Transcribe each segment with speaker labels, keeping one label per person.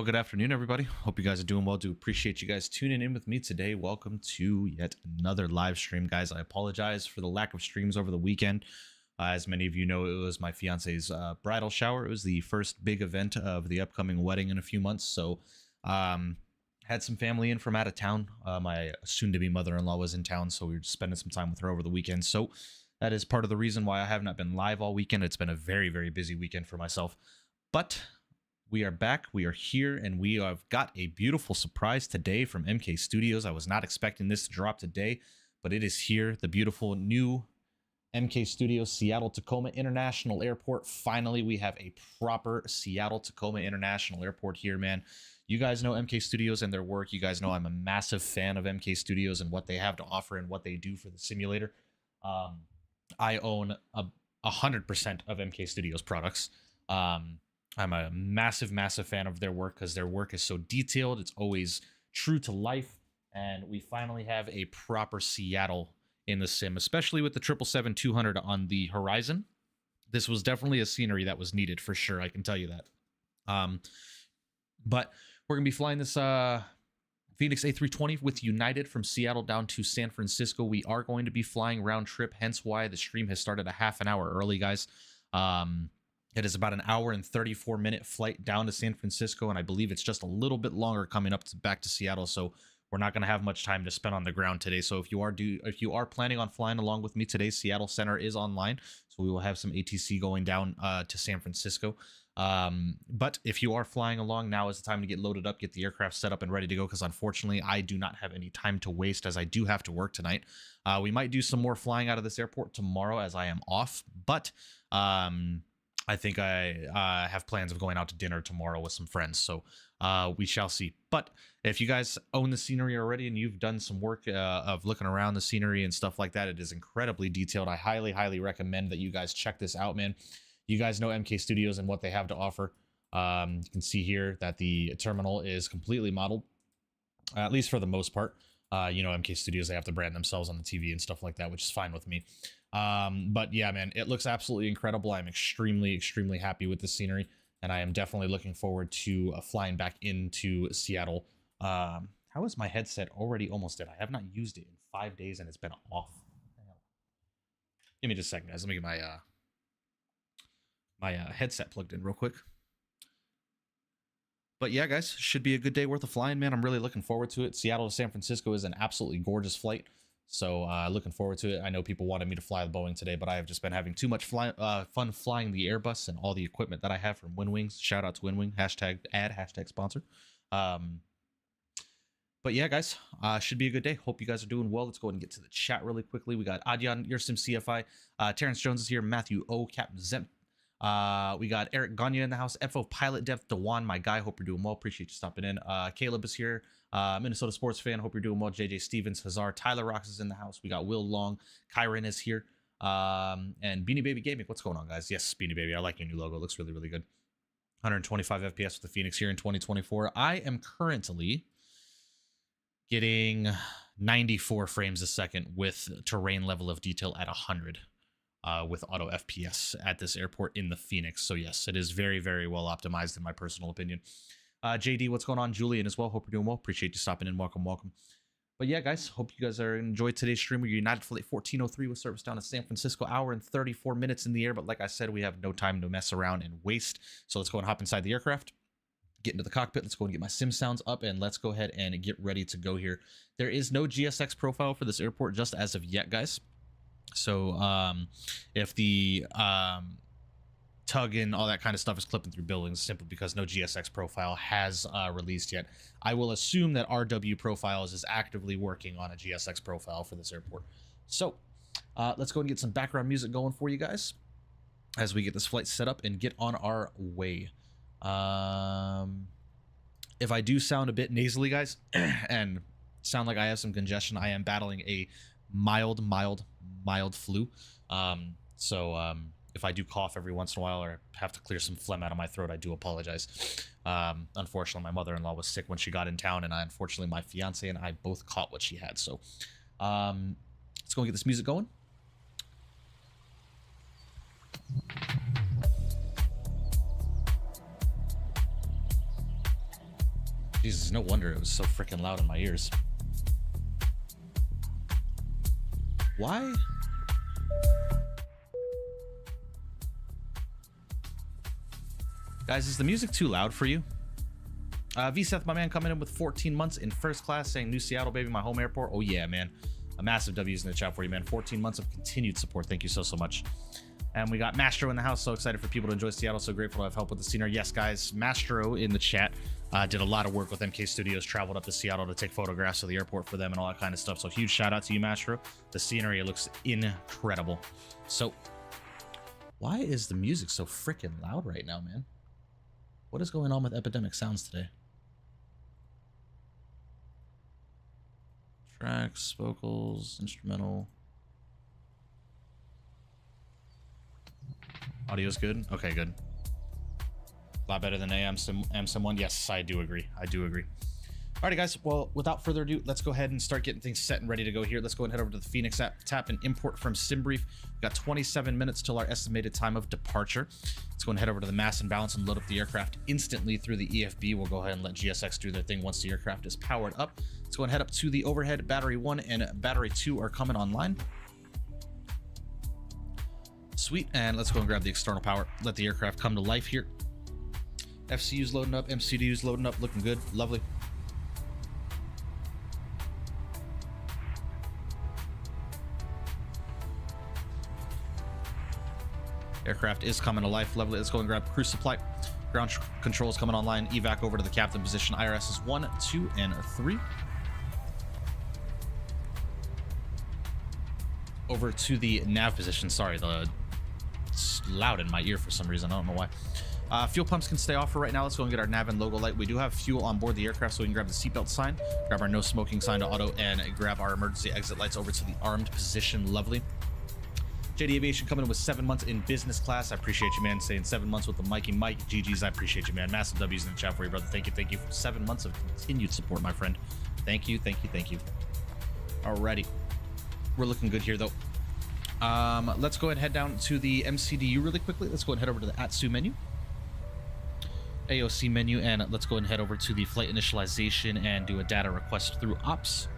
Speaker 1: Well, good afternoon, everybody. Hope you guys are doing well. Do appreciate you guys tuning in with me today. Welcome to yet another live stream, guys. I apologize for the lack of streams over the weekend. As many of you know, it was my fiance's bridal shower. It was the first big event of the upcoming wedding in a few months. So had some family in from out of town. My soon-to-be mother-in-law was in town, so we were just spending some time with her over the weekend. So that is part of the reason why I have not been live all weekend. It's been a very, very busy weekend for myself. But we are back, we are here, and we have got a beautiful surprise today from MK Studios. I was not expecting this to drop today, but it is here. The beautiful new MK Studios Seattle-Tacoma International Airport. Finally, we have a proper Seattle-Tacoma International Airport here, man. You guys know MK Studios and their work. You guys know I'm a massive fan of MK Studios and what they have to offer and what they do for the simulator. I own 100% of MK Studios products. I'm a massive, massive fan of their work because their work is so detailed. It's always true to life. And we finally have a proper Seattle in the sim, especially with the 777-200 on the horizon. This was definitely a scenery that was needed for sure. I can tell you that. But we're going to be flying this Fenix A320 with United from Seattle down to San Francisco. We are going to be flying round trip, hence why the stream has started a half an hour early, guys. It is about an hour and 34-minute flight down to San Francisco, and I believe it's just a little bit longer coming up back to Seattle, so we're not going to have much time to spend on the ground today. So if you are planning on flying along with me today, Seattle Center is online, so we will have some ATC going down to San Francisco. But if you are flying along, now is the time to get loaded up, get the aircraft set up and ready to go, because unfortunately I do not have any time to waste, as I do have to work tonight. We might do some more flying out of this airport tomorrow, as I am off, but I think I have plans of going out to dinner tomorrow with some friends, so we shall see. But if you guys own the scenery already and you've done some work of looking around the scenery and stuff like that, it is incredibly detailed. I highly recommend that you guys check this out, man. You guys know MK Studios and what they have to offer. You can see here that the terminal is completely modeled, at least for the most part. You know, MK Studios, they have to brand themselves on the TV and stuff like that, which is fine with me. But yeah, man, it looks absolutely incredible. I'm extremely happy with the scenery, and I am definitely looking forward to flying back into Seattle. How is my headset already almost dead? I have not used it in 5 days, and it's been off. Give me just a second, guys. Let me get my headset plugged in real quick. But yeah, guys, should be a good day worth of flying, man. I'm really looking forward to it. Seattle to San Francisco is an absolutely gorgeous flight. So looking forward to it. I know people wanted me to fly the Boeing today, but I have just been having too much fun flying the Airbus and all the equipment that I have from Winwing. Shout out to Winwing. Hashtag ad, hashtag sponsor. But yeah, guys, should be a good day. Hope you guys are doing well. Let's go ahead and get to the chat really quickly. We got Adyan, Yersim CFI. Terrence Jones is here. Matthew O, Captain Zemp. We got Eric Gagne in the house. FO Pilot Depth, Dewan, my guy. Hope you're doing well. Appreciate you stopping in. Caleb is here. Minnesota sports fan. Hope you're doing well. JJ Stevens, Hazard, Tyler Rocks is in the house. We got Will Long. Kyron is here. And Beanie Baby Gaming. What's going on, guys? Yes, Beanie Baby. I like your new logo. It looks really good. 125 FPS with the Fenix here in 2024. I am currently getting 94 frames a second with terrain level of detail at 100. With auto FPS at this airport in the Fenix. So yes, it is very well optimized in my personal opinion. JD, what's going on? Julian as well. Hope you're doing well. Appreciate you stopping in. Welcome. But yeah, guys, hope you guys are enjoyed today's stream. We're United Flight 1403 with service down to San Francisco. Hour and 34 minutes in the air. But like I said, we have no time to mess around and waste. So let's go and hop inside the aircraft. Get into the cockpit. Let's go and get my sim sounds up, and let's go ahead and get ready to go here. There is no GSX profile for this airport just as of yet, guys. So if the tug and all that kind of stuff is clipping through buildings, simply because no GSX profile has released yet, I will assume that RW Profiles is actively working on a GSX profile for this airport. So let's go and get some background music going for you guys as we get this flight set up and get on our way. If I do sound a bit nasally, guys, and sound like I have some congestion, I am battling a mild flu. So if I do cough every once in a while or have to clear some phlegm out of my throat, I do apologize. Unfortunately, my mother-in-law was sick when she got in town, and unfortunately my fiance and I both caught what she had. So let's go and get this music going. Jesus, no wonder it was so freaking loud in my ears. Why? Guys, is the music too loud for you? V-Seth, my man, coming in with 14 months in first class, saying New Seattle, baby, my home airport. Oh yeah, man. A massive W's in the chat for you, man. 14 months of continued support. Thank you so much. And we got Mastro in the house. So excited for people to enjoy Seattle. So grateful to have help with the scenery. Yes, guys, Mastro in the chat did a lot of work with MK Studios, traveled up to Seattle to take photographs of the airport for them and all that kind of stuff. So huge shout out to you, Mastro. The scenery looks incredible. So why is the music so freaking loud right now, man? What is going on with Epidemic Sounds today? Tracks, vocals, instrumental. Audio's good? Okay, good. A lot better than AM Sim 1. Yes, I do agree. Alrighty, guys. Well, without further ado, let's go ahead and start getting things set and ready to go here. Let's go and head over to the Fenix app, tap and import from SimBrief. We've got 27 minutes till our estimated time of departure. Let's go and head over to the mass and balance and load up the aircraft instantly through the EFB. We'll go ahead and let GSX do their thing once the aircraft is powered up. Let's go and head up to the overhead. Battery 1 and battery 2 are coming online. Sweet. And let's go and grab the external power. Let the aircraft come to life here. FCU's loading up. MCDU's loading up. Looking good. Lovely. Aircraft is coming to life. Lovely. Let's go and grab cruise supply. Ground controls coming online. Evac over to the captain position. IRS is 1, 2, and 3. Over to the nav position. Sorry, it's loud in my ear for some reason. I don't know why. Fuel pumps can stay off for right now. Let's go and get our nav and logo light. We do have fuel on board the aircraft, so we can grab the seatbelt sign, grab our no smoking sign to auto, and grab our emergency exit lights over to the armed position. Lovely. JD Aviation coming in with 7 months in business class. I appreciate you, man. Saying 7 months with the Mikey Mike. GG's, I appreciate you, man. Massive W's in the chat for you, brother. Thank you. Thank you for 7 months of continued support, my friend. Thank you. Thank you. Thank you. Alrighty. We're looking good here, though. Let's go ahead and head down to the MCDU really quickly. Let's go ahead and head over to the ATSU menu. AOC menu, and let's go ahead and head over to the flight initialization and do a data request through ops.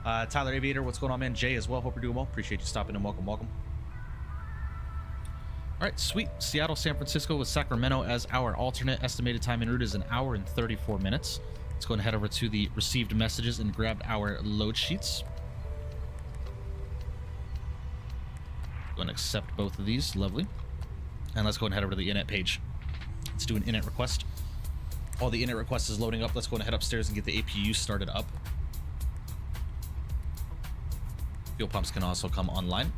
Speaker 1: Tyler Aviator, what's going on, man? Jay as well. Hope you're doing well. Appreciate you stopping in. Welcome, welcome. All right, sweet. Seattle, San Francisco with Sacramento as our alternate. Estimated time en route is 1 hour and 34 minutes. Let's go and head over to the received messages and grab our load sheets. Go and accept both of these. Lovely. And let's go and head over to the init page. Let's do an init request. While the init request is loading up, let's go and head upstairs and get the APU started up. Fuel pumps can also come online.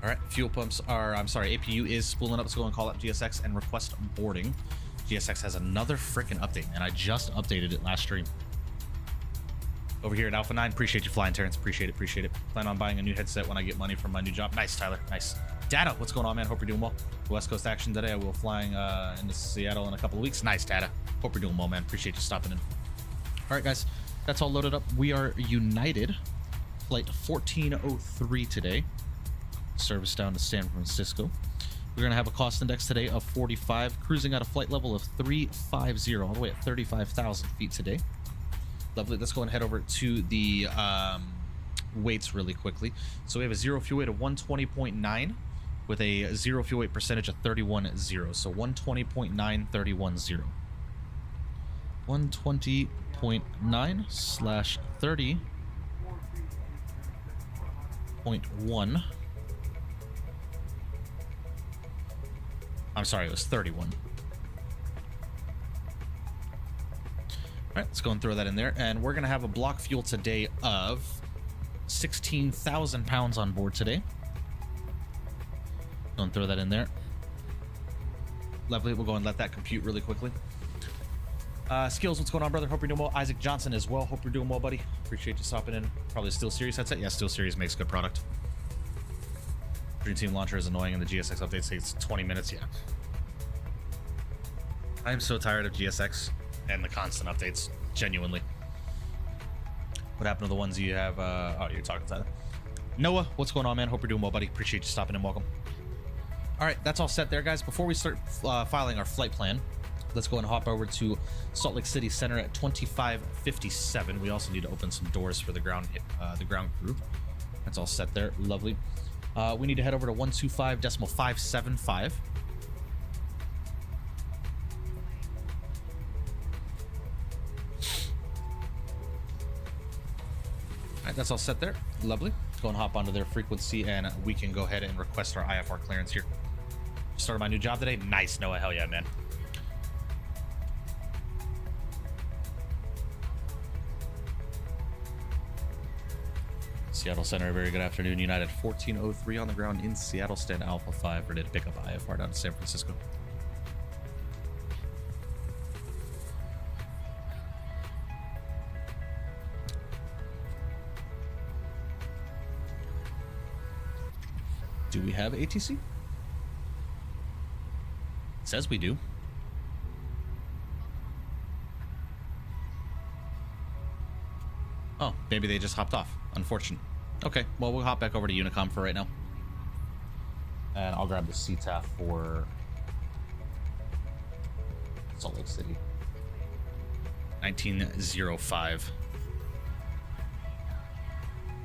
Speaker 1: All right, fuel pumps are, I'm sorry, APU is spooling up. Let's go and call up GSX and request boarding. GSX has another freaking update, and I just updated it last stream. Over here at Alpha 9, appreciate you flying, Terrence. Appreciate it, appreciate it. Plan on buying a new headset when I get money from my new job. Nice, Tyler, nice. Data, what's going on, man? Hope you're doing well. West Coast action today. I will flying into Seattle in a couple of weeks. Nice, Data. Hope you're doing well, man. Appreciate you stopping in. All right, guys, that's all loaded up. We are United. Flight 1403 today. Service down to San Francisco. We're going to have a cost index today of 45, cruising at a flight level of 350, all the way at 35,000 feet today. Lovely. Let's go and head over to the weights really quickly. So we have a zero fuel weight of 120.9 with a zero fuel weight percentage of 31.0. So 120.9, 31.0. 120.9 slash 30.1. I'm sorry, it was 31. All right, let's go and throw that in there. And we're going to have a block fuel today of 16,000 pounds on board today. Go and throw that in there. Lovely. We'll go and let that compute really quickly. Skills, what's going on, brother? Hope you're doing well. Isaac Johnson as well. Hope you're doing well, buddy. Appreciate you stopping in. Probably Steel Series headset. Yeah, Steel Series makes good product. Dream Team Launcher is annoying, and the GSX update takes 20 minutes. Yeah. I am so tired of GSX and the constant updates. Genuinely. What happened to the ones you have? Oh, you're talking to Tyler. Noah, what's going on, man? Hope you're doing well, buddy. Appreciate you stopping in. Welcome. All right, that's all set there, guys. Before we start filing our flight plan, let's go and hop over to Salt Lake City Center at 2557. We also need to open some doors for the ground crew. That's all set there. Lovely. We need to head over to 125.575. All right, that's all set there. Lovely. Let's go and hop onto their frequency, and we can go ahead and request our IFR clearance here. Started my new job today. Nice, Noah. Hell yeah, man. Seattle Center, very good afternoon. United 1403 on the ground in Seattle, stand Alpha 5, ready to pick up IFR down to San Francisco. Do we have ATC? It says we do. Oh, maybe they just hopped off. Unfortunate. Okay, well, we'll hop back over to Unicom for right now. And I'll grab the CTAF for Salt Lake City. 1905.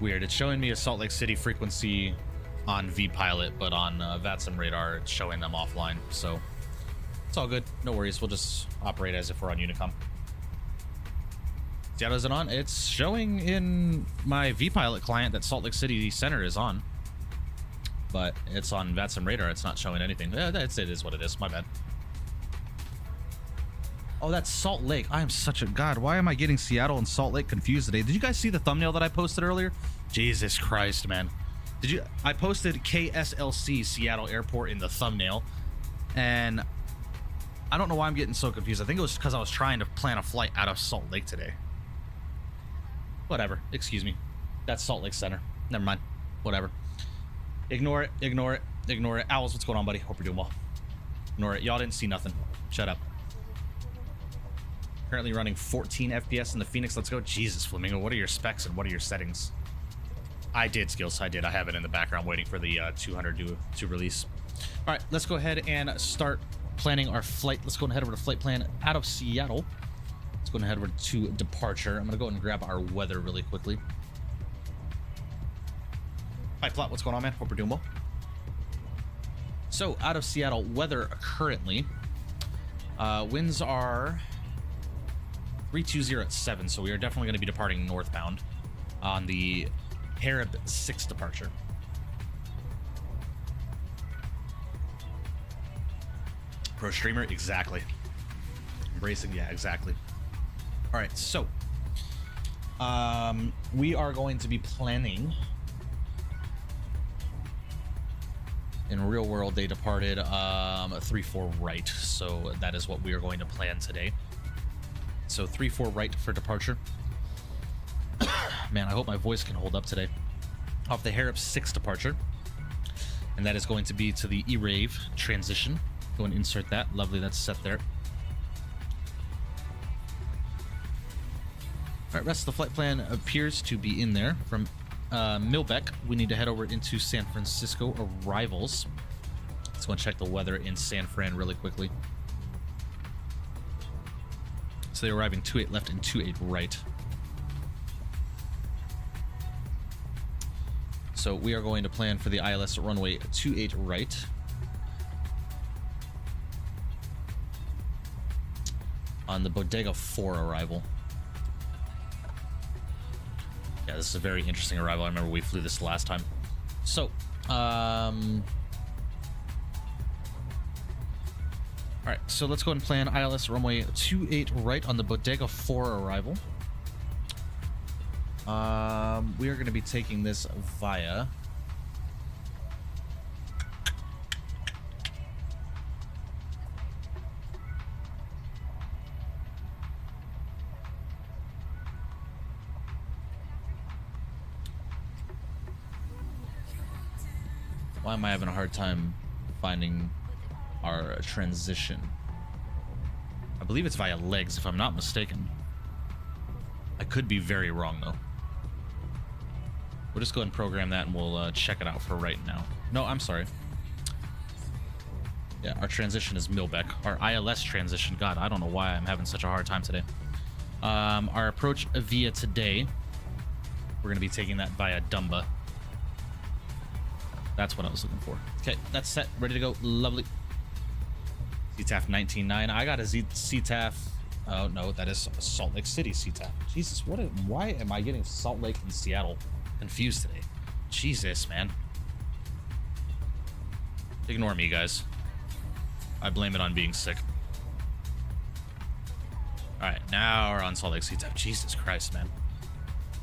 Speaker 1: Weird. It's showing me a Salt Lake City frequency on VPilot, but on VATSIM radar, it's showing them offline. So it's all good. No worries. We'll just operate as if we're on Unicom. Seattle isn't on. It's showing in my VPilot client that Salt Lake City Center is on, but it's on VATSIM radar. It's not showing anything. It is what it is. My bad. Oh, that's Salt Lake. I am such a god. Why am I getting Seattle and Salt Lake confused today? Did you guys see the thumbnail that I posted earlier? Jesus Christ, man. Did you? I posted KSLC Seattle Airport in the thumbnail, and I don't know why I'm getting so confused. I think it was because I was trying to plan a flight out of Salt Lake today. Whatever. Excuse me. That's Salt Lake Center. Never mind. Whatever. Ignore it. Ignore it. Ignore it. Owls, what's going on, buddy? Hope you're doing well. Ignore it. Y'all didn't see nothing. Shut up. Currently running 14 FPS in the Fenix. Let's go. Jesus, Flamingo. What are your specs and what are your settings? I did, Skills. I did. I have it in the background waiting for the 200 to release. All right, let's go ahead and start planning our flight. Let's go ahead over to flight plan out of Seattle. Let's go ahead over to departure. I'm going to go ahead and grab our weather really quickly. Hi, Plot. What's going on, man? Hope we're doing well. So, out of Seattle, weather currently. Winds are 320 at 7, so we are definitely going to be departing northbound on the Harib 6 departure. Pro streamer, exactly. Embracing, yeah, exactly. All right, so we are going to be planning. In real world, they departed 3-4 right, so that is what we are going to plan today. So 3-4 right for departure. Man, I hope my voice can hold up today. Off the Harib 6 departure, and that is going to be to the E-Rave transition. Go and insert that. Lovely, that's set there. All right, rest of the flight plan appears to be in there. From Milbeck, we need to head over into San Francisco arrivals. Let's go and check the weather in San Fran really quickly. So they're arriving 28 left and 28 right. So we are going to plan for the ILS runway 28 right. On the Bodega 4 arrival. Yeah, this is a very interesting arrival. I remember we flew this last time. So, all right, so let's go and plan ILS runway 28 right on the Bodega 4 arrival. We are going to be taking this via why am I having a hard time finding our transition? I believe it's via legs, if I'm not mistaken. I could be very wrong, though. We'll just go ahead and program that, and we'll check it out for right now. No, I'm sorry. Yeah, our transition is Milbeck. Our ILS transition, God, I don't know why I'm having such a hard time today. Our approach via today, we're going to be taking that via Dumba. That's what I was looking for. Okay, that's set. Ready to go. Lovely. CTAF 19.9. I got a CTAF. Oh, no, that is Salt Lake City CTAF. Jesus, why am I getting Salt Lake and Seattle confused today? Jesus, man. Ignore me, guys. I blame it on being sick. All right, now we're on Salt Lake CTAF. Jesus Christ, man.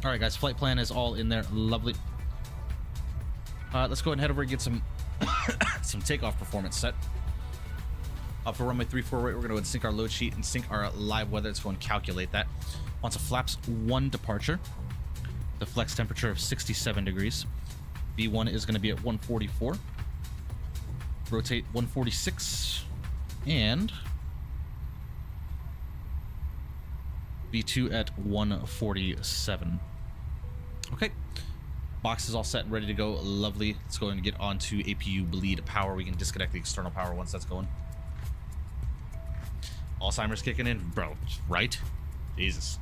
Speaker 1: All right, guys, flight plan is all in there. Lovely. Let's go ahead and head over and get some some takeoff performance set. Up for runway 34 right, we're going to sync our load sheet and sync our live weather. Let's go and calculate that. Once a flaps 1 departure, the flex temperature of 67 degrees. V1 is going to be at 144. Rotate 146. And V2 at 147. Okay. Box is all set and ready to go. Lovely. Let's go and get onto APU bleed power. We can disconnect the external power once that's going. Alzheimer's kicking in, bro. Right? Jesus.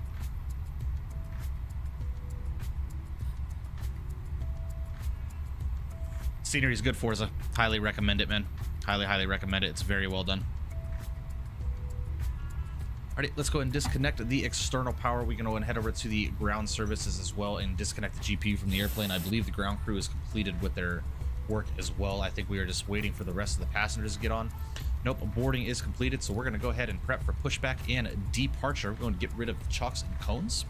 Speaker 1: Scenery is good, Forza. Highly recommend it, man. Highly recommend it. It's very well done. Alright, let's go and disconnect the external power. We can go and head over to the ground services as well and disconnect the GPU from the airplane. I believe the ground crew is completed with their work as well. I think we are just waiting for the rest of the passengers to get on. Nope, boarding is completed, so we're going to go ahead and prep for pushback and departure. We're going to get rid of the chocks and cones.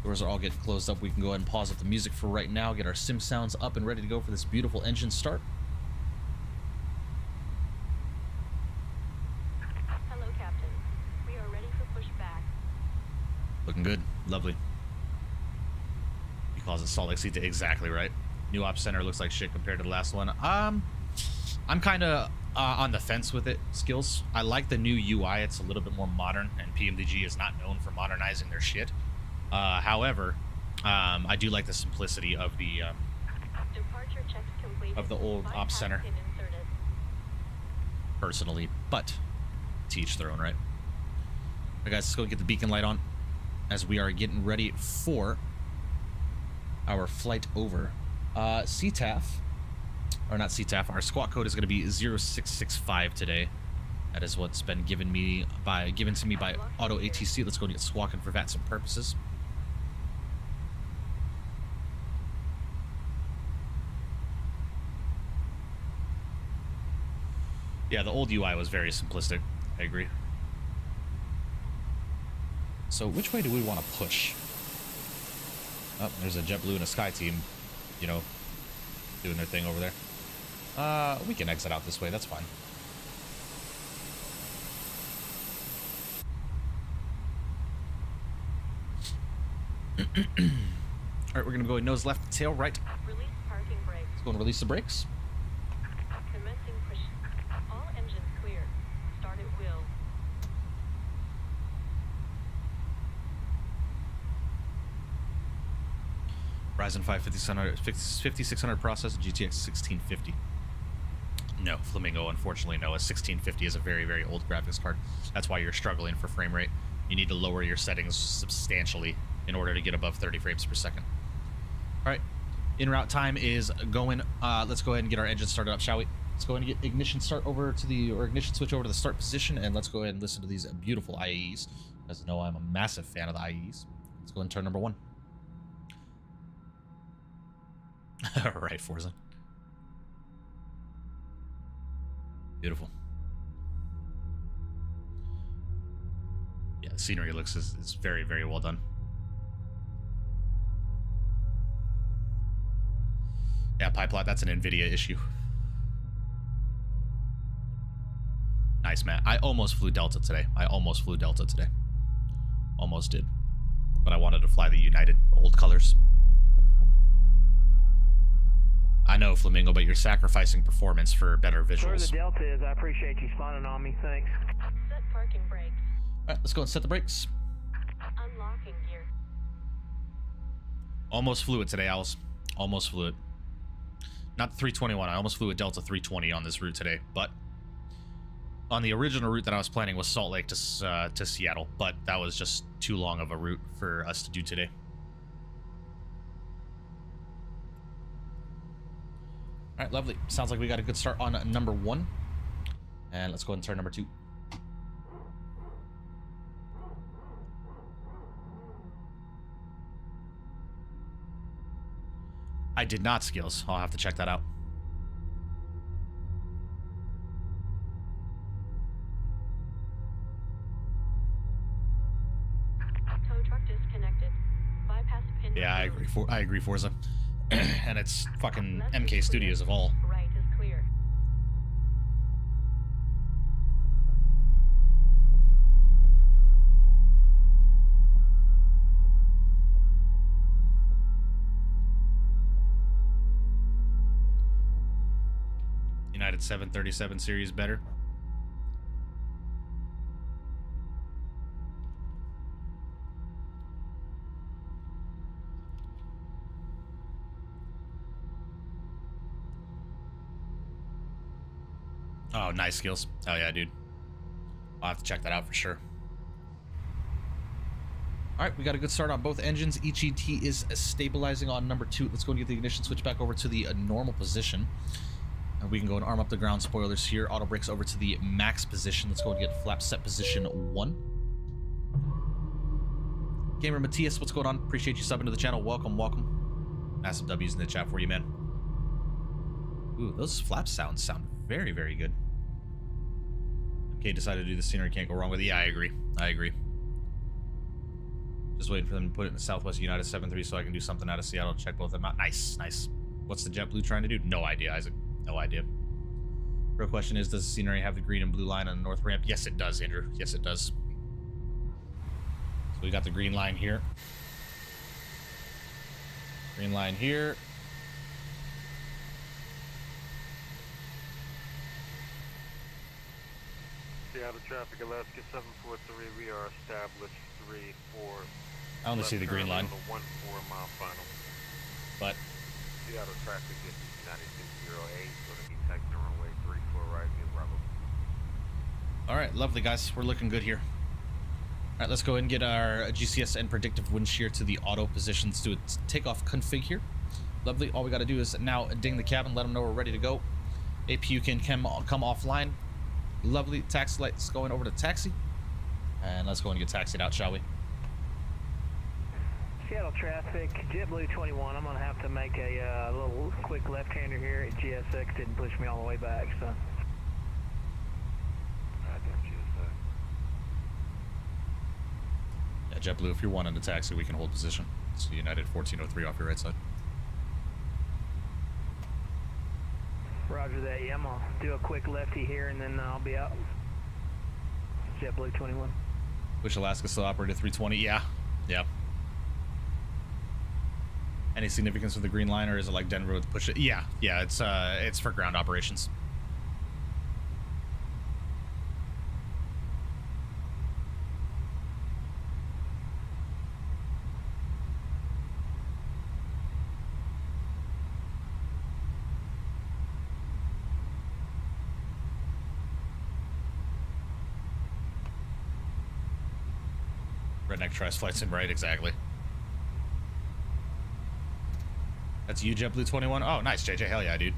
Speaker 1: Doors are all getting closed up. We can go ahead and pause up the music for right now, get our sim sounds up and ready to go for this beautiful engine start.
Speaker 2: Hello, Captain. We are ready for pushback.
Speaker 1: Looking good. Lovely. He calls it Salt Lake City. Exactly right. New Ops Center looks like shit compared to the last one. I'm kind of on the fence with it, Skills. I like the new UI. It's a little bit more modern, and PMDG is not known for modernizing their shit. However, I do like the simplicity of the
Speaker 2: Departure checks completed.
Speaker 1: of the old Ops Center,
Speaker 2: Pin inserted.
Speaker 1: personally, but to each their own, right? Alright, guys, let's go get the beacon light on as we are getting ready for our flight over CTAF. Or not CTAF, our squawk code is going to be 0665 today. That is what's been given to me by Auto ATC. Let's go and get squawking for VATS and purposes. Yeah, the old UI was very simplistic. I agree. So which way do we want to push? Oh, there's a JetBlue and a Sky Team, you know, doing their thing over there. We can exit out this way. That's fine. All right, we're gonna go nose left, tail right.
Speaker 2: Release parking brakes.
Speaker 1: Let's go and release the brakes.
Speaker 2: Commencing push. All engines clear. Start at will.
Speaker 1: Ryzen 5 5600 processor, GTX 1650. No, Flamingo, unfortunately, no. A 1650 is a very old graphics card. That's why you're struggling for frame rate. You need to lower your settings substantially in order to get above 30 frames per second. All right, en route time is going. Let's go ahead and get our engine started up, shall we? Let's go ahead and get ignition switch over to the start position, and let's go ahead and listen to these beautiful IAEs. As you know, I'm a massive fan of the IAEs. Let's go and turn number 1. All right, Forza. Beautiful. Yeah, the scenery looks is very well done. Yeah, PyPlot, that's an NVIDIA issue. Nice, man. I almost flew Delta today. Almost did. But I wanted to fly the United old colors. I know, Flamingo, but you're sacrificing performance for better visuals.
Speaker 3: Where the Delta is, I appreciate you spawning on me. Thanks.
Speaker 2: Set parking brakes.
Speaker 1: All right, let's go and set the brakes.
Speaker 2: Unlocking gear.
Speaker 1: Almost flew it today, Owls. Almost flew it. Not the 321. I almost flew a Delta 320 on this route today, but on the original route that I was planning was Salt Lake to Seattle, but that was just too long of a route for us to do today. All right, lovely. Sounds like we got a good start on number 1. And let's go ahead and turn number 2. I did not, Skills. I'll have to check that out.
Speaker 2: Tow truck disconnected. Bypass pin.
Speaker 1: Yeah, I agree. I agree, Forza. And it's fucking MK Studios of all.
Speaker 2: Right is clear.
Speaker 1: United 737 series better. Oh, nice skills. Hell yeah, dude. I'll have to check that out for sure. All right, we got a good start on both engines. Each ET is stabilizing on number 2. Let's go and get the ignition switch back over to the normal position. And we can go and arm up the ground spoilers here. Auto brakes over to the max position. Let's go and get flap set position 1. Gamer Matthias, what's going on? Appreciate you subbing to the channel. Welcome, welcome. Massive W's in the chat for you, man. Ooh, those flap sounds sound very, very good. Okay, decided to do the scenery, can't go wrong with it. Yeah, I agree. I agree. Just waiting for them to put it in the Southwest United 7-3 so I can do something out of Seattle. Check both of them out. Nice, nice. What's the JetBlue trying to do? No idea, Isaac. No idea. Real question is, does the scenery have the green and blue line on the north ramp? Yes, it does, Andrew. Yes, it does. So we got the green line here. Green line here.
Speaker 4: Seattle traffic, Alaska 743. We are established 3-4.
Speaker 1: I only see the green line.
Speaker 4: 1-4 mile final.
Speaker 1: But
Speaker 4: Seattle traffic is 9608. Going to be taking the runway 34 right near Bravo.
Speaker 1: all right, lovely guys. We're looking good here. All right, let's go ahead and get our GCS and predictive wind shear to the auto position. Let's do a takeoff config here. Lovely. All we got to do is now ding the cabin, let them know we're ready to go. APU can come offline. Lovely. Taxi lights going over to taxi. And let's go and get taxied out, shall we?
Speaker 3: Seattle traffic, JetBlue 21. I'm going to have to make a little quick left-hander here. GSX didn't push me all the way back, so.
Speaker 1: Yeah, JetBlue, if you're wanting to taxi, we can hold position. It's United 1403 off your right side.
Speaker 3: Roger that. Yeah, I'm going to do a quick lefty here, and then I'll be out. JetBlue 21.
Speaker 1: Wish Alaska still operated 320. Yeah. Yeah. Any significance with the green line, or is it like Denver with push it? Yeah. Yeah, it's for ground operations. Redneck tries flight sim, right? Exactly. That's you, JetBlue 21. Oh, nice, JJ. Hell yeah, dude.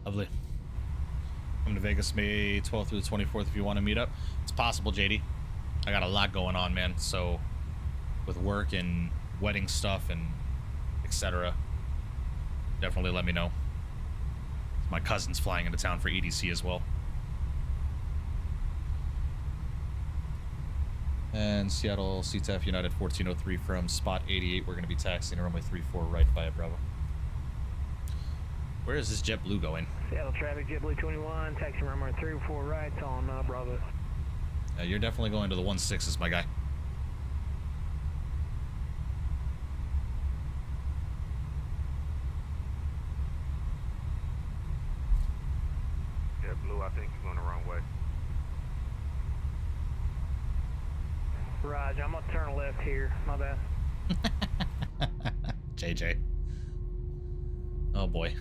Speaker 1: Lovely. Coming to Vegas May 12th through the 24th if you want to meet up. It's possible, JD. I got a lot going on, man. So with work and wedding stuff and etc. Definitely let me know. My cousin's flying into town for EDC as well. And Seattle CTF United 1403 from spot 88. We're going to be taxiing runway 34 right via Bravo. Where is this JetBlue going?
Speaker 3: Seattle traffic, JetBlue 21, taxi runway 34 right on Bravo.
Speaker 1: You're definitely going to the 16s, my guy.
Speaker 4: JetBlue, I think you're going the wrong way.
Speaker 3: Raj, I'm going to turn left here. My bad.
Speaker 1: JJ. Oh boy.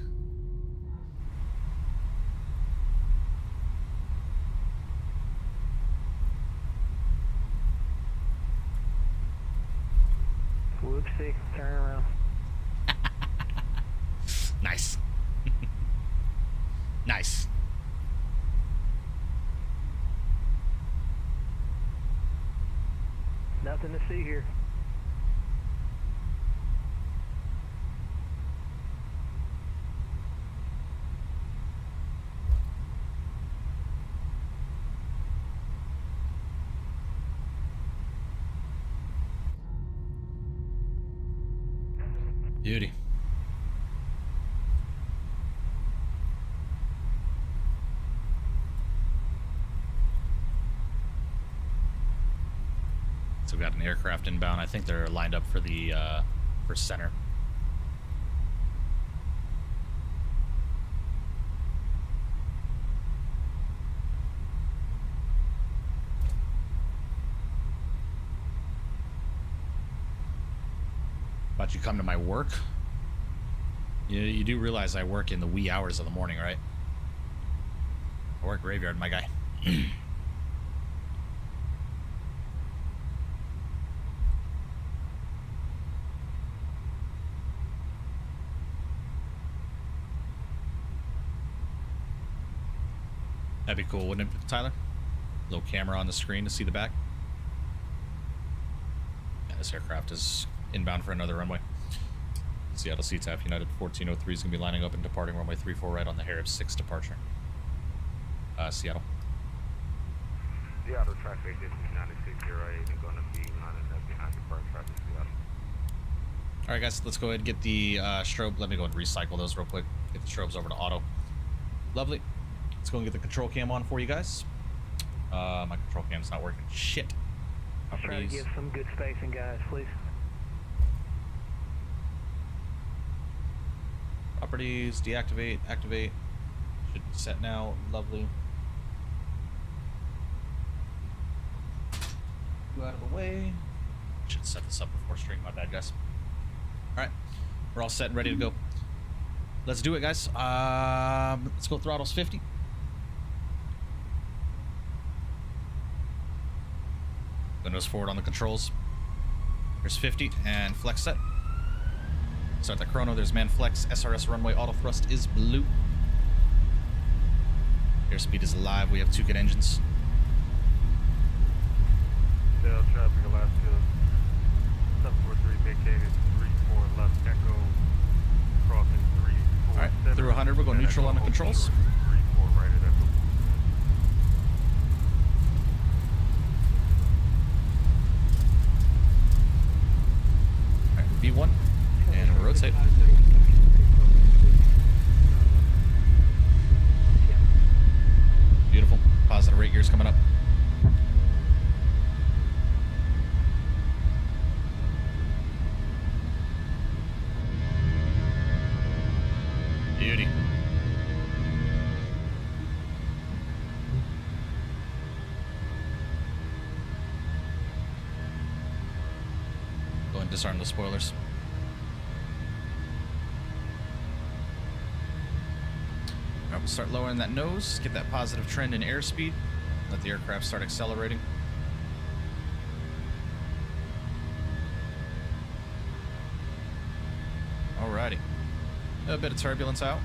Speaker 3: Whoopsie, turn around.
Speaker 1: Nice. Nice.
Speaker 3: Nothing to see here.
Speaker 1: Beauty. So we got an aircraft inbound. I think they're lined up for the for center. About you come to my work? You do realize I work in the wee hours of the morning, right? I work graveyard, my guy. That'd be cool, wouldn't it, Tyler? Little camera on the screen to see the back. Yeah, this aircraft is inbound for another runway. Seattle CTAF United 1403 is going to be lining up and departing runway 34 right on the Harris 6 departure. Seattle.
Speaker 4: Seattle traffic, this is 9608 and going to be lining up behind the first traffic, Seattle.
Speaker 1: Alright guys, let's go ahead and get the strobe. Let me go and recycle those real quick. Get the strobes over to auto. Lovely. Let's go and get the control cam on for you guys. My control cam's not working. Shit.
Speaker 3: Try to give some good spacing, guys, please.
Speaker 1: Properties, deactivate, activate. Should be set now. Lovely. Go out of the way. Should set this up before stream. My bad, guys. Alright. We're all set and ready to go. Let's do it, guys. Let's go throttles 50. Windows forward on the controls. There's 50 and flex set. Start the chrono. There's man flex. SRS runway auto thrust is blue. Airspeed is alive. We have 2 good engines.
Speaker 4: Seattle traffic, Alaska 743 vacated 34 left echo crossing 347.
Speaker 1: Alright, through 100 we'll go neutral on the controls.
Speaker 4: 34 right at echo.
Speaker 1: Alright, V1 and we'll rotate. Beautiful. Positive rate gears coming up. Beauty. Go and disarm the spoilers. Alright, we'll start lowering that nose, get that positive trend in airspeed, let the aircraft start accelerating. Alrighty. A bit of turbulence out.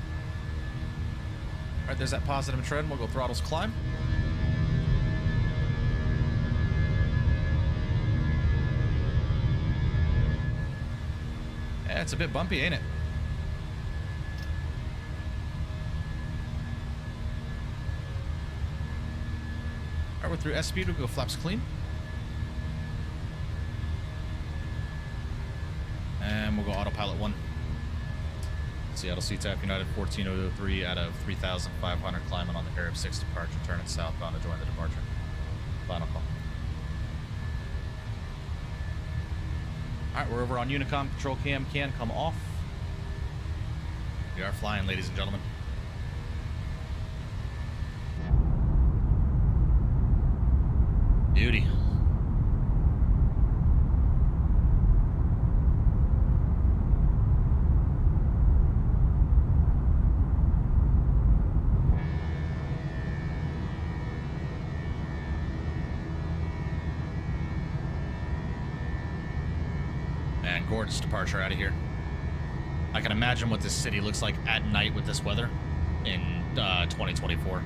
Speaker 1: Alright, there's that positive trend. We'll go throttles climb. Yeah, it's a bit bumpy, ain't it? Alright, we're through S speed. We'll go flaps clean. And we'll go autopilot 1. Seattle CTAF United 14003 out of 3,500 climbing on the Arab 6 departure, turning southbound to join the departure. Final call. Alright, we're over on Unicom. Control cam can come off. We are flying, ladies and gentlemen. Beauty. And gorgeous departure out of here. I can imagine what this city looks like at night with this weather in 2024.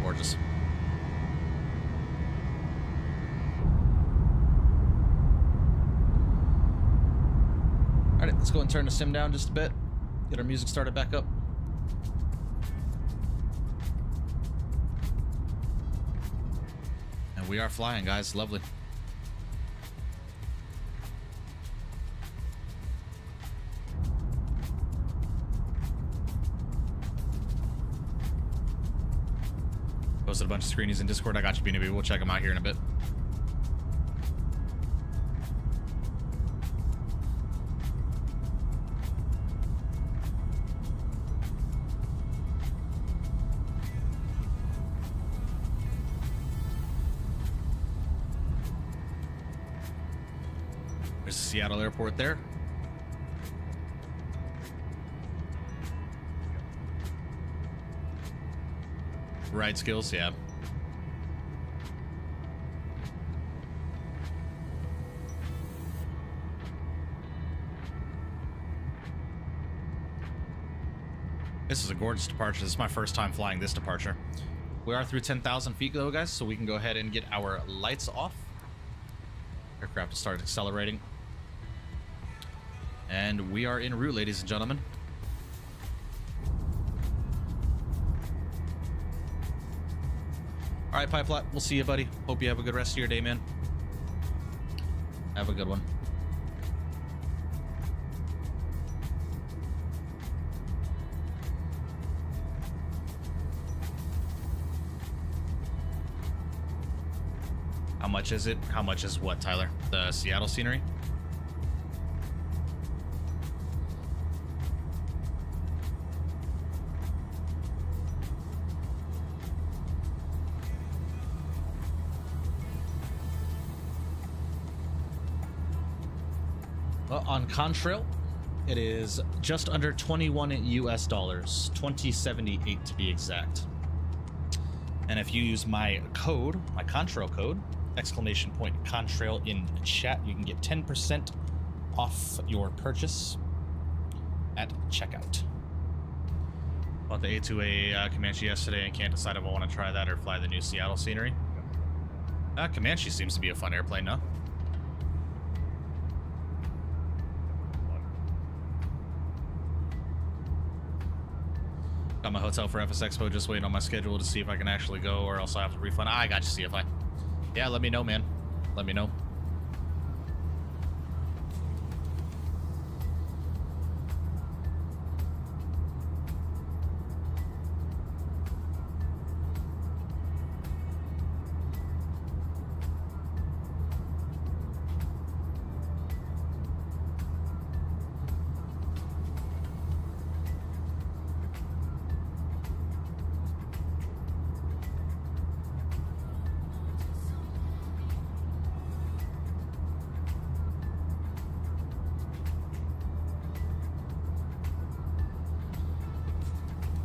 Speaker 1: Gorgeous. Alright, let's go and turn the sim down just a bit. Get our music started back up. And we are flying, guys. Lovely. Posted a bunch of screenies in Discord. I got you, BNB. We'll check them out here in a bit. There's the Seattle airport there. Ride skills, yeah. This is a gorgeous departure. This is my first time flying this departure. We are through 10,000 feet though, guys, so we can go ahead and get our lights off. Aircraft has started accelerating. And we are en route, ladies and gentlemen. All right, Pipeline, we'll see you, buddy. Hope you have a good rest of your day, man. Have a good one. How much is it? How much is what, Tyler? The Seattle scenery? Well, on Contrail, it is just under 21 US dollars, 2078 to be exact. And if you use my code, my Contrail code, !Contrail in chat, you can get 10% off your purchase at checkout. Bought the A2A Comanche yesterday and can't decide if I want to try that or fly the new Seattle scenery. Comanche seems to be a fun airplane, no? Got my hotel for FS Expo, just waiting on my schedule to see if I can actually go, or else I have to refund. I got you, CFI. Yeah, let me know, man. Let me know.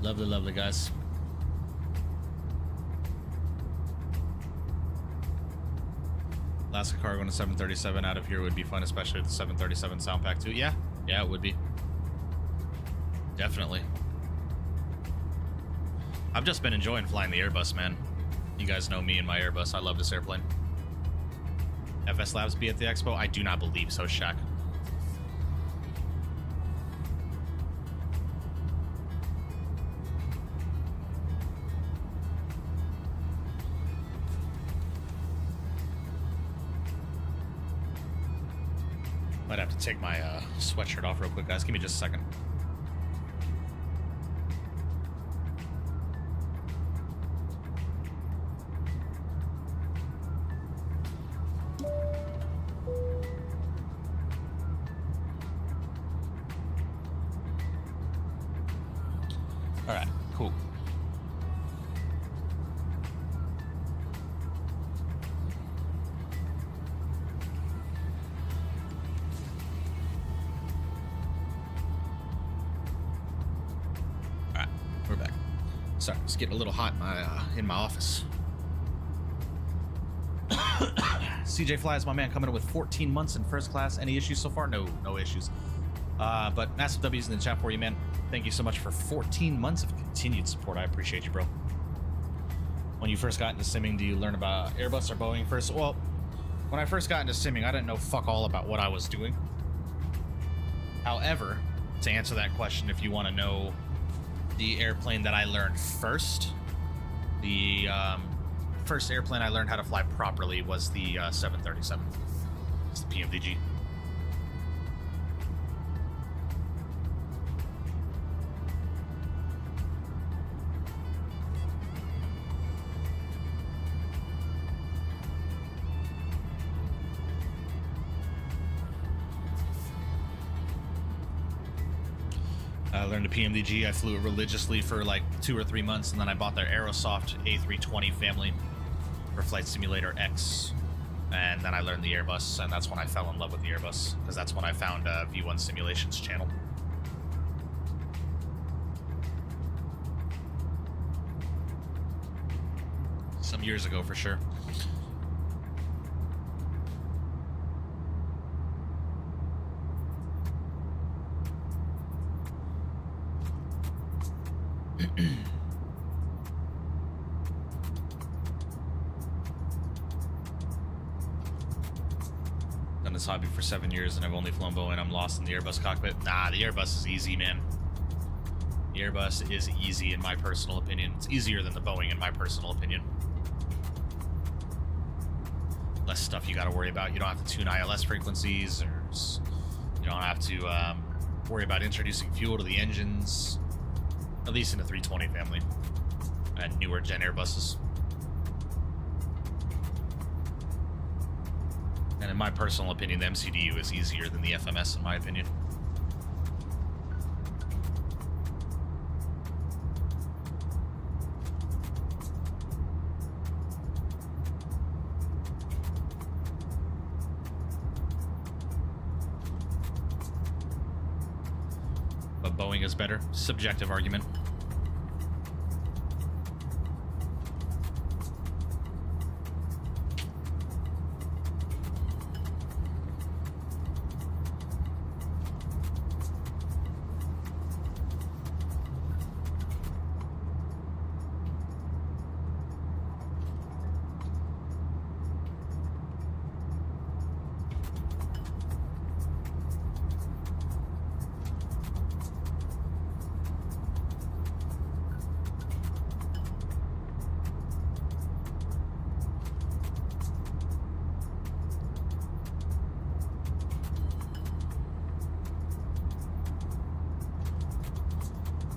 Speaker 1: Lovely, lovely, guys. Alaska cargo on a 737 out of here would be fun, especially with the 737 sound pack too. Yeah, it would be. Definitely. I've just been enjoying flying the Airbus, man. You guys know me and my Airbus. I love this airplane. FS Labs be at the expo? I do not believe so, Shaq. Might have to take my sweatshirt off real quick, guys. Give me just a second. All right, cool. We're back. Sorry, it's getting a little hot in my office. CJ Fly is my man, coming in with 14 months in first class. Any issues so far? No issues. But massive W's in the chat for you, man. Thank you so much for 14 months of continued support. I appreciate you, bro. When you first got into simming, do you learn about Airbus or Boeing first? Well, when I first got into simming, I didn't know fuck all about what I was doing. However, to answer that question, if you want to know the airplane that I learned first, the first airplane I learned how to fly properly was the 737. It's the PMDG. I learned a PMDG. I flew it religiously for like 2 or 3 months, and then I bought their Aerosoft A320 family for Flight Simulator X. And then I learned the Airbus, and that's when I fell in love with the Airbus, because that's when I found V1 Simulations channel. Some years ago, for sure. Done this hobby for 7 years, and I've only flown Boeing. I'm lost in the Airbus cockpit. Nah, the Airbus is easy, man. The Airbus is easy, in my personal opinion. It's easier than the Boeing, in my personal opinion. Less stuff you got to worry about. You don't have to tune ILS frequencies, or you don't have to worry about introducing fuel to the engines, at least in the 320 family and newer gen Airbuses. And in my personal opinion, the MCDU is easier than the FMS, in my opinion. But Boeing is better. Subjective argument.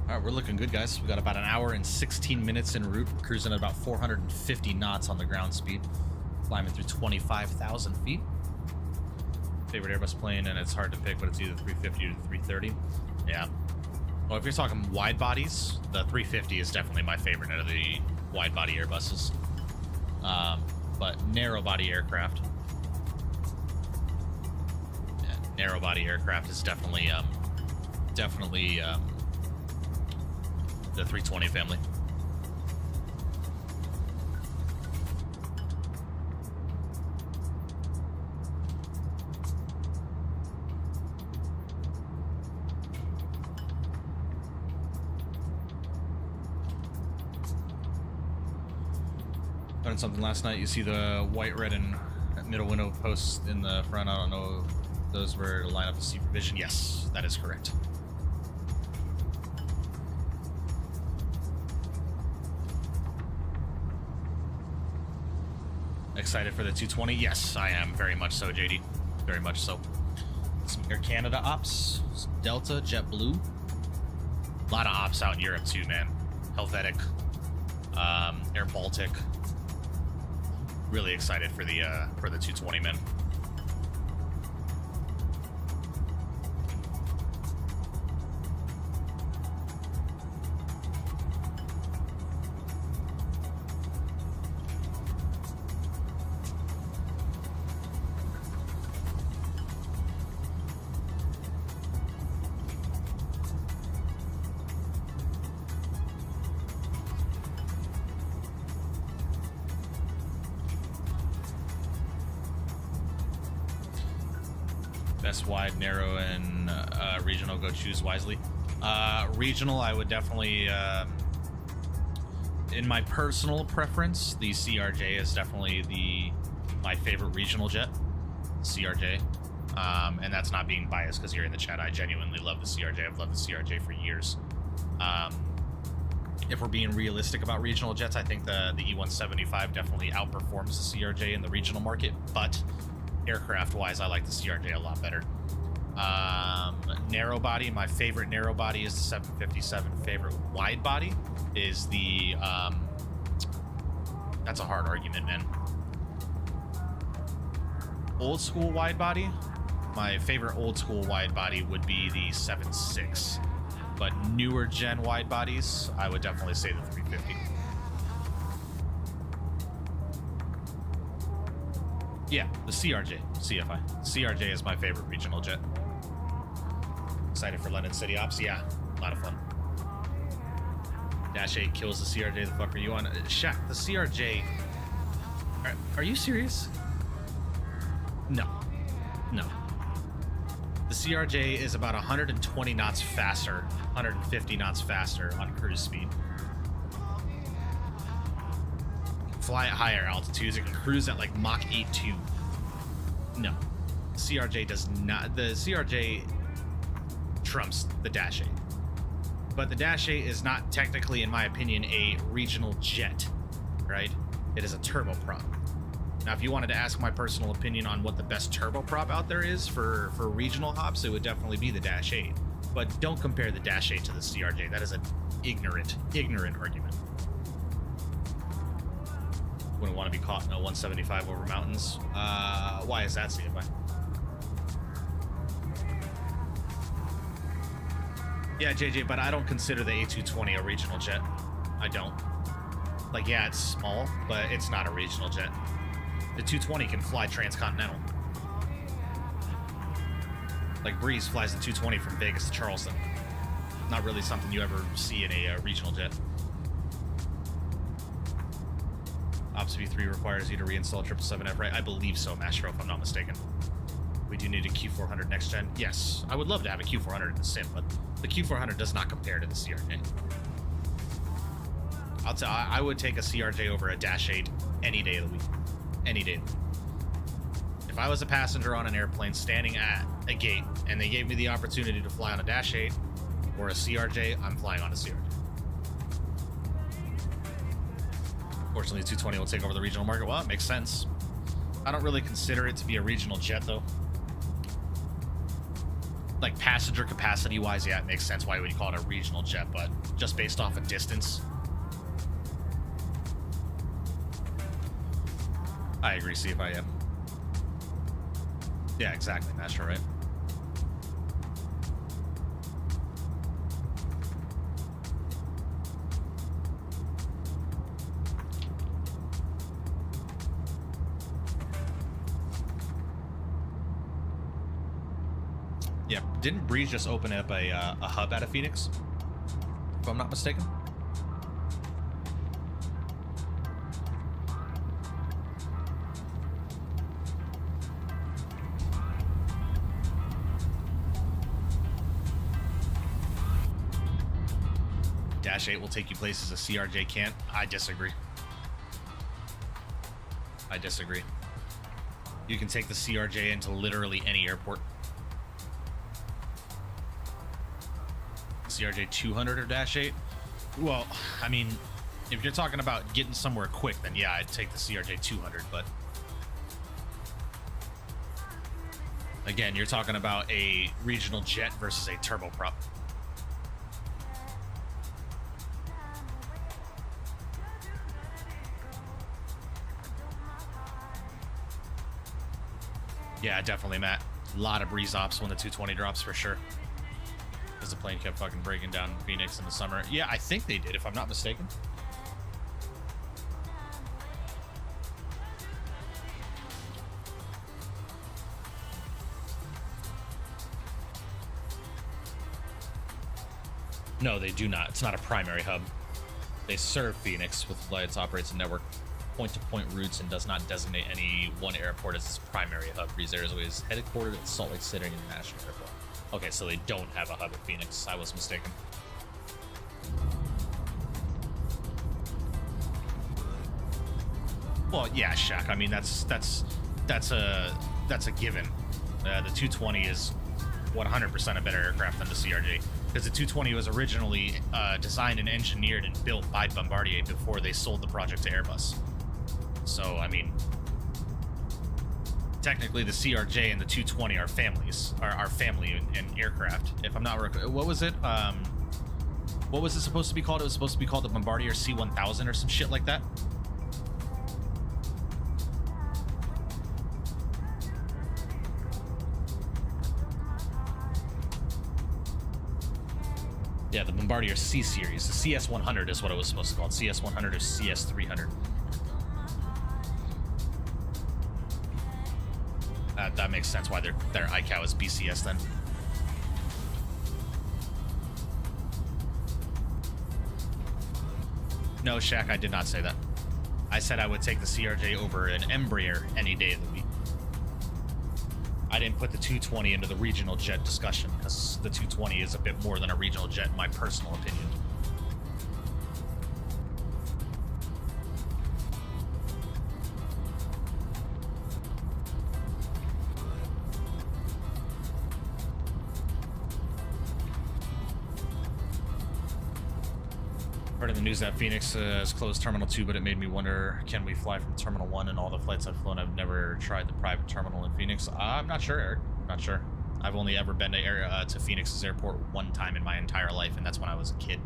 Speaker 1: All right, we're looking good, guys. We got about an hour and 16 minutes en route. We're cruising at about 450 knots on the ground speed, climbing through 25,000 feet. Favorite Airbus plane, and it's hard to pick, but it's either 350 or 330. Yeah. Well, if you're talking wide bodies, the 350 is definitely my favorite out of the wide body Airbuses. But narrow body aircraft, narrow body aircraft is definitely the 320 family. Learned something last night. You see the white, red, and middle window posts in the front. I don't know if those were to line up the supervision. Yes, that is correct. Excited for the 220? Yes, I am. Very much so, JD. Very much so. Some Air Canada ops, some Delta, JetBlue. A lot of ops out in Europe too, man. Helvetic, Air Baltic. Really excited for the 220, man. Best wide, narrow, and regional, go choose wisely. Regional, I would definitely, in my personal preference, the CRJ is definitely my favorite regional jet, CRJ. And that's not being biased because you're in the chat. I genuinely love the CRJ. I've loved the CRJ for years. If we're being realistic about regional jets, I think the E175 definitely outperforms the CRJ in the regional market, but aircraft-wise, I like the CRJ a lot better. Narrow body, my favorite narrow body is the 757. Favorite wide body is the, that's a hard argument, man. Old school wide body, my favorite old school wide body would be the 76. But newer gen wide bodies, I would definitely say the 350. Yeah, the CRJ, CFI. CRJ is my favorite regional jet. Excited for London City Ops? Yeah, a lot of fun. Dash 8 kills the CRJ. The fuck are you on? Shaq, the CRJ... Are you serious? No. No. The CRJ is about 120 knots faster, 150 knots faster on cruise speed. Fly at higher altitudes. It can cruise at like Mach 8.2. No. The CRJ does not. The CRJ trumps the Dash 8. But the Dash 8 is not technically, in my opinion, a regional jet, right? It is a turboprop. Now, if you wanted to ask my personal opinion on what the best turboprop out there is for regional hops, it would definitely be the Dash 8. But don't compare the Dash 8 to the CRJ. That is an ignorant argument. Wouldn't want to be caught in a 175 over mountains. Why is that, CFI? Yeah, JJ, but I don't consider the A320 a regional jet. I don't. Like, yeah, it's small, but it's not a regional jet. The 220 can fly transcontinental. Like, Breeze flies the 220 from Vegas to Charleston. Not really something you ever see in a regional jet. Ops V3 requires you to reinstall 777F, right? I believe so, Mastro, if I'm not mistaken. We do need a Q400 next gen. Yes, I would love to have a Q400 in the sim, but the Q400 does not compare to the CRJ. I would take a CRJ over a Dash 8 any day of the week. Any day. If I was a passenger on an airplane standing at a gate and they gave me the opportunity to fly on a Dash 8 or a CRJ, I'm flying on a CRJ. Fortunately, the 220 will take over the regional market. Well, it makes sense. I don't really consider it to be a regional jet, though. Like, passenger capacity-wise, yeah, it makes sense why would you call it a regional jet, but just based off of distance. I agree, CFI, yeah. Yeah, exactly, Master, right? Yeah, didn't Breeze just open up a hub out of Phoenix? If I'm not mistaken. Dash 8 will take you places a CRJ can't. I disagree. I disagree. You can take the CRJ into literally any airport. CRJ 200 or Dash 8? Well, I mean, if you're talking about getting somewhere quick, then yeah, I'd take the CRJ 200, but again, you're talking about a regional jet versus a turboprop. Yeah, definitely, Matt. A lot of Breeze ops when the 220 drops for sure. Because the plane kept fucking breaking down in Phoenix in the summer. Yeah, I think they did, if I'm not mistaken. No, they do not. It's not a primary hub. They serve Phoenix with flights, operates a network point-to-point routes, and does not designate any one airport as its primary hub. Breeze Airways is headquartered at Salt Lake City International Airport. Okay, so they don't have a hub at Phoenix. I was mistaken. Well, yeah, Shaq. I mean, that's a given. The 220 is 100% a better aircraft than the CRJ, because the 220 was originally designed and engineered and built by Bombardier before they sold the project to Airbus. So, I mean, technically the CRJ and the 220 are families, are family in aircraft. If I'm not what was it? What was it supposed to be called? It was supposed to be called the Bombardier C1000 or some shit like that. Yeah, the Bombardier C series. The CS100 is what it was supposed to be called. CS100 or CS300. That makes sense why their ICAO is BCS then. No, Shaq, I did not say that. I said I would take the CRJ over an Embraer any day of the week. I didn't put the 220 into the regional jet discussion because the 220 is a bit more than a regional jet in my personal opinion. Heard in the news that Phoenix has closed Terminal 2, but it made me wonder, can we fly from Terminal 1? And all the flights I've flown, I've never tried the private terminal in Phoenix. I'm not sure, Eric. Not sure. I've only ever been to Phoenix's airport one time in my entire life, and that's when I was a kid.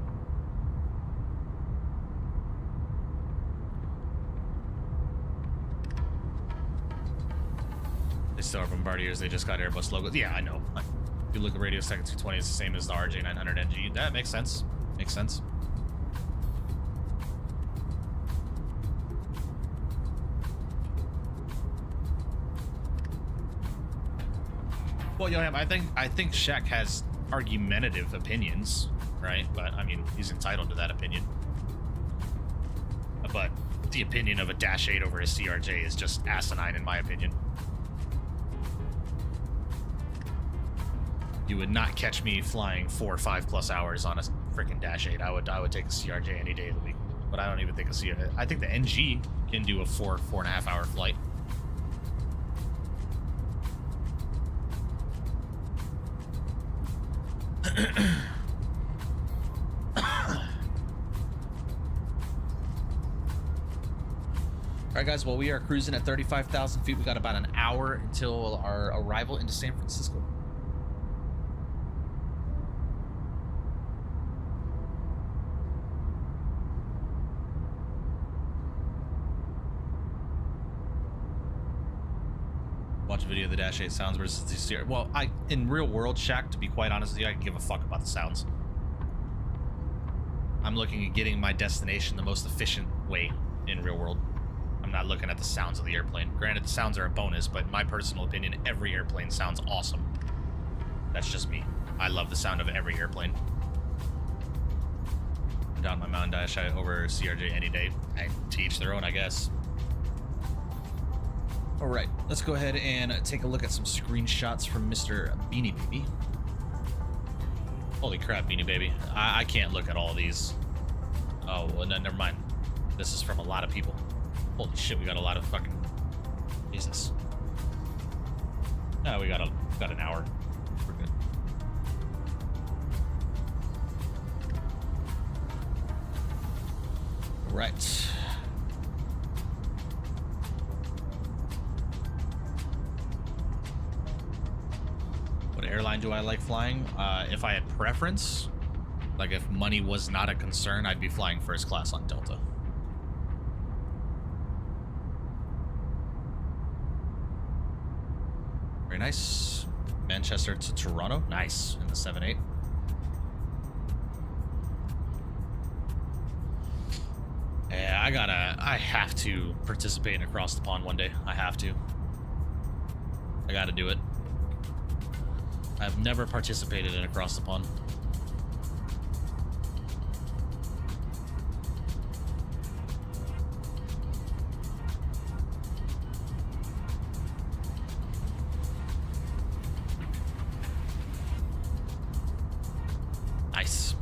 Speaker 1: They still are Bombardiers. They just got Airbus logos. Yeah, I know. If you look at Radio Second 220, it's the same as the RJ900NG. That makes sense. Makes sense. Well, Yoham, I think Shaq has argumentative opinions, right? But I mean, he's entitled to that opinion. But the opinion of a Dash 8 over a CRJ is just asinine, in my opinion. You would not catch me flying 4 or 5 plus hours on a freaking Dash 8. I would take a CRJ any day of the week. But I don't even think a CRJ. I think the NG can do a 4.5 hour flight. Alright guys, well we are cruising at 35,000 feet. We got about an hour until our arrival into San Francisco. Watch a video of the Dash 8 sounds versus the CR. Well, in real world, Shaq, to be quite honest with you, I can give a fuck about the sounds. I'm looking at getting my destination the most efficient way in real world. I'm not looking at the sounds of the airplane. Granted, the sounds are a bonus, but in my personal opinion, every airplane sounds awesome. That's just me. I love the sound of every airplane. I'm down my Mountain Dash over CRJ any day. To each their own, I guess. All right, let's go ahead and take a look at some screenshots from Mr. Beanie Baby. Holy crap, Beanie Baby. I can't look at all these. Oh, well, no, never mind. This is from a lot of people. Holy shit, we got a lot of fucking... Jesus. No, we got an hour. We're good. All right. What airline do I like flying? If I had preference, like if money was not a concern, I'd be flying first class on Delta. Very nice. Manchester to Toronto. Nice. In the 7-8. Yeah, I have to participate in Across the Pond one day. I have to. I gotta do it. I've never participated in Across the Pond. Nice.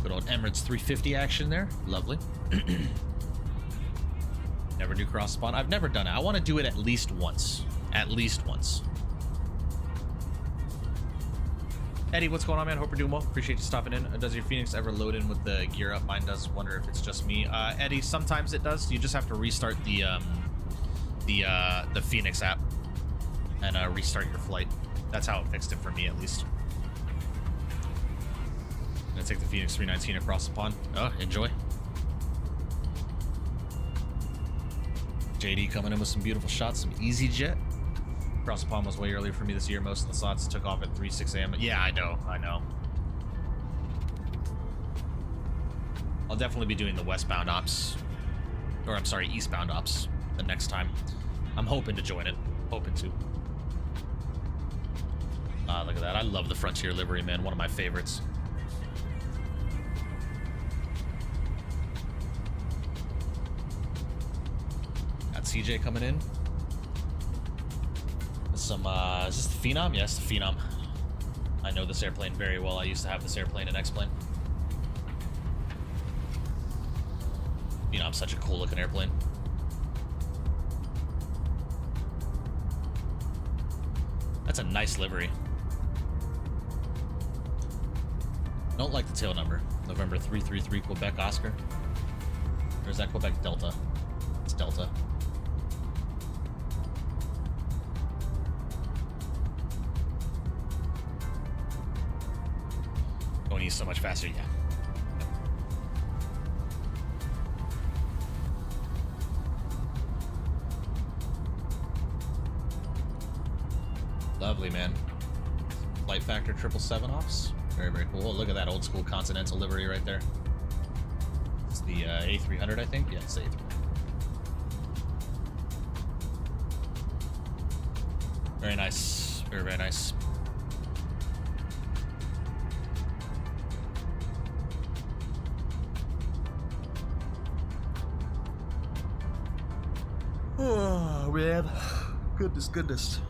Speaker 1: Good old Emirates 350 action there. Lovely. Never do Cross the Pond. I've never done it. I want to do it at least once. At least once. Eddie, what's going on, man? Hope you're doing well. Appreciate you stopping in. Does your Phoenix ever load in with the gear up? Mine does. Wonder if it's just me. Eddie, sometimes it does. You just have to restart the Fenix app and restart your flight. That's how it fixed it for me, at least. Gonna take the Phoenix 319 across the pond. Oh, enjoy. JD coming in with some beautiful shots, some EasyJet. Across the pond was way earlier for me this year. Most of the slots took off at 3-6 a.m. Yeah, I know. I'll definitely be doing the westbound ops, or I'm sorry, eastbound ops the next time. I'm hoping to join it. Hoping to. Look at that. I love the Frontier livery, man. One of my favorites. Got CJ coming in. Some, is this the Phenom? Yes, the Phenom. I know this airplane very well. I used to have this airplane and X-Plane. Phenom's such a cool looking airplane. That's a nice livery. Don't like the tail number. November 333 Quebec Oscar. Or is that Quebec Delta? It's Delta. Going east so much faster, yeah. Lovely, man. Flight Factor 777 offs. Very, very cool. Oh, look at that old school Continental livery right there. It's the A300, I think. Yeah, it's the A300. Very nice. Very, very nice. Oh, man. Goodness, goodness.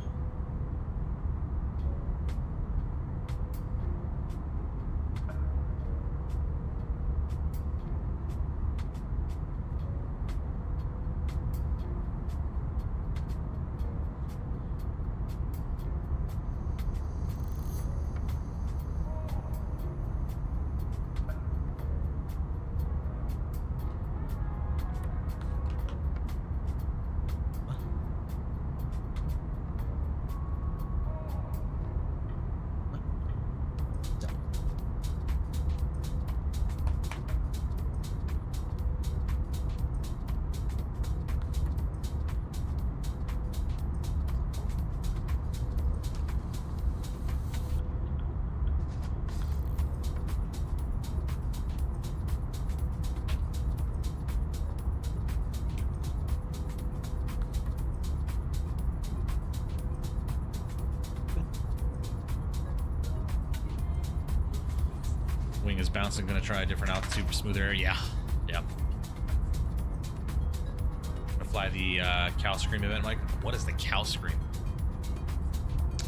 Speaker 1: Wing is bouncing, gonna try a different altitude for smoother air. Yeah, yeah. Gonna fly the Cow Scream event, Mike. What is the Cow Scream?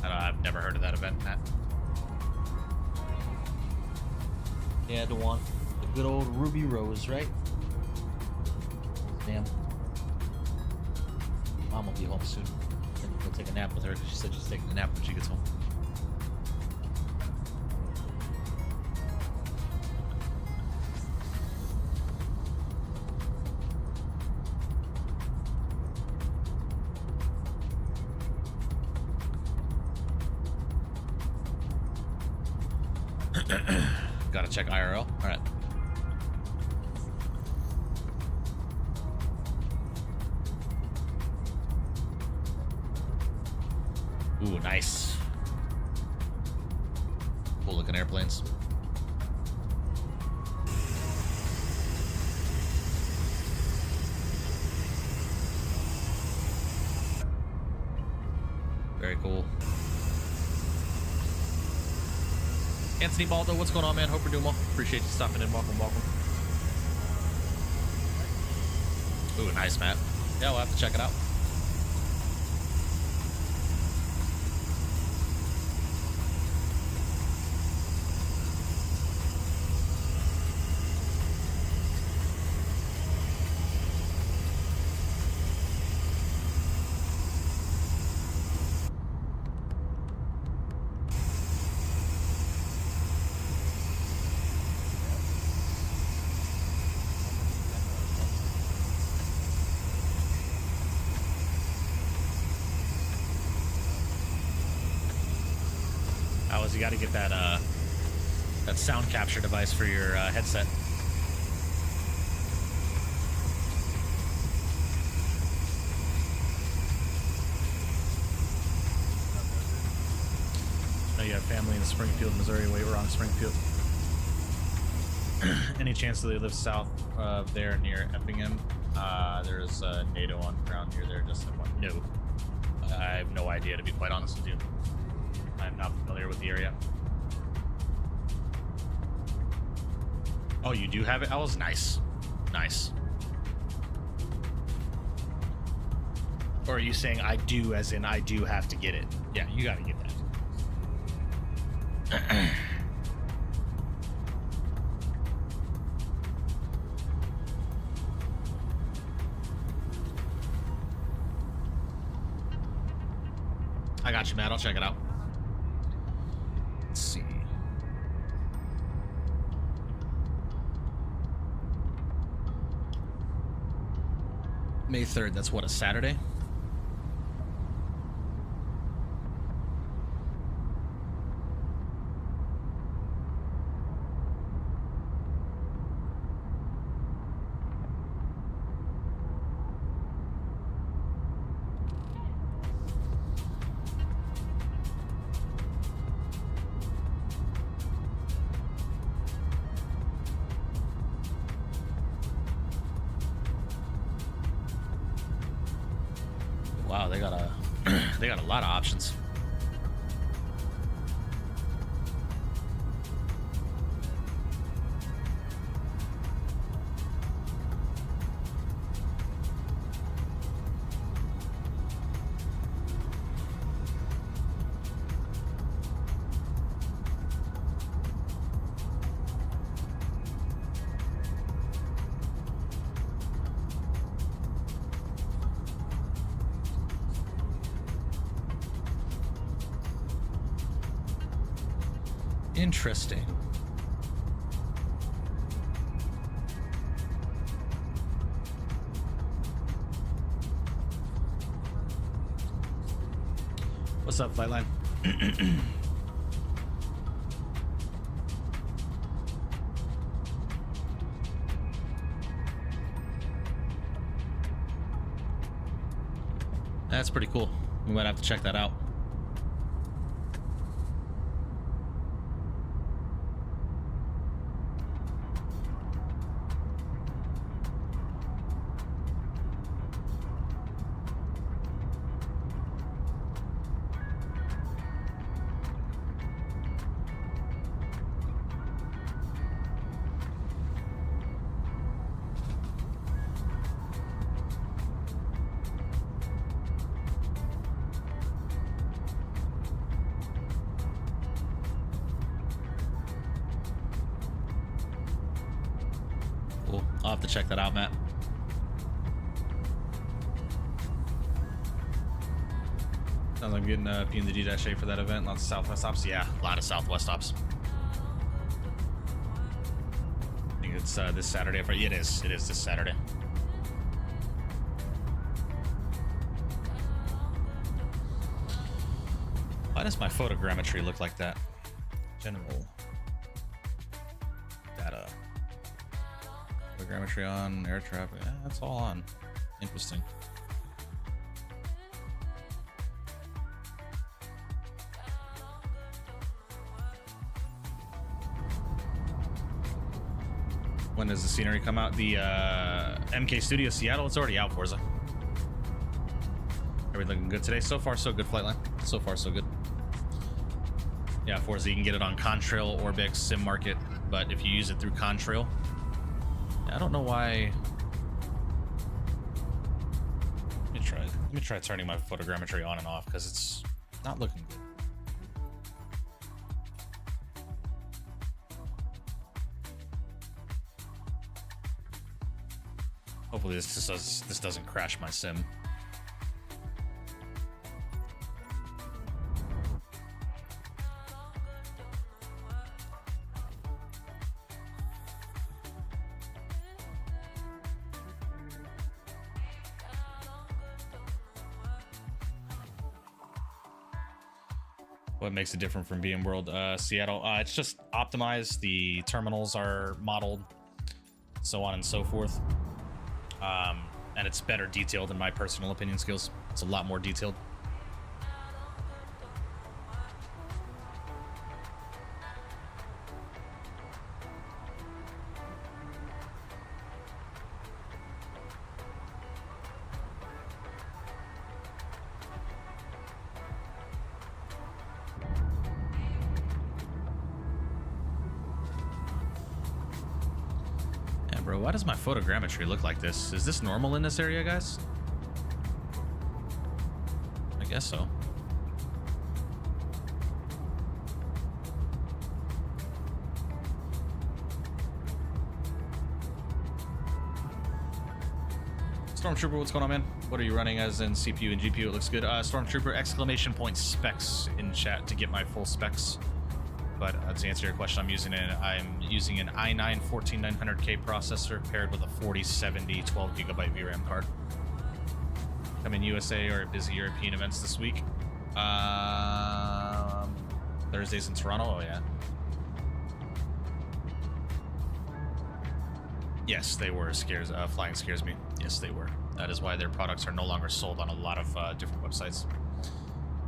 Speaker 1: I've never heard of that event, Matt. Yeah, Dewan. The good old Ruby Rose, right? Damn. Mom will be home soon. Then we'll take a nap with her because she said she's taking a nap when she gets home. Gotta check IRL. All right. Ooh, nice. Cool looking airplanes. Very cool. Anthony Baldo, what's going on, man? Hope you're doing well. Appreciate you stopping in. Welcome, welcome. Ooh, nice map. Yeah, we'll have to check it out. You got to get that that sound capture device for your headset. I know you have family in Springfield, Missouri. We were on Springfield. Any chance that they live south of there near Effingham? There's NATO on ground near there. Just what? No. I have no idea, to be quite honest with you. I'm not familiar with the area. Oh, you do have it? That was nice. Nice. Or are you saying I do as in I do have to get it? Yeah, you gotta get that. I got you, Matt. I'll check it out. Let's see. May 3rd, that's what, a Saturday? Wow, they got a they got a lot of options. Interesting. What's up, Flightline? That's pretty cool. We might have to check that out. Cool. I'll have to check that out, Matt. Sounds like I'm getting P&D-A for that event. Lots of Southwest stops. Yeah, a lot of Southwest stops. I think it's this Saturday. Yeah, it is. It is this Saturday. Why does my photogrammetry look like that? General data. Photogrammetry on, air traffic. Yeah, that's all on. Interesting. When does the scenery come out? The MK Studio Seattle, it's already out, Forza. Everything looking good today? So far, so good, Flightline. So far, so good. Yeah, Forza, you can get it on Contrail, Orbix, Sim Market, but if you use it through Contrail, I don't know why. Let me try turning my photogrammetry on and off because it's not looking good. Hopefully this doesn't crash my sim. What makes it different from VMworld Seattle? It's just optimized. The terminals are modeled, so on and so forth. And it's better detailed in my personal opinion skills. It's a lot more detailed. Bro, why does my photogrammetry look like this? Is this normal in this area, guys? I guess so. Stormtrooper, what's going on, man? What are you running as in CPU and GPU? It looks good. Stormtrooper, exclamation point specs in chat to get my full specs. But to answer your question, I'm using an i9 14900K processor paired with a 4070 12GB VRAM card. I'm in USA or busy European events this week. Thursdays in Toronto. Oh yeah. Yes, they were. Flying scares me. Yes, they were. That is why their products are no longer sold on a lot of different websites.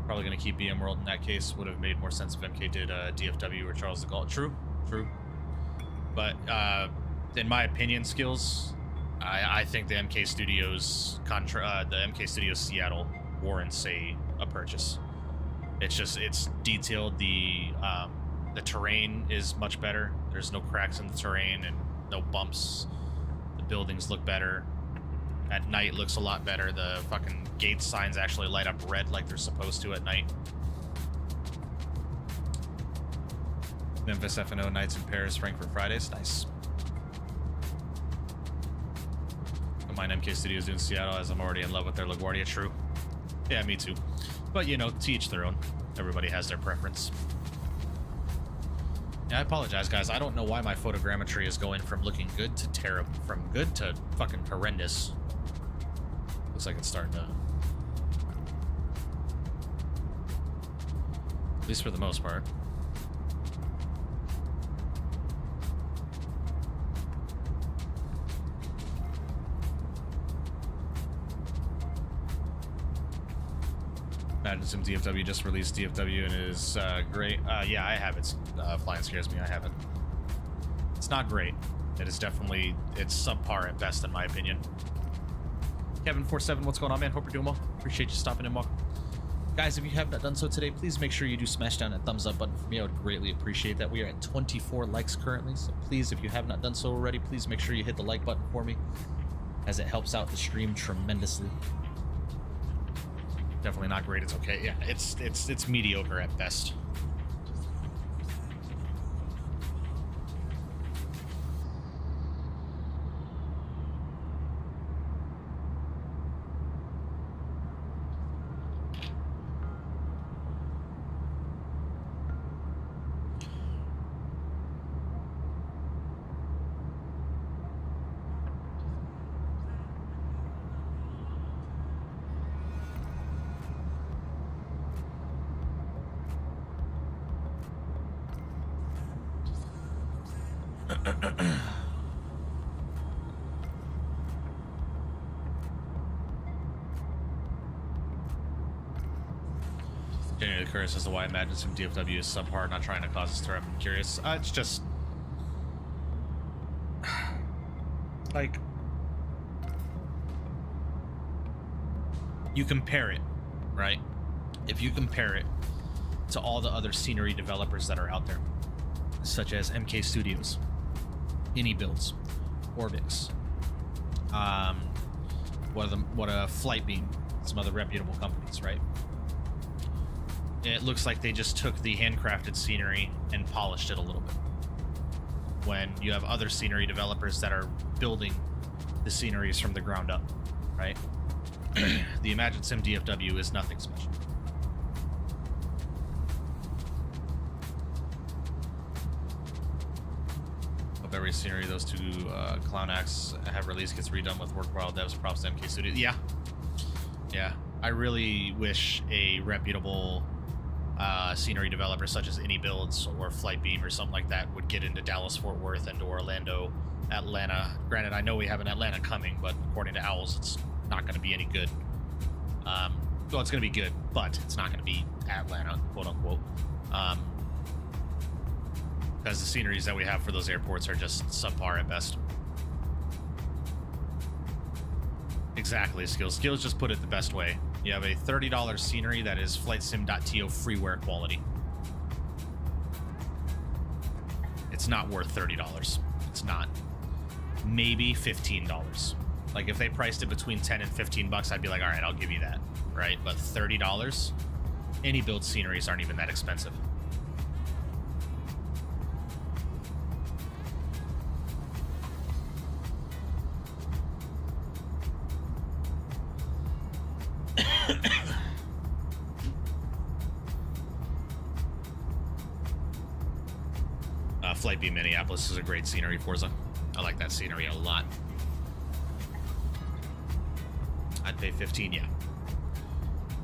Speaker 1: Probably going to keep BM World in that case. Would have made more sense if MK did DFW or Charles de Gaulle. True. But in my opinion, skills, I think the MK Studios Seattle warrants a purchase. It's detailed. The terrain is much better. There's no cracks in the terrain and no bumps. The buildings look better. At night looks a lot better. The fucking gate signs actually light up red like they're supposed to at night. Memphis FNO nights in Paris, Frankfurt Fridays. Nice. Don't mind MK Studios doing Seattle as I'm already in love with their LaGuardia. True. Yeah, me too. But you know, to each their own. Everybody has their preference. Yeah, I apologize, guys. I don't know why my photogrammetry is going from looking good to terrible, from good to fucking horrendous. Looks like it's starting to, at least for the most part. Imagine some DFW just released DFW and it is great. Yeah, I have it. Flying scares me. I have it. It's not great. It is definitely, it's subpar at best in my opinion. Kevin47, what's going on, man? Hope you're doing well. Appreciate you stopping in, welcome. Guys, if you have not done so today, please make sure you do smash down that thumbs up button for me. I would greatly appreciate that. We are at 24 likes currently, so please, if you have not done so already, please make sure you hit the like button for me, as it helps out the stream tremendously. Definitely not great. It's okay. Yeah, it's mediocre at best. Genuinely curious as to why I imagine some DFW is subpar, not trying to cause us to. I'm curious. It's just like you compare it, right? If you compare it to all the other scenery developers that are out there, such as MK Studios, Any Builds, Orbix, what a Flightbeam, some other reputable companies, right? It looks like they just took the handcrafted scenery and polished it a little bit. When you have other scenery developers that are building the sceneries from the ground up, right? The Imagine Sim DFW is nothing special. Hope every scenery those two clown acts have released gets redone with worthwhile devs. Props to MK Studios. Yeah. I really wish a reputable scenery developer such as Any Builds or Flightbeam or something like that would get into Dallas, Fort Worth, and Orlando, Atlanta. Granted, I know we have an Atlanta coming, but according to Owls, it's not going to be any good. Well, it's going to be good, but it's not going to be Atlanta, quote unquote. Because the sceneries that we have for those airports are just subpar at best. Exactly, Skills. Skills just put it the best way. You have a $30 scenery that is FlightSim.to freeware quality. It's not worth $30. It's not. maybe $15. Like if they priced it between 10 and 15 bucks, I'd be like, all right, I'll give you that, right? But $30, any build sceneries aren't even that expensive. Flight B Minneapolis is a great scenery, Forza. I like that scenery a lot. I'd pay 15, yeah.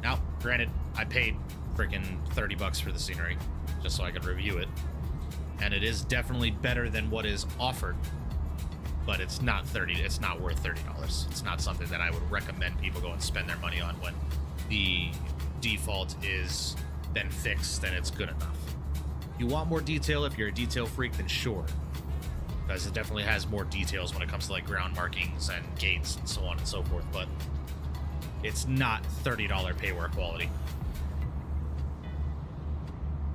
Speaker 1: Now, granted, I paid freaking 30 bucks for the scenery just so I could review it. And it is definitely better than what is offered, but it's not it's not worth $30. It's not something that I would recommend people go and spend their money on when the default is then fixed and it's good enough. If you want more detail, if you're a detail freak, then sure. Because it definitely has more details when it comes to like ground markings and gates and so on and so forth, but it's not $30 payware quality.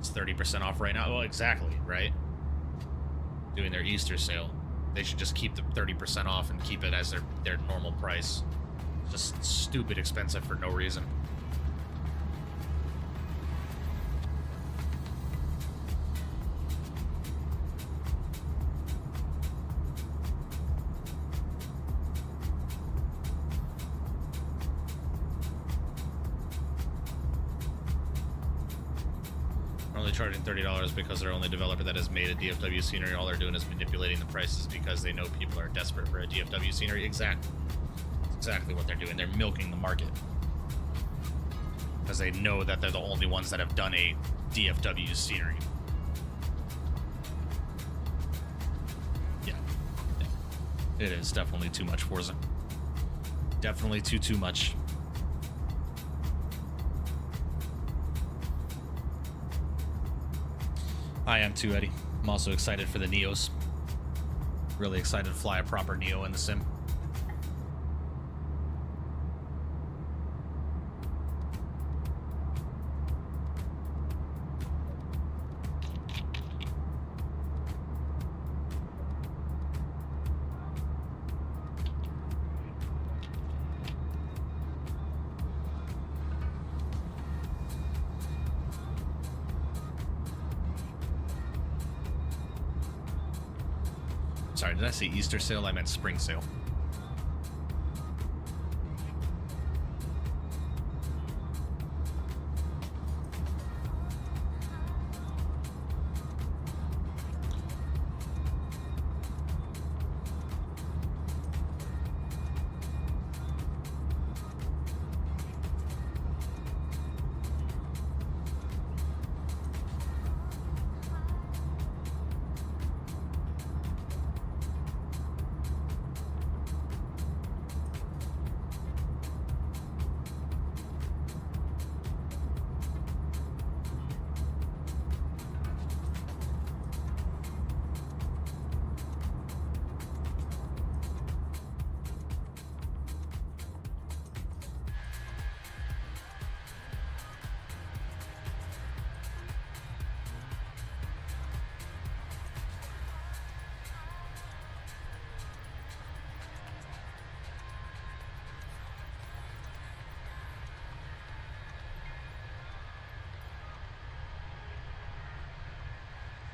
Speaker 1: It's 30% off right now. Well, exactly, right? Doing their Easter sale. They should just keep the 30% off and keep it as their normal price. Just stupid expensive for no reason. Charging $30 because they're only developer that has made a DFW scenery. All they're doing is manipulating the prices because they know people are desperate for a DFW scenery. Exactly. That's exactly what they're doing. They're milking the market because they know that they're the only ones that have done a DFW scenery. Yeah. It is definitely too much, Forza. Definitely too much. I am too, Eddie. I'm also excited for the Neos. Really excited to fly a proper Neo in the sim. Sorry, did I say Easter sale? I meant spring sale.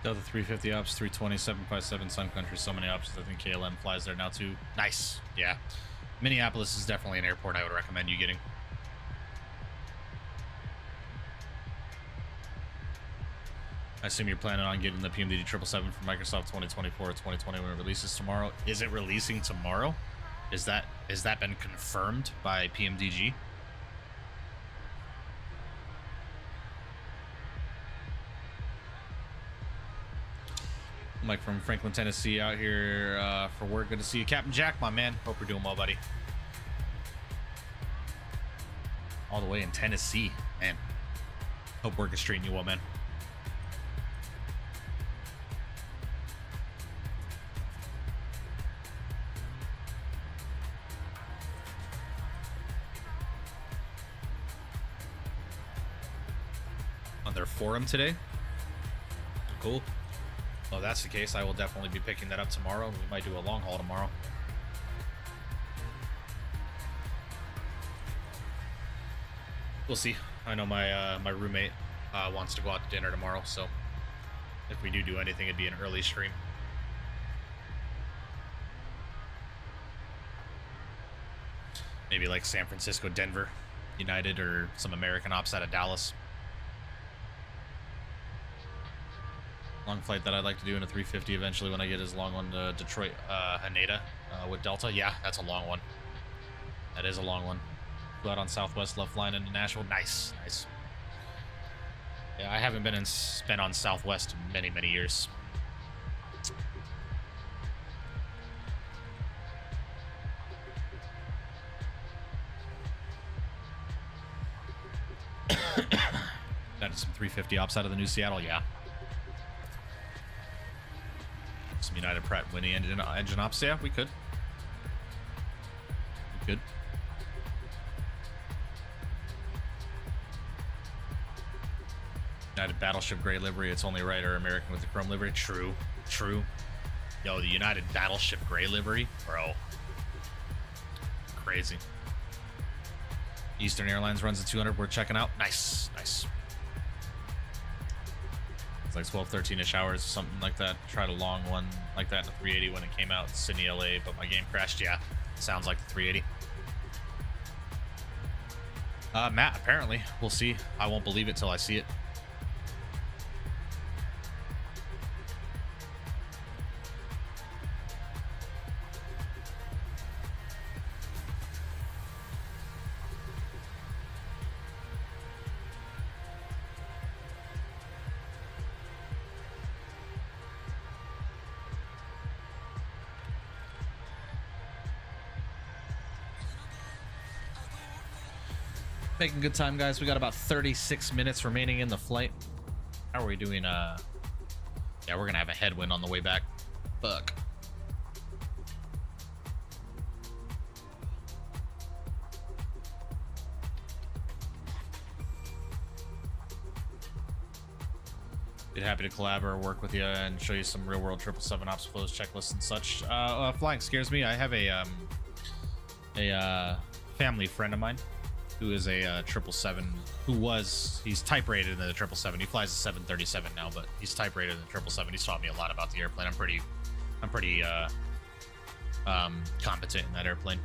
Speaker 1: Delta 350 ops, 320, 757 Sun Country, so many options. I think KLM flies there now too. Nice. Yeah. Minneapolis is definitely an airport I would recommend you getting. I assume you're planning on getting the PMDD 777 from Microsoft 2024 or 2020 when it releases tomorrow. Is it releasing tomorrow? Has that been confirmed by PMDG? Mike from Franklin, Tennessee, out here for work. Good to see you, Captain Jack, my man. Hope you're doing well, buddy. All the way in Tennessee, man. Hope work is treating you well, man. On their forum today. Cool. Well, if that's the case, I will definitely be picking that up tomorrow. We might do a long haul tomorrow. We'll see. I know my roommate wants to go out to dinner tomorrow, so if we do anything, it'd be an early stream. Maybe like San Francisco, Denver, United, or some American ops out of Dallas. Long flight that I'd like to do in a 350 eventually when I get as long one to Detroit, Haneda with Delta. Yeah, that's a long one. That is a long one. Flew out on Southwest, left line into Nashville. Nice, nice. Yeah, I haven't been on Southwest in many, many years. That is some 350 ops out of the new Seattle, yeah. Some United Pratt Whitney engine ops, yeah, we could. We could. United Battleship gray livery, it's only right, or American with the chrome livery. True, true. Yo, the United Battleship gray livery, bro. Crazy. Eastern Airlines runs at 200. We're checking out. Nice, nice. It's like 12, 13-ish hours, something like that. Tried a long one like that in the 380 when it came out in Sydney, LA, but my game crashed. Yeah, sounds like the 380. Matt, apparently. We'll see. I won't believe it till I see it. Making good time, guys. We got about 36 minutes remaining in the flight. How are we doing? Yeah, we're gonna have a headwind on the way back. Fuck. Be happy to collab or work with you and show you some real world 777 ops flows, checklists, and such. Flying scares me. I have a family friend of mine who is a 777, he's type rated in the 777. He flies a 737 now, but he's type rated in the 777. He's taught me a lot about the airplane. I'm pretty competent in that airplane.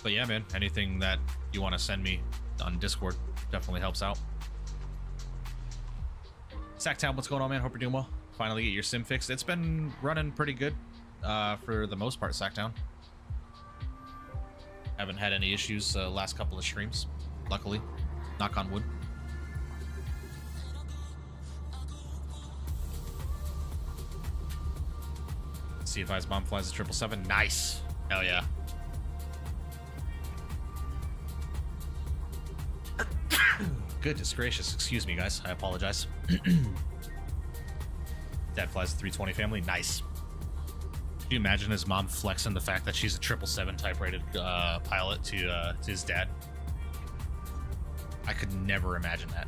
Speaker 1: But yeah, man, anything that you want to send me on Discord definitely helps out. Sacktown, what's going on, man? Hope you're doing well. Finally get your sim fixed. It's been running pretty good for the most part, Sacktown. Haven't had any issues last couple of streams, luckily. Knock on wood. CFI's mom flies a 777. Nice. Hell yeah. Goodness gracious. Excuse me, guys. I apologize. Dad flies a 320 family. Nice. Can you imagine his mom flexing the fact that she's a 777 type rated pilot to his dad? I could never imagine that.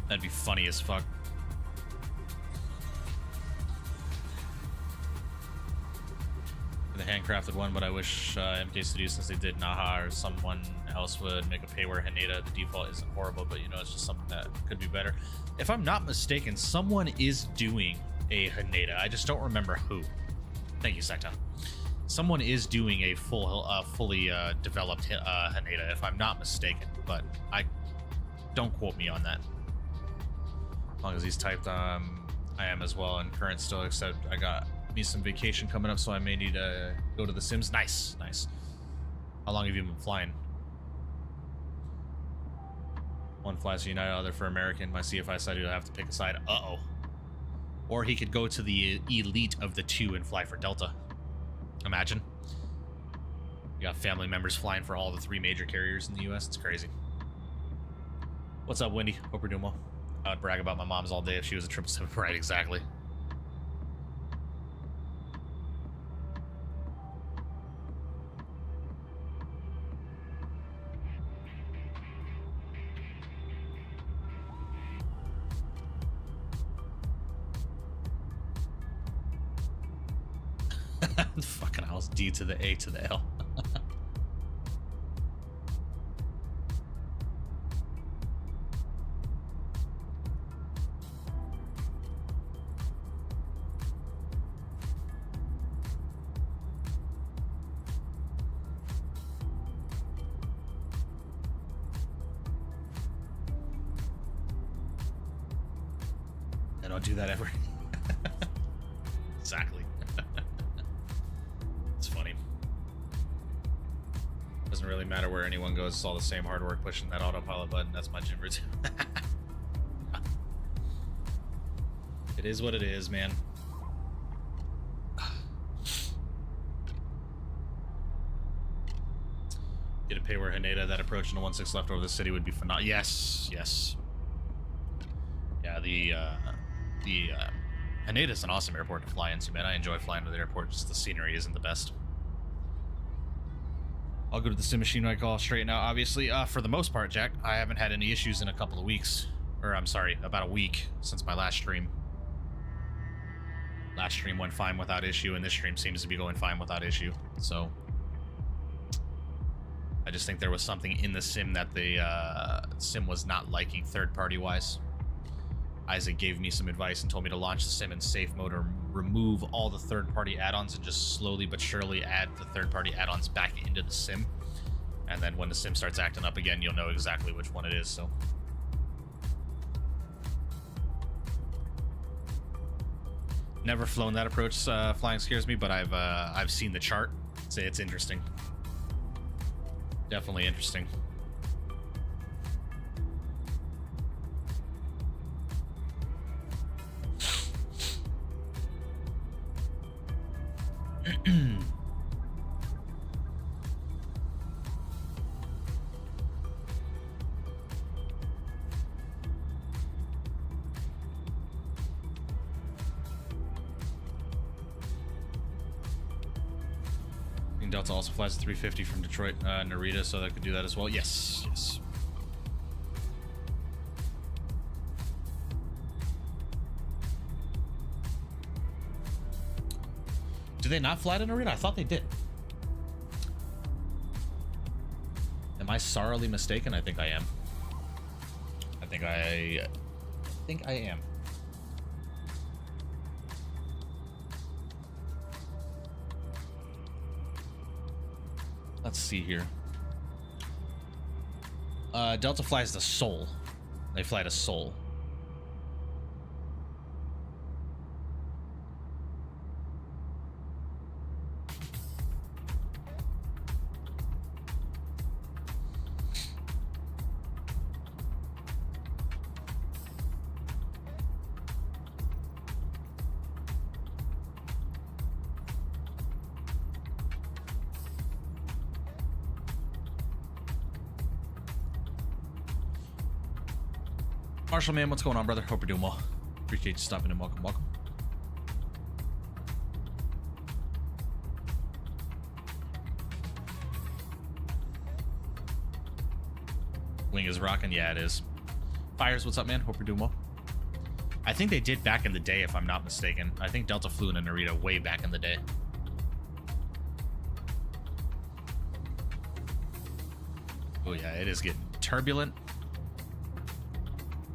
Speaker 1: That'd be funny as fuck. The handcrafted one, but I wish MKs to do since they did Naha or someone else would make a pay where Haneda, the default isn't horrible, but you know, it's just something that could be better. If I'm not mistaken, someone is doing a Haneda. I just don't remember who. Thank you, Secta. Someone is doing a fully developed Haneda, if I'm not mistaken, but don't quote me on that. As long as he's typed, I am as well, and current still, except I got me some vacation coming up, so I may need to go to the Sims. Nice, nice. How long have you been flying? One flies for United, other for American. My CFI side, you'll have to pick a side. Uh-oh. Or he could go to the elite of the two and fly for Delta. Imagine. You got family members flying for all the 3 major carriers in the U.S. It's crazy. What's up, Wendy? Hope we're doing well. I would brag about my mom's all day if she was a 777. Right, exactly. Fucking hell, it's D to the A to the L. I don't do that ever. Exactly. It's funny. Doesn't really matter where anyone goes, it's all the same hard work pushing that autopilot button. That's my gym routine. It is what it is, man. Get a pay where Haneda, that approach in the 1-6 left over the city would be phenomenal. Yes, yes. Yeah, the Haneda's an awesome airport to fly into, man. I enjoy flying to the airport, just the scenery isn't the best. I'll go to the sim machine I call straight now, obviously. For the most part, Jack, I haven't had any issues in a couple of weeks. Or, I'm sorry, about a week since my last stream. Last stream went fine without issue, and this stream seems to be going fine without issue. So, I just think there was something in the sim that the sim was not liking third-party wise. Isaac gave me some advice and told me to launch the sim in safe mode or remove all the third-party add-ons and just slowly but surely add the third-party add-ons back into the sim. And then when the sim starts acting up again, you'll know exactly which one it is, so. Never flown that approach. Flying scares me, but I've seen the chart. It's interesting. Definitely interesting. Delta also flies a 350 from Detroit, Narita, so that could do that as well. Yes, yes. Do they not fly to Narita? I thought they did. Am I sorely mistaken? I think I am. I think I am. Let's see here. Delta flies to Seoul. They fly to Seoul. Marshall, man, what's going on, brother? Hope you're doing well. Appreciate you stopping in. Welcome, welcome. Wing is rocking. Yeah, it is. Fires, what's up, man? Hope you're doing well. I think they did back in the day, if I'm not mistaken. I think Delta flew in a Narita way back in the day. Oh, yeah, it is getting turbulent.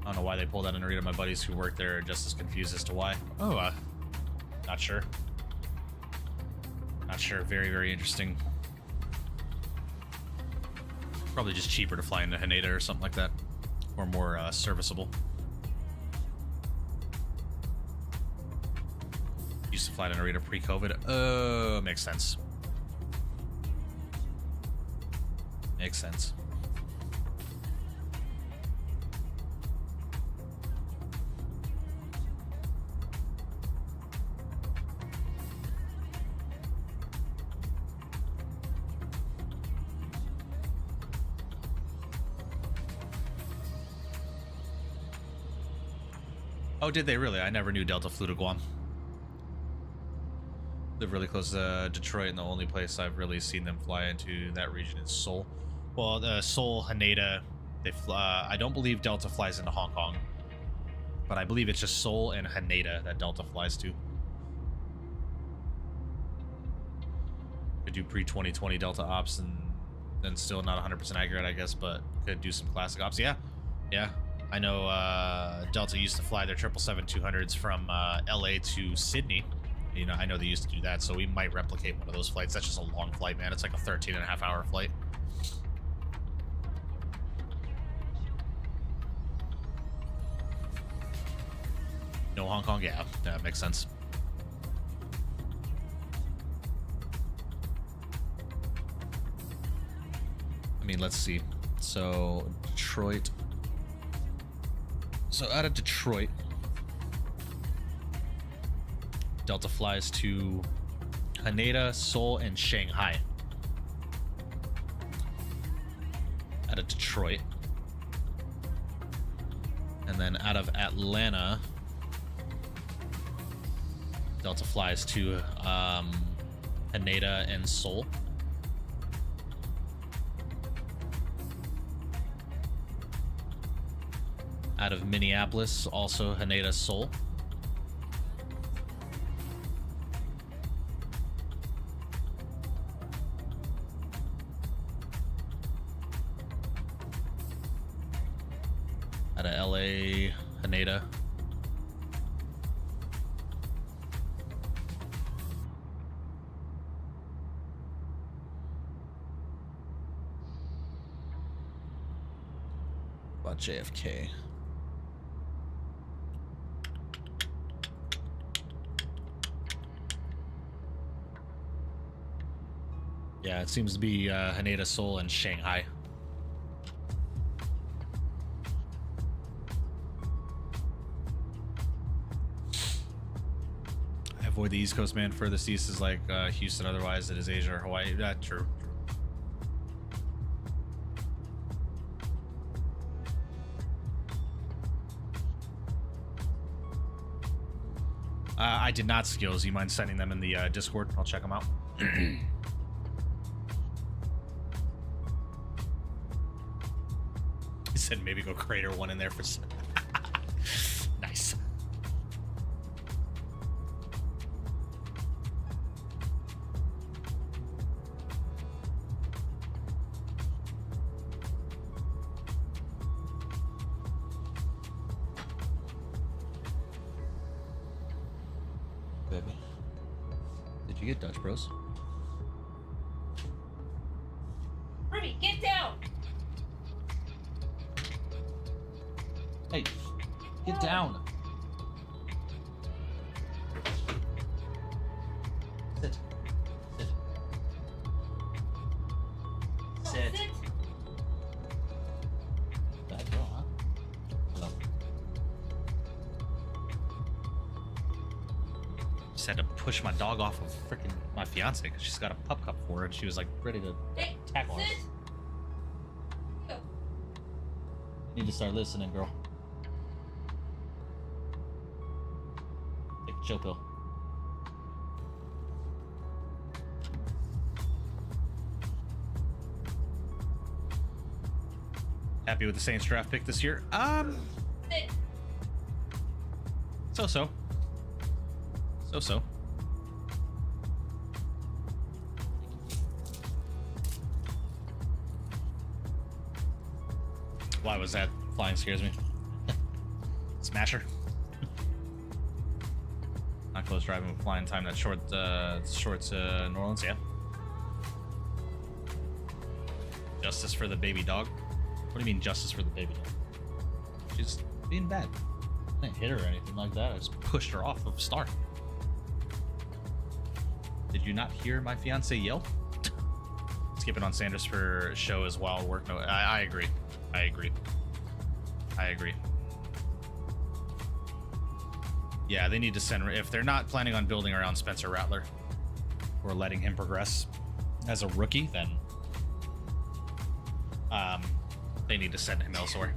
Speaker 1: I don't know why they pulled out a Narita. My buddies who work there are just as confused as to why. Oh, not sure. Not sure. Very, very interesting. Probably just cheaper to fly into Haneda or something like that. Or more serviceable. Used to fly to Narita pre-COVID. Makes sense. Makes sense. Oh, did they really? I never knew Delta flew to Guam. Live really close to Detroit, and the only place I've really seen them fly into that region is Seoul. Well, Seoul, Haneda, they fly. I don't believe Delta flies into Hong Kong, but I believe it's just Seoul and Haneda that Delta flies to. Could do pre-2020 Delta ops and then still not 100% accurate, I guess, but could do some classic ops. Yeah, yeah. I know Delta used to fly their 777-200s from LA to Sydney. You know, I know they used to do that, so we might replicate one of those flights. That's just a long flight, man. It's like a 13.5-hour flight. No Hong Kong, yeah, that makes sense. I mean, let's see. So, Detroit. So, out of Detroit, Delta flies to Haneda, Seoul, and Shanghai. Out of Detroit. And then out of Atlanta, Delta flies to Haneda and Seoul. Out of Minneapolis, also Haneda, Seoul. Out of LA, Haneda. About JFK. Yeah, it seems to be Haneda, Seoul, and Shanghai. I avoid the East Coast, man. Furthest east is like Houston, otherwise it is Asia or Hawaii. True. I did not skills. You mind sending them in the Discord? I'll check them out. He said maybe go crater one in there for nice. Baby, did you get Dutch Bros?
Speaker 5: Ruby, get down!
Speaker 1: Hey, get down. Sit. Sit. Sit.
Speaker 5: Sit.
Speaker 1: Bad girl, huh? Hello. Just had to push my dog off of freaking my fiance because she's got a pup cup for her and she was like ready to
Speaker 5: Hey,
Speaker 1: tackle her.
Speaker 5: sit. Go.
Speaker 1: You need to start listening, girl. Take a chill pill. Happy with the Saints draft pick this year?
Speaker 5: Sit.
Speaker 1: So-so. So-so. Why was that? Flying scares me. Smasher. Not close driving with flying time. That short to New Orleans, yeah. Justice for the baby dog. What do you mean justice for the baby dog? She's being bad. I didn't hit her or anything like that. I just pushed her off of start. Did you not hear my fiance yell? Skipping on Sanders for show as well. Work. No, I agree. I agree. I agree. Yeah, they need to send. If they're not planning on building around Spencer Rattler or letting him progress as a rookie, then they need to send him elsewhere.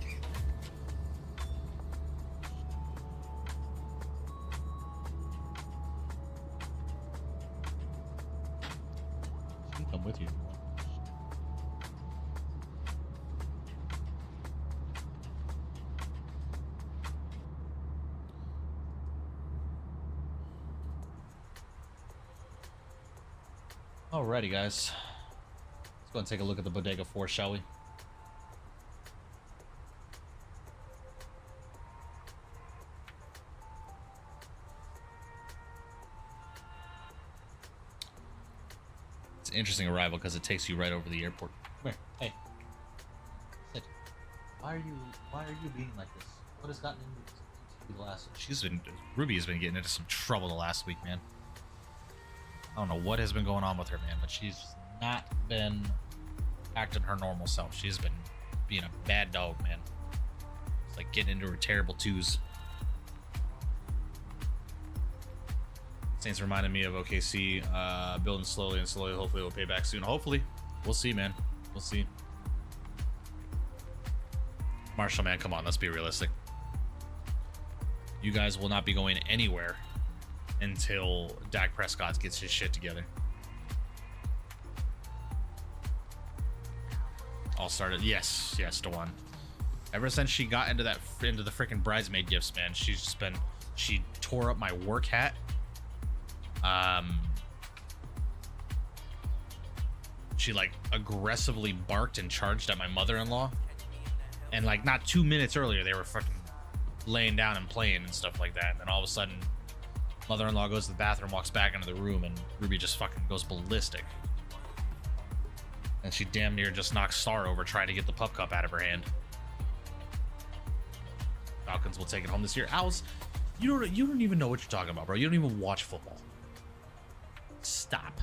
Speaker 1: I can come with you. Alrighty, guys. Let's go and take a look at the Bodega 4, shall we? It's an interesting arrival because it takes you right over the airport. Come here. Hey. Sit. Why are you being like this? What has gotten into the last... Ruby has been getting into some trouble the last week, man. I don't know what has been going on with her, man, but she's not been acting her normal self. She's been being a bad dog, man. It's like getting into her terrible twos. Saints reminded me of OKC, building slowly and slowly. Hopefully it'll pay back soon. Hopefully. We'll see, man. We'll see. Marshall, man, come on. Let's be realistic. You guys will not be going anywhere until Dak Prescott gets his shit together. All started. Yes, Dawn. Ever since she got into the freaking bridesmaid gifts, man, she tore up my work hat. She like aggressively barked and charged at my mother-in-law, and like not 2 minutes earlier they were fucking laying down and playing and stuff like that, and then all of a sudden mother-in-law goes to the bathroom, walks back into the room, and Ruby just fucking goes ballistic. And she damn near just knocks Star over trying to get the pup cup out of her hand. Falcons will take it home this year. Owls, you don't even know what you're talking about, bro. You don't even watch football. Stop.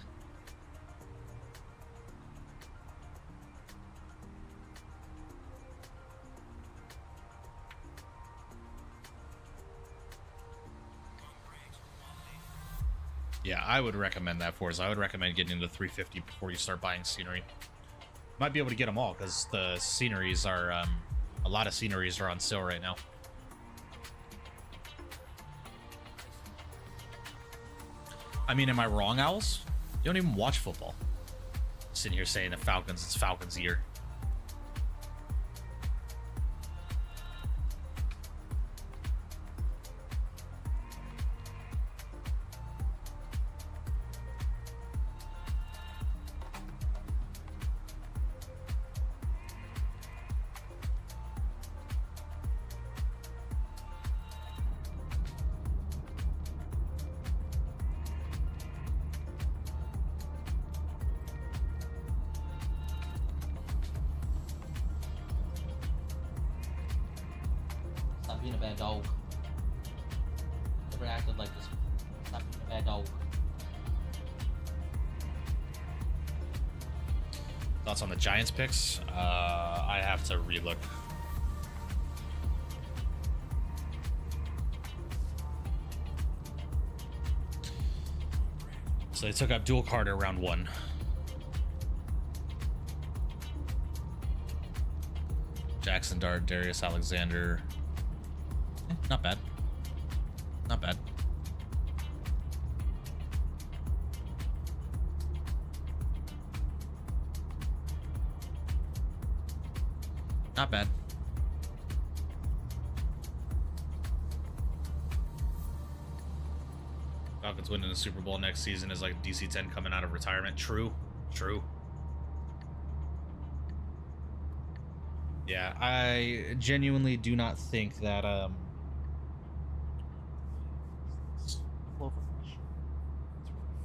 Speaker 1: Yeah, I would recommend that for us. I would recommend getting into 350 before you start buying scenery. Might be able to get them all because the sceneries are a lot of sceneries are on sale right now. I mean, am I wrong, Owls? You don't even watch football. Sitting here saying the Falcons, it's Falcons year. Stop being a bad dog. Never acted like this. Stop being a bad dog. Thoughts on the Giants picks? I have to relook. So they took up Dual Carter round 1. Jackson Dart, Darius Alexander. Not bad. Not bad. Not bad. Falcons winning the Super Bowl next season is like DC-10 coming out of retirement. True. True. Yeah, I genuinely do not think that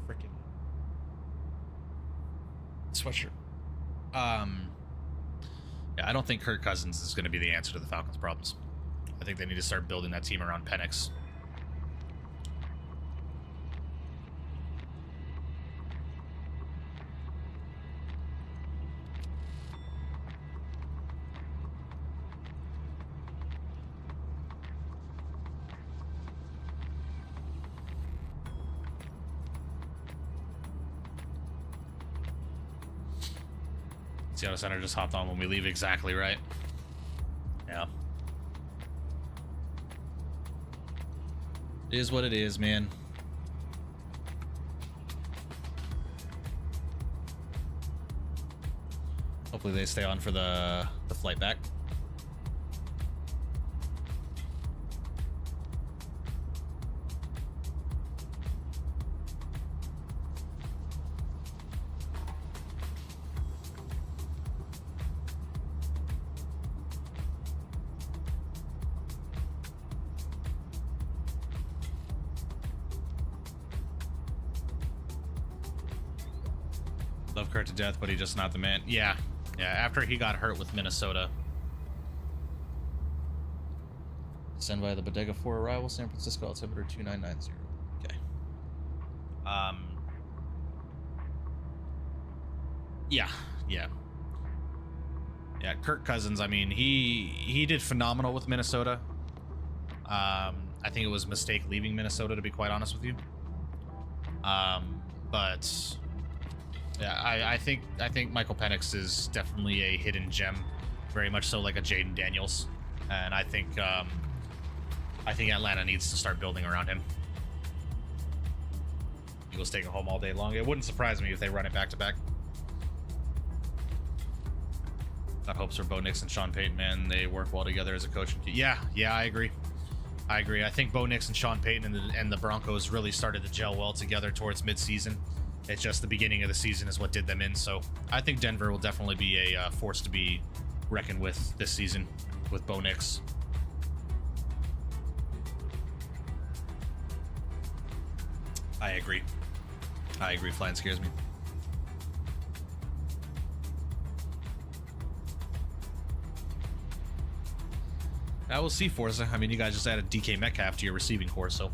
Speaker 1: freaking sweatshirt. Yeah, I don't think Kirk Cousins is going to be the answer to the Falcons' problems. I think they need to start building that team around Penix. Seattle Center just hopped on when we leave. Exactly right. Yeah. It is what it is, man. Hopefully they stay on for the flight back. Love Kurt to death, but he's just not the man. Yeah. Yeah, after he got hurt with Minnesota. Send via the Bodega 4 arrival, San Francisco, altimeter 2990. Okay. Yeah. Yeah, Kirk Cousins, I mean, he did phenomenal with Minnesota. I think it was a mistake leaving Minnesota, to be quite honest with you. But yeah, I think Michael Penix is definitely a hidden gem, very much so like a Jaden Daniels, and I think Atlanta needs to start building around him. Eagles take it home all day long. It wouldn't surprise me if they run it back to back. Got hopes for Bo Nix and Sean Payton, man. They work well together as a coaching team. Yeah, I agree. I think Bo Nix and Sean Payton and the Broncos really started to gel well together towards midseason. It's just the beginning of the season is what did them in. So I think Denver will definitely be a force to be reckoned with this season with Bo Nix. I agree. Flying scares me. I will see, Forza. I mean, you guys just added DK Metcalf to your receiving core, so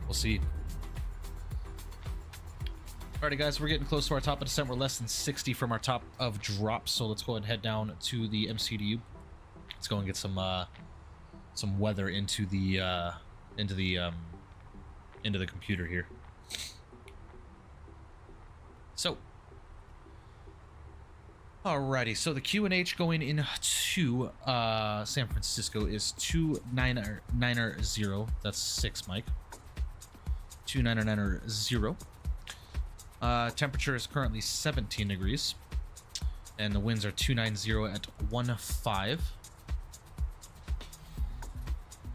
Speaker 1: we'll see. Alrighty, guys, we're getting close to our top of descent. We're less than 60 from our top of drops, so let's go ahead and head down to the MCDU. Let's go and get some weather into the computer here. So, alrighty, so the QNH going into San Francisco is 2990. That's 6, Mike. 2990. Temperature is currently 17 degrees, and the winds are 290 at 15.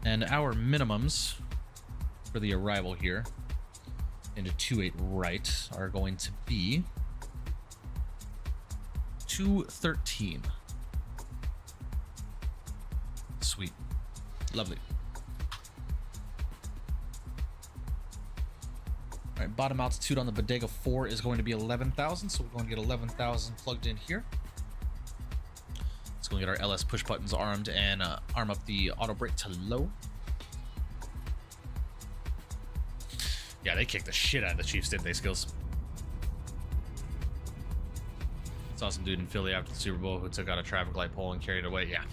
Speaker 1: And our minimums for the arrival here into 28 right are going to be 213. Sweet. Lovely. All right, bottom altitude on the Bodega 4 is going to be 11,000, so we're going to get 11,000 plugged in here. Let's go and get our LS push buttons armed and arm up the auto brake to low. Yeah, they kicked the shit out of the Chiefs, didn't they, Skills? Saw some dude in Philly after the Super Bowl who took out a traffic light pole and carried it away. Yeah.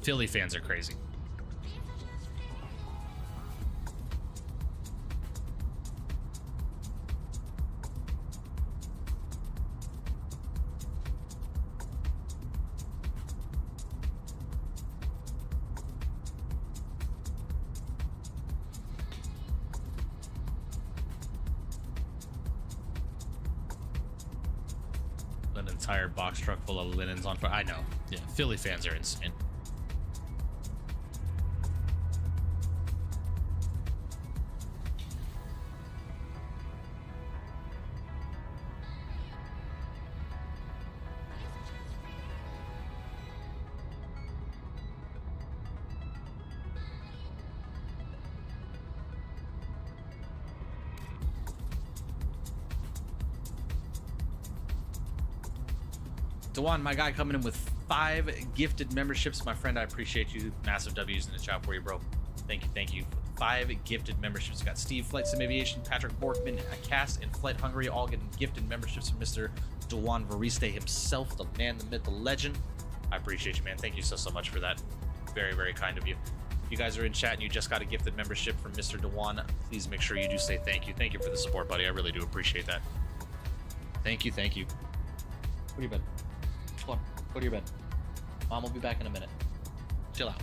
Speaker 1: Philly fans are crazy. An entire box truck full of linens on fire. I know. Yeah, Philly fans are insane. Dewan, my guy, coming in with 5 gifted memberships. My friend, I appreciate you. Massive W's in the chat for you, bro. Thank you. 5 gifted memberships. Got Steve, Flight Sim Aviation, Patrick Borkman, Cass, and Flight Hungary, all getting gifted memberships from Mr. Dewan Variste himself, the man, the myth, the legend. I appreciate you, man. Thank you so much for that. Very, very kind of you. If you guys are in chat and you just got a gifted membership from Mr. Dewan, please make sure you do say thank you. Thank you for the support, buddy. I really do appreciate that. Thank you. Go to your bed. Come on, go to your bed. Mom will be back in a minute. Chill out.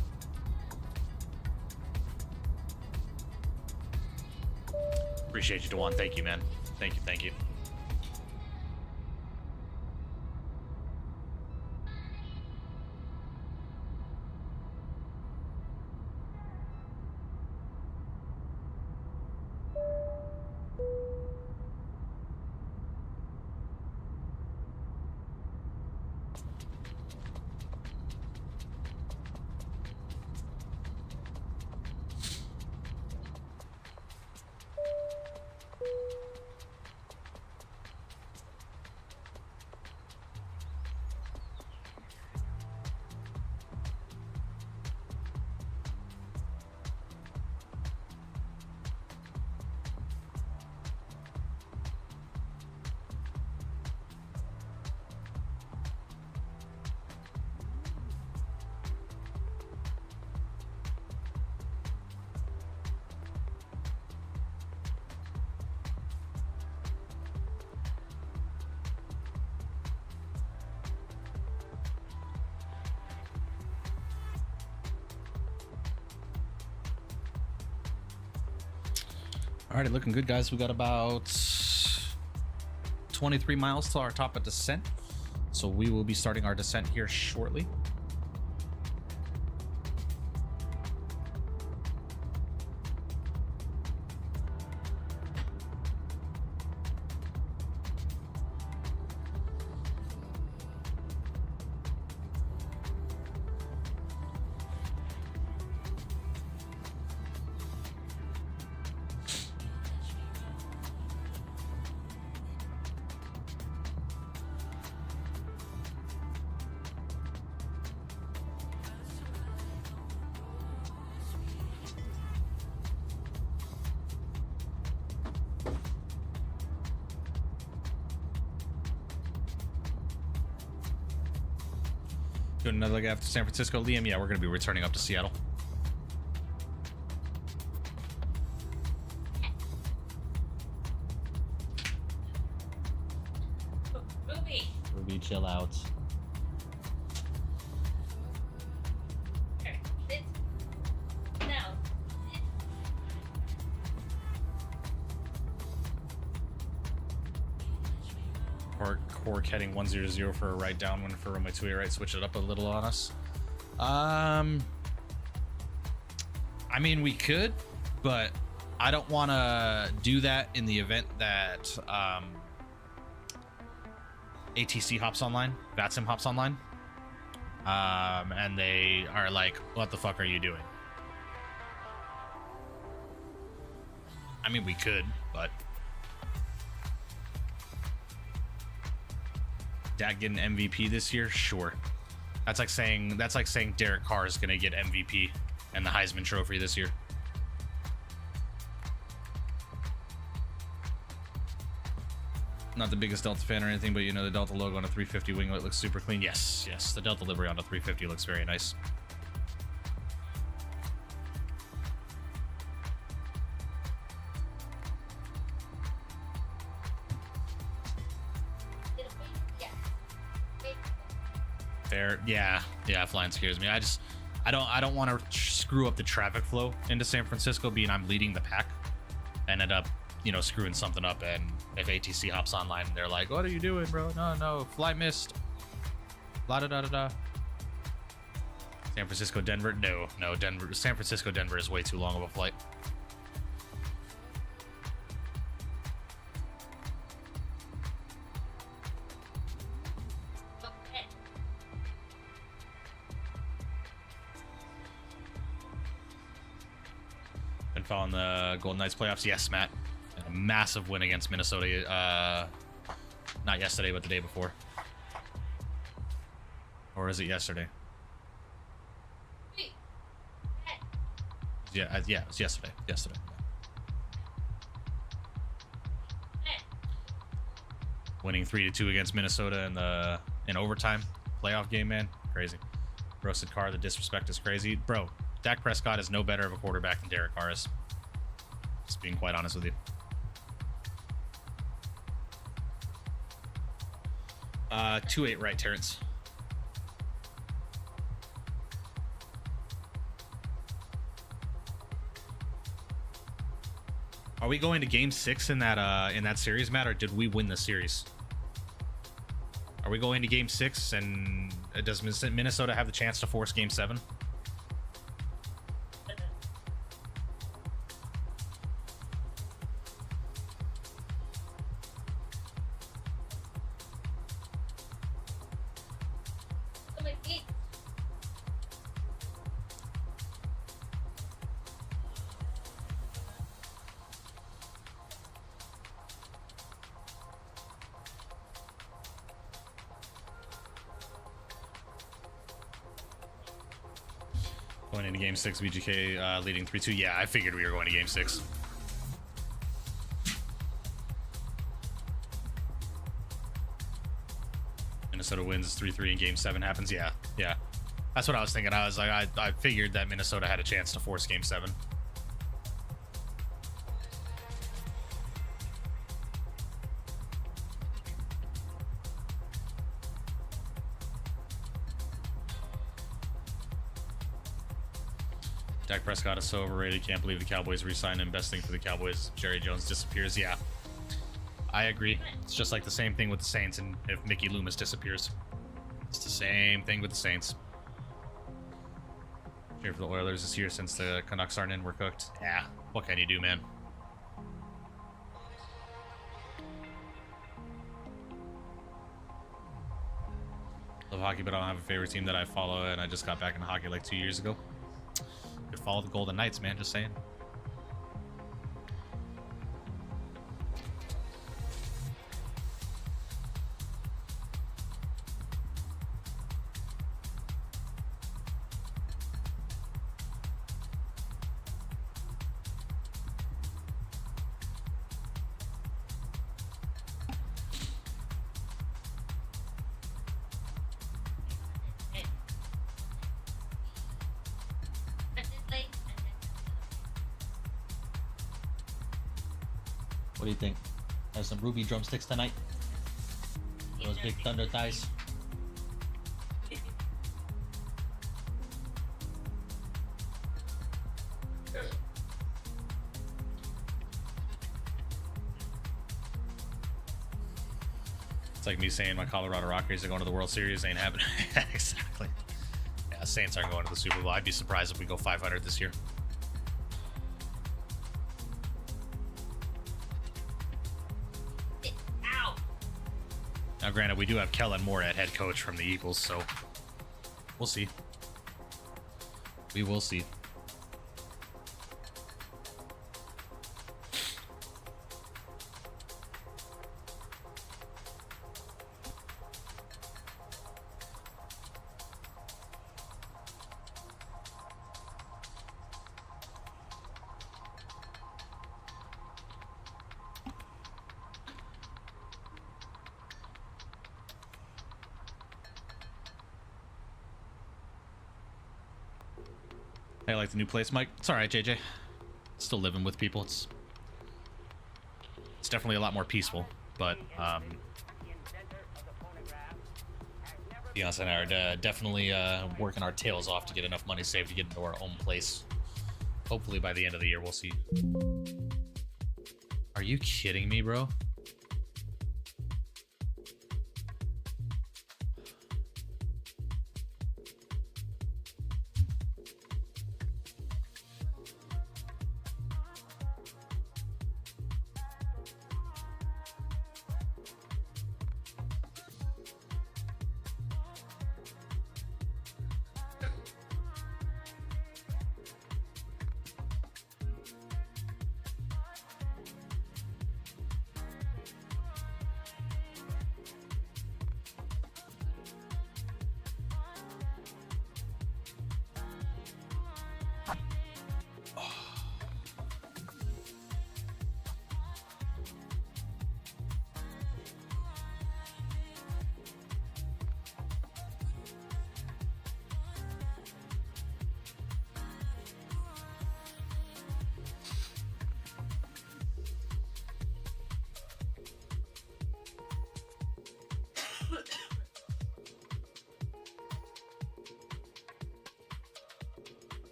Speaker 1: Appreciate you, Dewan. Thank you, man. Thank you. Alrighty, looking good, guys. We got about 23 miles to our top of descent, so we will be starting our descent here shortly. Doing another leg after San Francisco. Liam, yeah, we're going to be returning up to Seattle.
Speaker 5: Ruby.
Speaker 1: Ruby, chill out.
Speaker 5: Here, sit. Now. Sit.
Speaker 1: Cork heading 100 for a right downwind for runway 28 right. Switch it up a little on us. I mean, we could, but I don't want to do that in the event that ATC hops online, VATSIM hops online, and they are like, what the fuck are you doing? I mean, we could, but Dak getting MVP this year? Sure. That's like saying Derek Carr is gonna get MVP and the Heisman Trophy this year. Not the biggest Delta fan or anything, but you know the Delta logo on a 350 winglet looks super clean. Yes, yes, the Delta livery on a 350 looks very nice. Fair, yeah, flying scares me. I don't want to screw up the traffic flow into San Francisco, being I'm leading the pack, and end up, you know, screwing something up. And if ATC hops online, they're like, "What are you doing, bro? No, flight missed." La da da da da. San Francisco, Denver, no, Denver, San Francisco, Denver is way too long of a flight. Following the Golden Knights playoffs, yes, Matt. A massive win against Minnesota. Not yesterday, but the day before. Or is it yesterday? Yeah, it was yesterday. Winning 3-2 against Minnesota in overtime playoff game, man, crazy. Roasted Carr, the disrespect is crazy, bro. Dak Prescott is no better of a quarterback than Derek Carr is. Just being quite honest with you. 2-8 right, Terrence. Are we going to Game 6 in that series, Matt, or did we win the series? Are we going to Game 6, and does Minnesota have the chance to force Game 7? Going into Game 6, VGK leading 3-2. Yeah, I figured we were going to Game 6. Minnesota wins 3-3 and Game 7 happens. Yeah. That's what I was thinking. I was like, I figured that Minnesota had a chance to force Game 7. Dak Prescott is so overrated. Can't believe the Cowboys re-signed him. Best thing for the Cowboys, Jerry Jones disappears. Yeah, I agree. It's just like the same thing with the Saints, and if Mickey Loomis disappears, it's the same thing with the Saints. Here for the Oilers this year since the Canucks aren't in, we're cooked. Yeah, what can you do, man? Love hockey, but I don't have a favorite team that I follow, and I just got back into hockey like 2 years ago. Could follow the Golden Knights, man, just saying. What do you think? Have some ruby drumsticks tonight? Those big thunder thighs. It's like me saying my Colorado Rockies are going to the World Series. Ain't happening. Exactly. Yeah, Saints aren't going to the Super Bowl. I'd be surprised if we go 500 this year. Now, granted, we do have Kellen Moore at head coach from the Eagles, so we'll see. We will see. Hey, like the new place, Mike? It's all right, JJ. Still living with people. It's definitely a lot more peaceful, but Beyonce and I are definitely working our tails off to get enough money saved to get into our own place. Hopefully by the end of the year, we'll see. Are you kidding me, bro?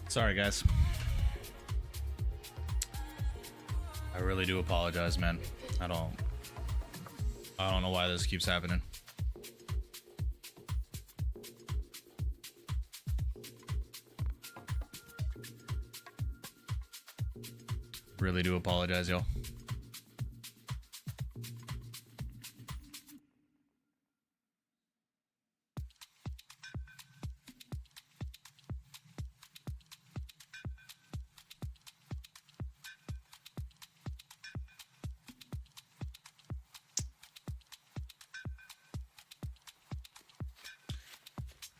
Speaker 1: Sorry, guys. I really do apologize, man. I don't know why this keeps happening. Really do apologize, y'all.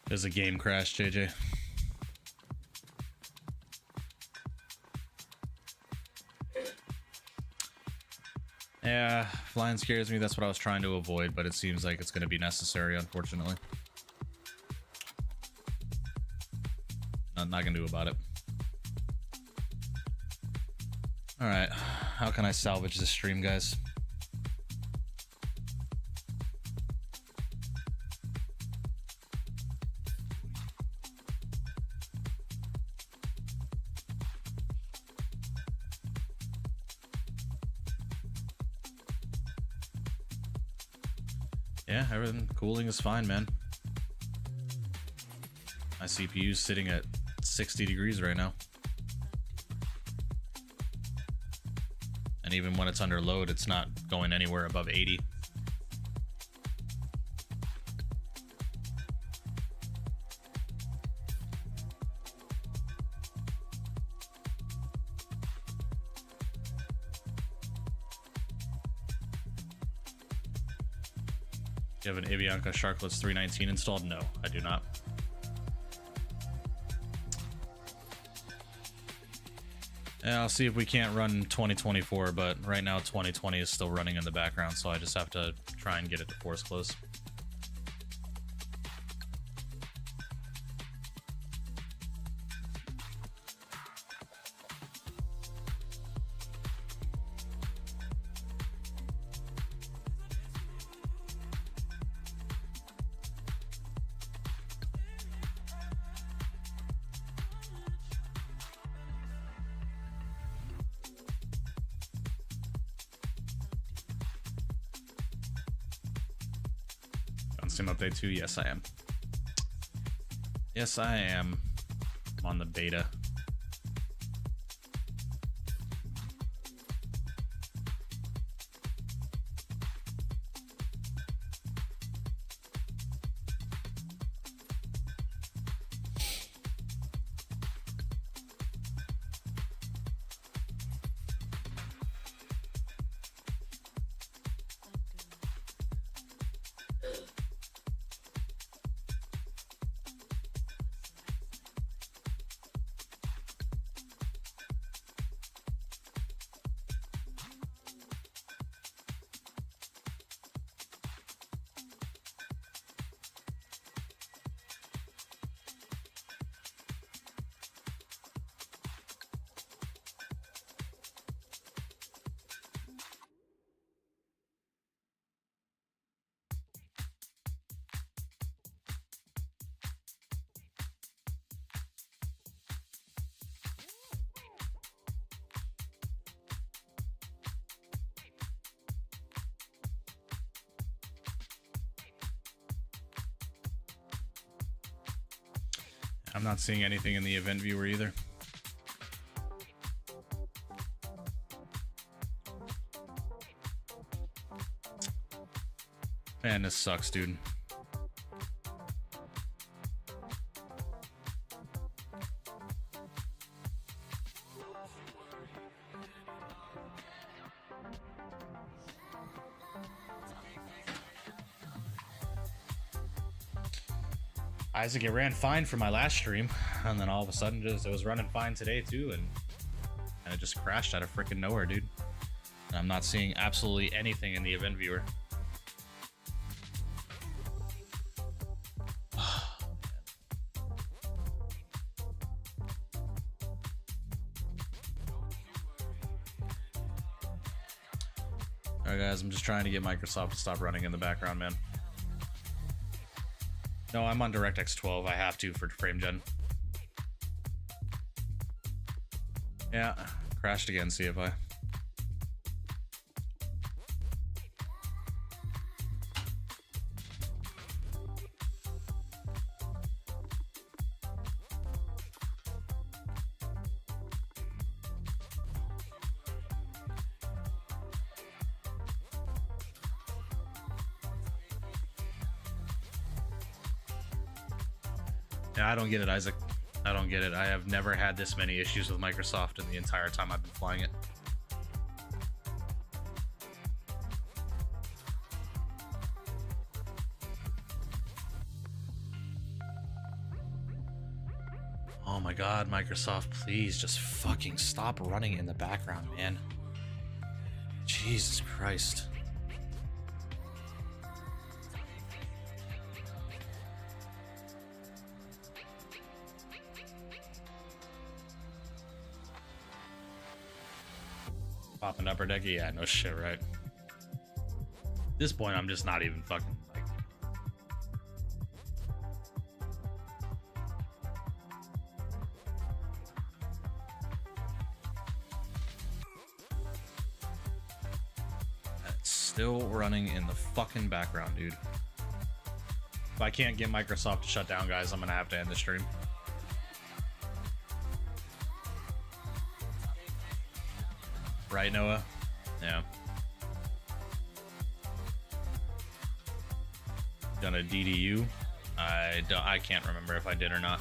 Speaker 1: There's a game crash, JJ. Yeah, flying scares me. That's what I was trying to avoid, but it seems like it's going to be necessary, unfortunately. Not going to do about it. Alright, how can I salvage this stream, guys? Yeah, everything cooling is fine, man. My CPU's sitting at 60 degrees right now. And even when it's under load, it's not going anywhere above 80. Do you have an Avianca Sharkless 319 installed? No, I do not. Yeah, I'll see if we can't run 2024, but right now 2020 is still running in the background, so I just have to try and get it to force close. Sim update 2? Yes, I am. Yes, I am. I'm on the beta. I'm not seeing anything in the event viewer either. Man, this sucks, dude. Isaac, it ran fine for my last stream, and then all of a sudden it was running fine today too, and it just crashed out of freaking nowhere, dude. And I'm not seeing absolutely anything in the event viewer. Alright guys, I'm just trying to get Microsoft to stop running in the background, man. No, I'm on DirectX 12. I have to for frame gen. Yeah, crashed again, CFI. Yeah, I don't get it, Isaac. I don't get it. I have never had this many issues with Microsoft in the entire time I've been flying it. Oh my god, Microsoft, please just fucking stop running in the background, man. Jesus Christ. Popping upper deck? Yeah, no shit, right? At this point, I'm just not even fucking like. It's still running in the fucking background, dude. If I can't get Microsoft to shut down, guys, I'm gonna have to end the stream. Right, Noah? Yeah. Done a DDU? I can't remember if I did or not.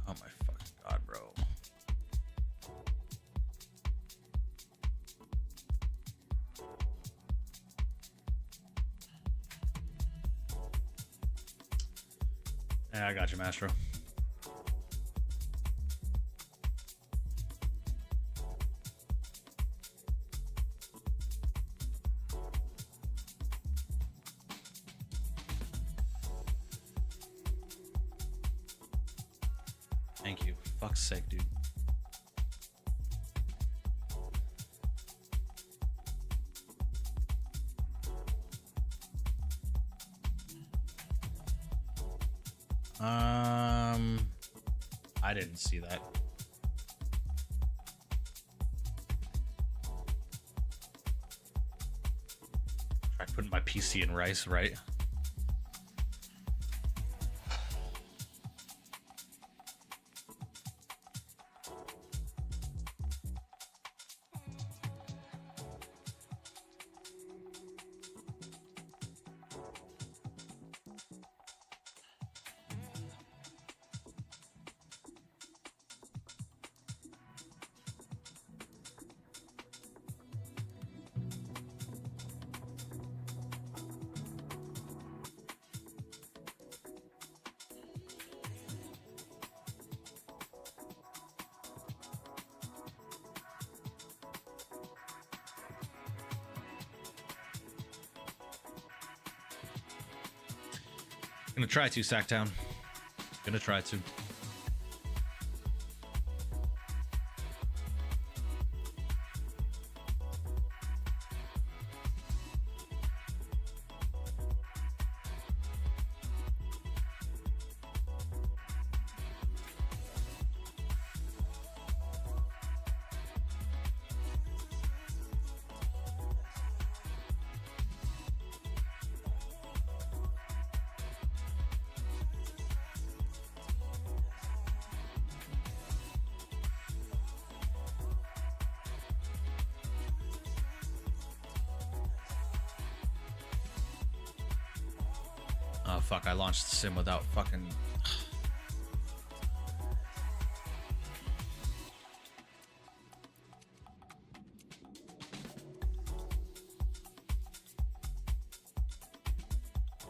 Speaker 1: Oh my fucking god, bro. Yeah, I got you, Mastro. Thank you. Fuck's sake, dude. I didn't see that. Try putting my PC in rice, right? Gonna try to, Sacktown. Gonna try to. Oh fuck, I launched the sim without fucking...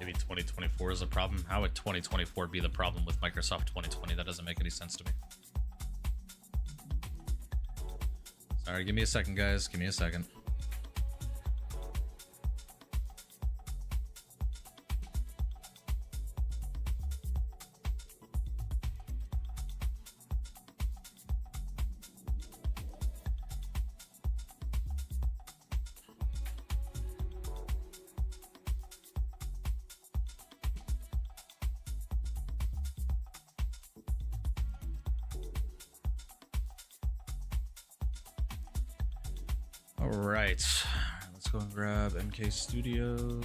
Speaker 1: Maybe 2024 is a problem. How would 2024 be the problem with Microsoft 2020? That doesn't make any sense to me. Sorry, give me a second, guys. Give me a second. All right, let's go and grab MK Studios.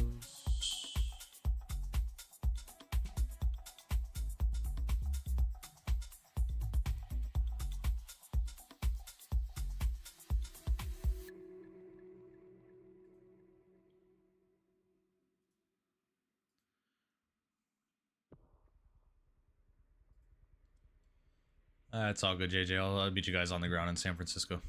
Speaker 1: It's all good, JJ. I'll meet you guys on the ground in San Francisco.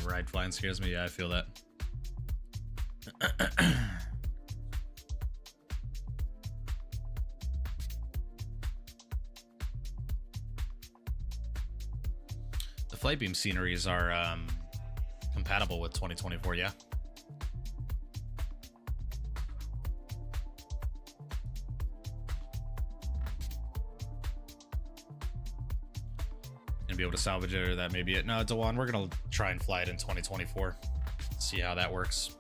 Speaker 1: Ride flying scares me. Yeah, I feel that. The flight beam sceneries are compatible with 2024, yeah. Be able to salvage it, or that may be it. No, Dewan, we're gonna try and fly it in 2024. See how that works,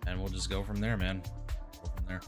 Speaker 1: and we'll just go from there, man. Go from there.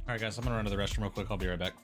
Speaker 1: All right, guys, I'm gonna run to the restroom real quick. I'll be right back.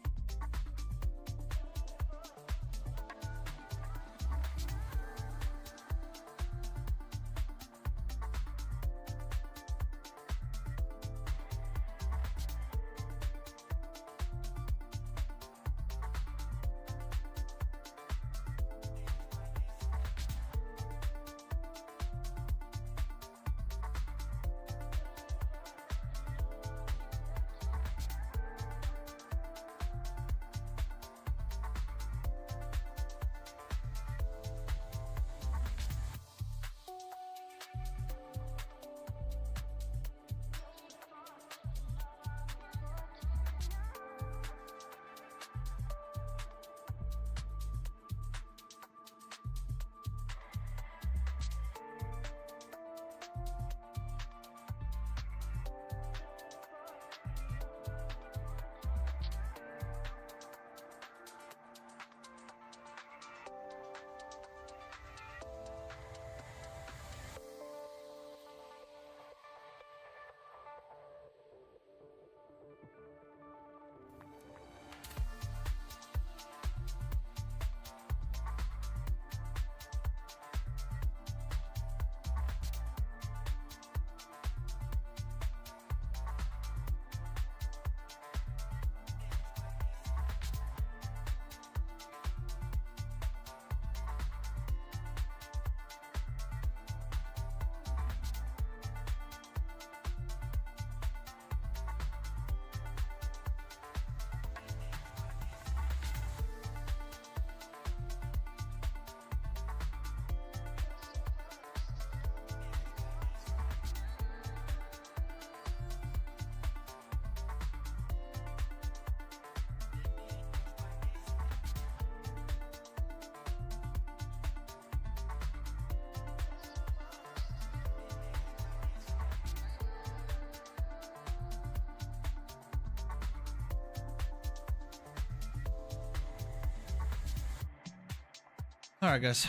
Speaker 1: All right, guys,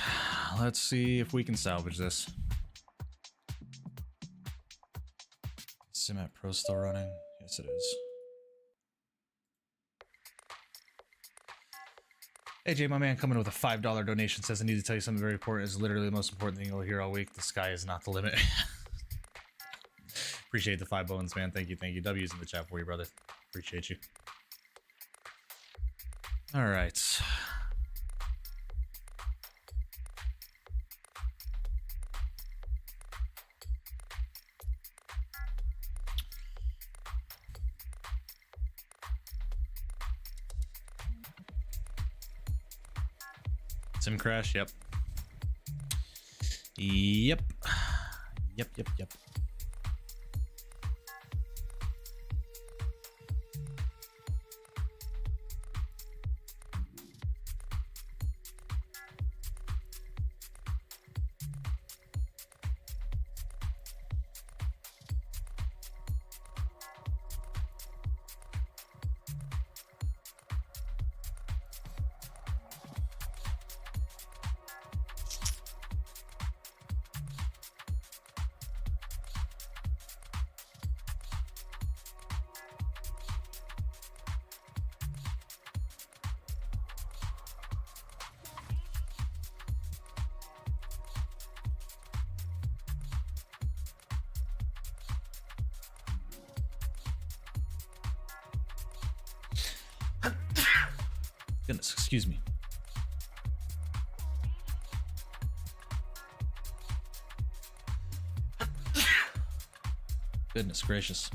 Speaker 1: let's see if we can salvage this. Simat Pro still running? Yes, it is. AJ, my man, coming with a $5 donation, says I need to tell you something very important. It's literally the most important thing you'll hear all week. The sky is not the limit. Appreciate the 5 bones, man. Thank you, thank you. W's in the chat for you, brother. Appreciate you. All right. Sim crash, yep. Yep. Yep. Goodness, excuse me. Goodness gracious.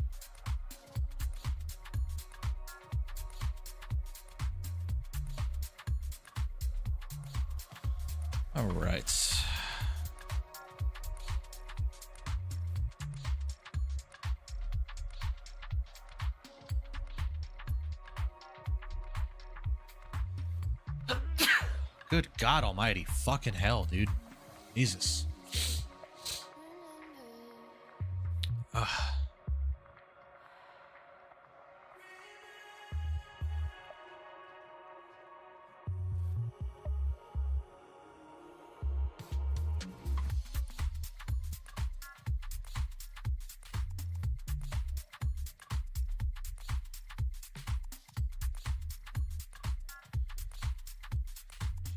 Speaker 1: All right. Good God almighty. Fucking hell, dude. Jesus. Ugh.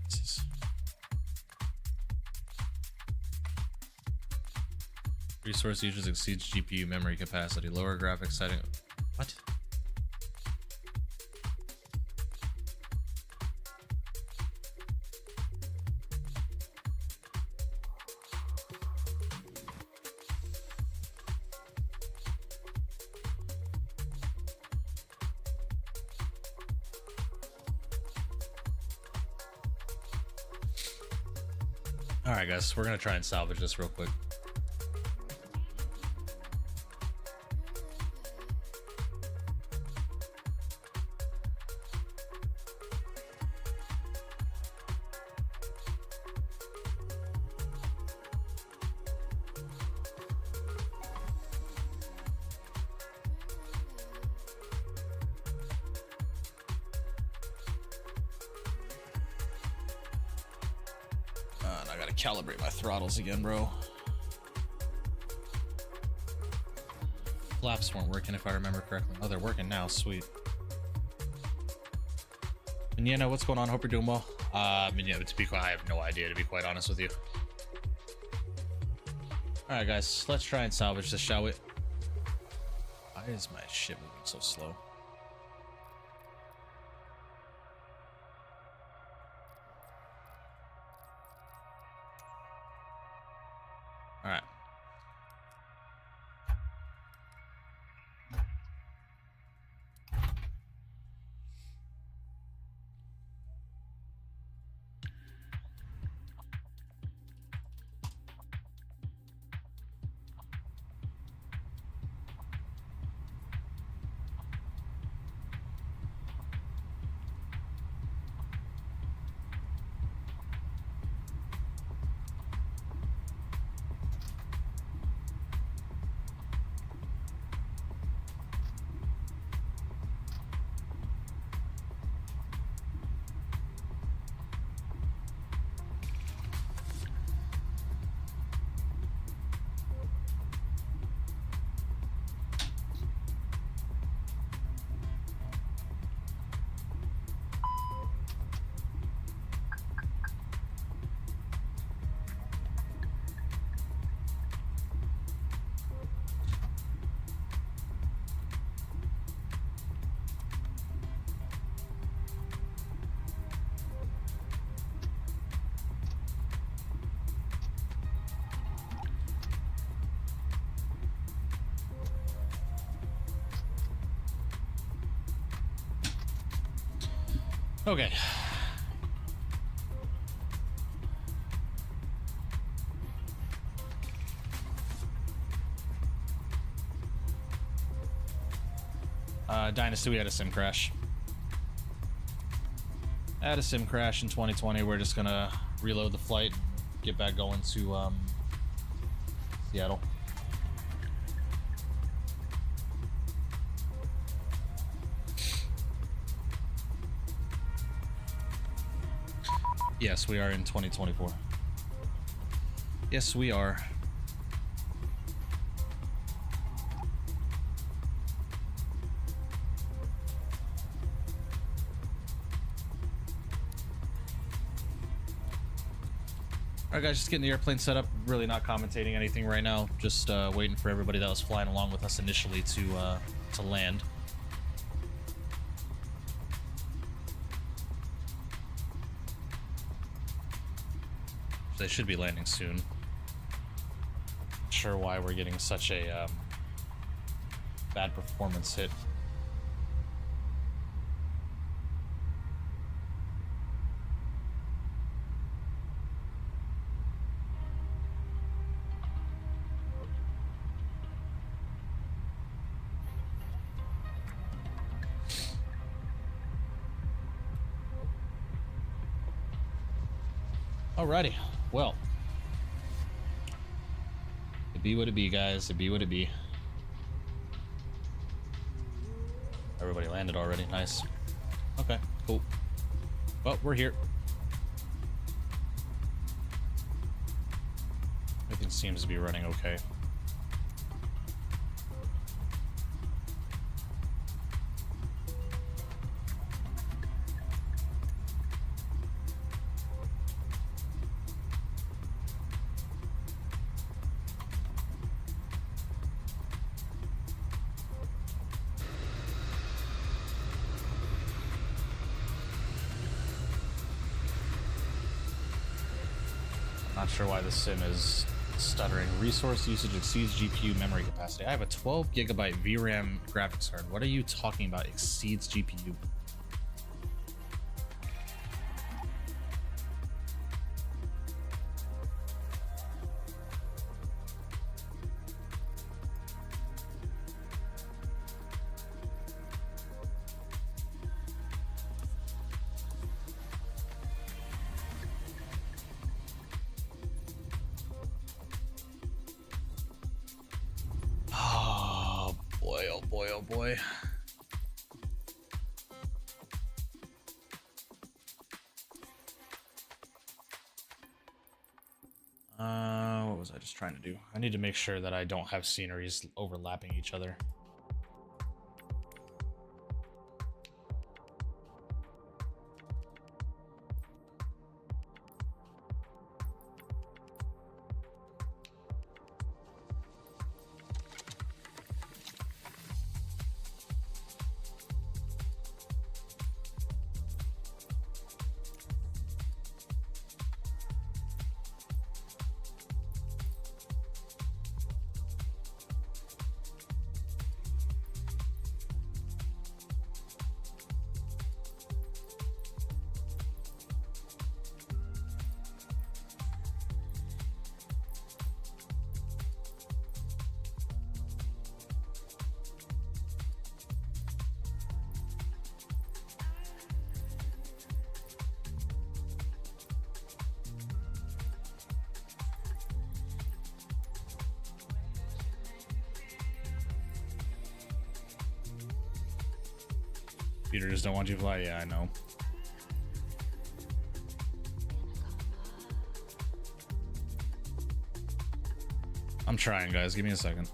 Speaker 1: Jesus. Resource users exceeds GPU memory capacity. Lower graphics setting. What? All right, guys, we're gonna try and salvage this real quick. And I gotta calibrate my throttles again, bro. Flaps weren't working if I remember correctly. Oh, they're working now. Sweet. And yeah, no, what's going on? Hope you're doing well. I mean, yeah, to be quite, I have no idea, to be quite honest with you. All right, guys, let's try and salvage this, shall we? Why is my shit moving so slow? All right. Okay. Dynasty, we had a sim crash. Had a sim crash in 2020. We're just gonna reload the flight, get back going to Seattle. Yes, we are in 2024. Yes, we are. Alright guys, just getting the airplane set up. Really not commentating anything right now. Just waiting for everybody that was flying along with us initially to land. They should be landing soon. Not sure why we're getting such a bad performance hit. Alrighty, well, it be what it be, guys. It be what it be. Everybody landed already. Nice. Okay, cool. Well, we're here. Everything seems to be running okay. Not sure why the sim is stuttering. Resource usage exceeds GPU memory capacity. I have a 12 gigabyte VRAM graphics card. What are you talking about? Exceeds GPU. Oh boy, oh boy. What was I just trying to do? I need to make sure that I don't have sceneries overlapping each other. Computers don't want you to fly. Yeah, I know. I'm trying, guys. Give me a second.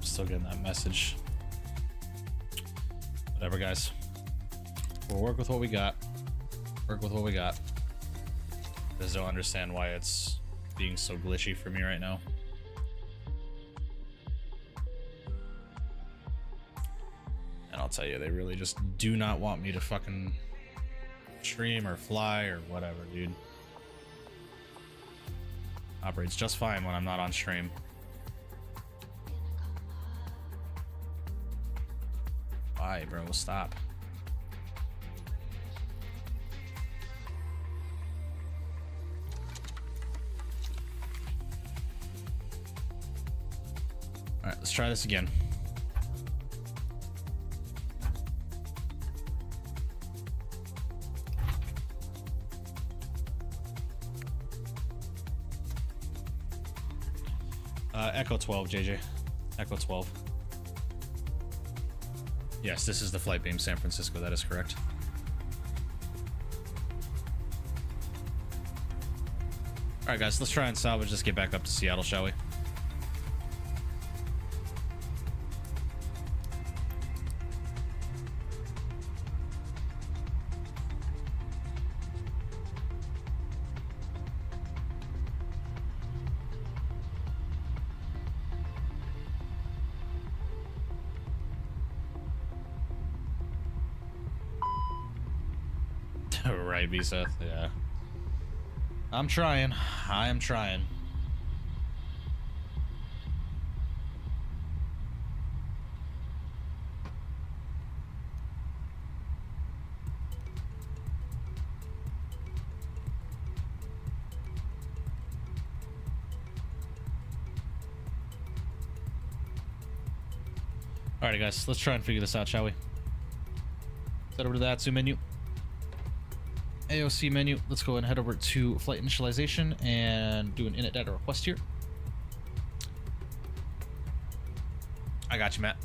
Speaker 1: Still getting that message. Whatever, guys. We'll work with what we got. Work with what we got. Just don't understand why it's being so glitchy for me right now. And I'll tell you, they really just do not want me to fucking stream or fly or whatever, dude. Operates just fine when I'm not on stream. Why, bro? Stop. Alright, let's try this again. Echo 12, JJ. Echo 12. Yes, this is the flight beam San Francisco. That is correct. Alright, guys, let's try and salvage this, get back up to Seattle, shall we? Right, Visa. Yeah. I'm trying. I am trying. Alrighty, guys. Let's try and figure this out, shall we? Head over to the ATSU menu. AOC menu. Let's go and head over to flight initialization and do an init data request here. I got you, Matt.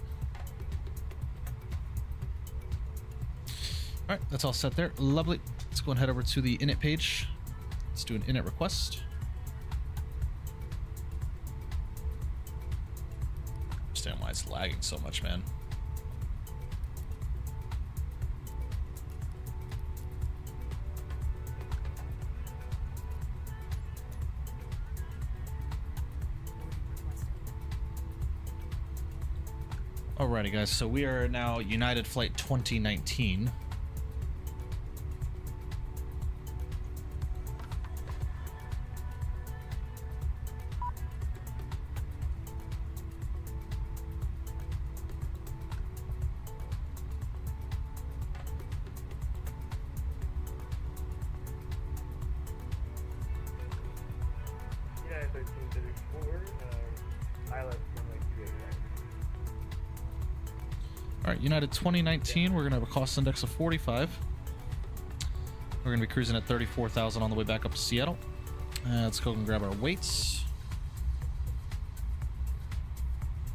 Speaker 1: All right, that's all set there. Lovely. Let's go and head over to the init page. Let's do an init request. Understand why it's lagging so much, man. Alrighty, guys, so we are now United Flight 2019.
Speaker 3: Yeah, 1334, ILS 183.
Speaker 1: All right, United 2019, we're going to have a cost index of 45. We're going to be cruising at 34,000 on the way back up to Seattle. Let's go and grab our weights.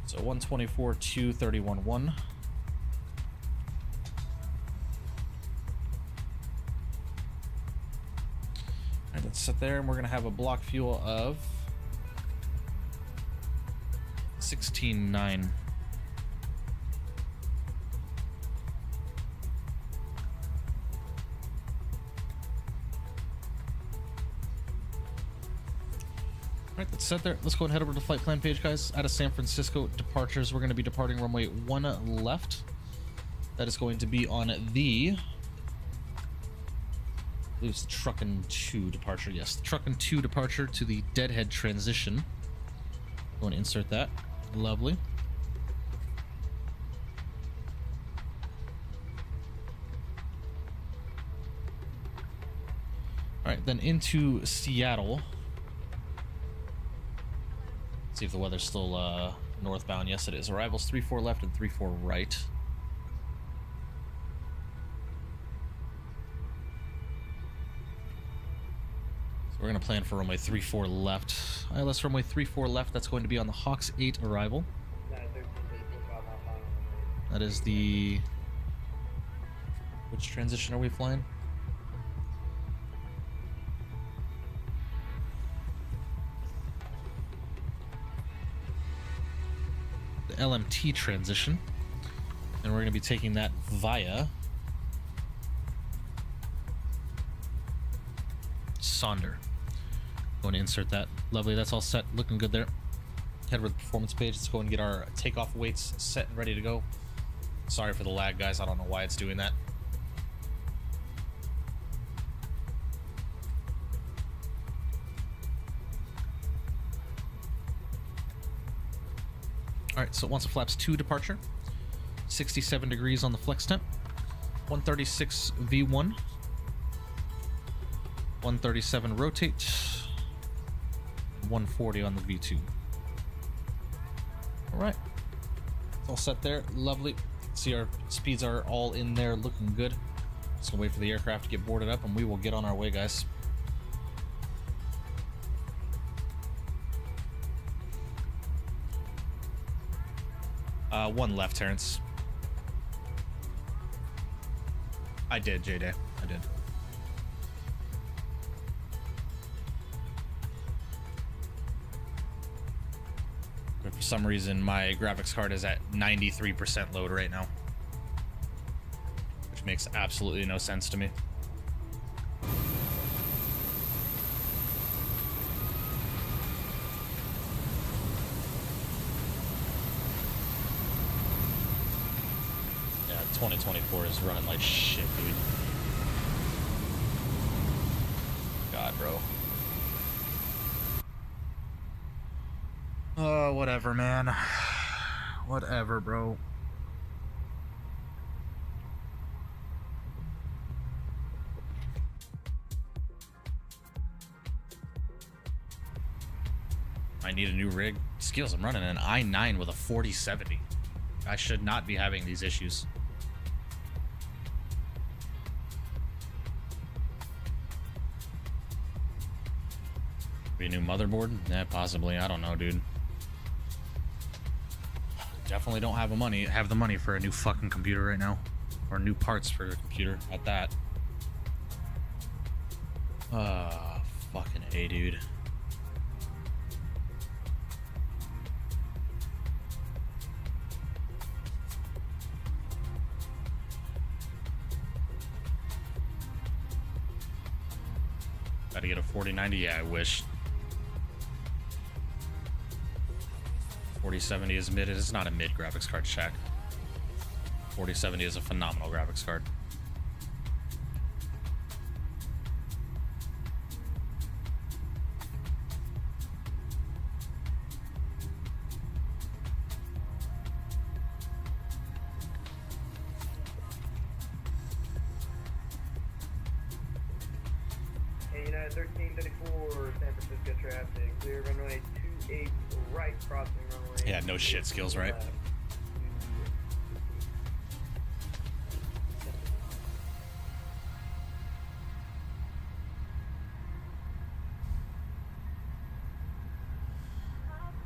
Speaker 1: So 124, 2, 31, 1. All right, let's sit there, and we're going to have a block fuel of 16.9. Alright, let's set there. Let's go and head over to the flight plan page, guys. Out of San Francisco departures, we're going to be departing runway 1 left. That is going to be on the... I believe it's the Truckin' 2 departure. Yes, the Truckin' 2 departure to the Deadhead transition. Go and insert that. Lovely. Alright, then into Seattle. See if the weather's still northbound. Yes, it is. Arrivals 34 left and 34 right. So we're going to plan for runway 34 left. ILS runway 34 left. That's going to be on the Hawks 8 arrival. That is the... Which transition are we flying? LMT transition, and we're going to be taking that via Sonder. Going to insert that. Lovely, that's all set. Looking good there. Head over to the performance page. Let's go and get our takeoff weights set and ready to go. Sorry for the lag, guys. I don't know why it's doing that. Alright, so once the flaps 2 departure, 67 degrees on the flex temp, 136 V1, 137 rotate, 140 on the V2. Alright, it's all set there. Lovely. See, our speeds are all in there, looking good. Just gonna wait for the aircraft to get boarded up and we will get on our way, guys. One left, Terrence. I did, J-Day. I did. But for some reason, my graphics card is at 93% load right now, which makes absolutely no sense to me. Yeah, 2024 is running like shit, dude. God, bro. Oh, whatever, man. Whatever, bro. I need a new rig. Skills, I'm running an i9 with a 4070. I should not be having these issues. Be a new motherboard? Yeah, possibly. I don't know, dude. Definitely don't have the money for a new fucking computer right now, or new parts for a computer at that. Fucking A, dude. Gotta get a 4090. Yeah, I wish. 4070 is mid. It is not a mid graphics card, Shaq. 4070 is a phenomenal graphics card.
Speaker 3: Hey, United 1334, San Francisco traffic. Clear runway 28 right, crossing runway.
Speaker 1: Yeah, no shit, Skills, right?
Speaker 3: left.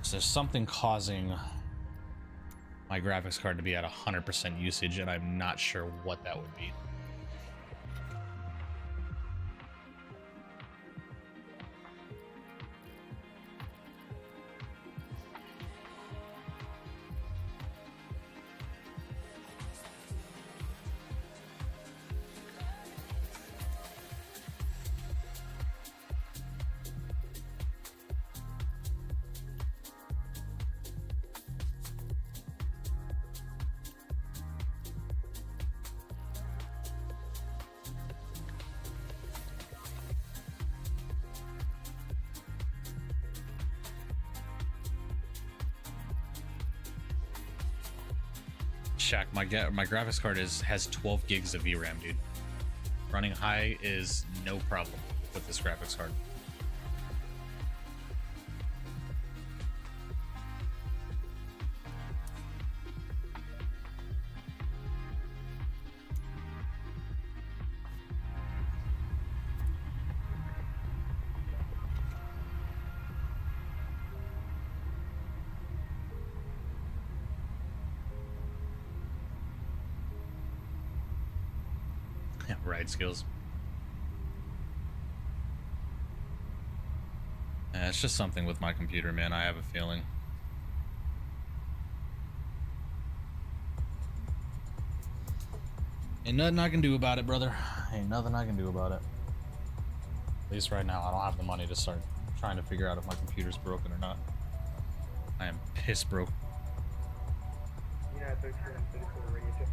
Speaker 1: So there's something causing my graphics card to be at 100% usage, and I'm not sure what that would be. Shaq, my graphics card has 12 gigs of VRAM, dude. Running high is no problem with this graphics card. Yeah, ride skills. Yeah, it's just something with my computer, man. I have a feeling. Ain't nothing I can do about it, brother. Ain't nothing I can do about it. At least right now, I don't have the money to start trying to figure out if my computer's broken or not. I am piss broke.
Speaker 3: United 34 and 34 radio check.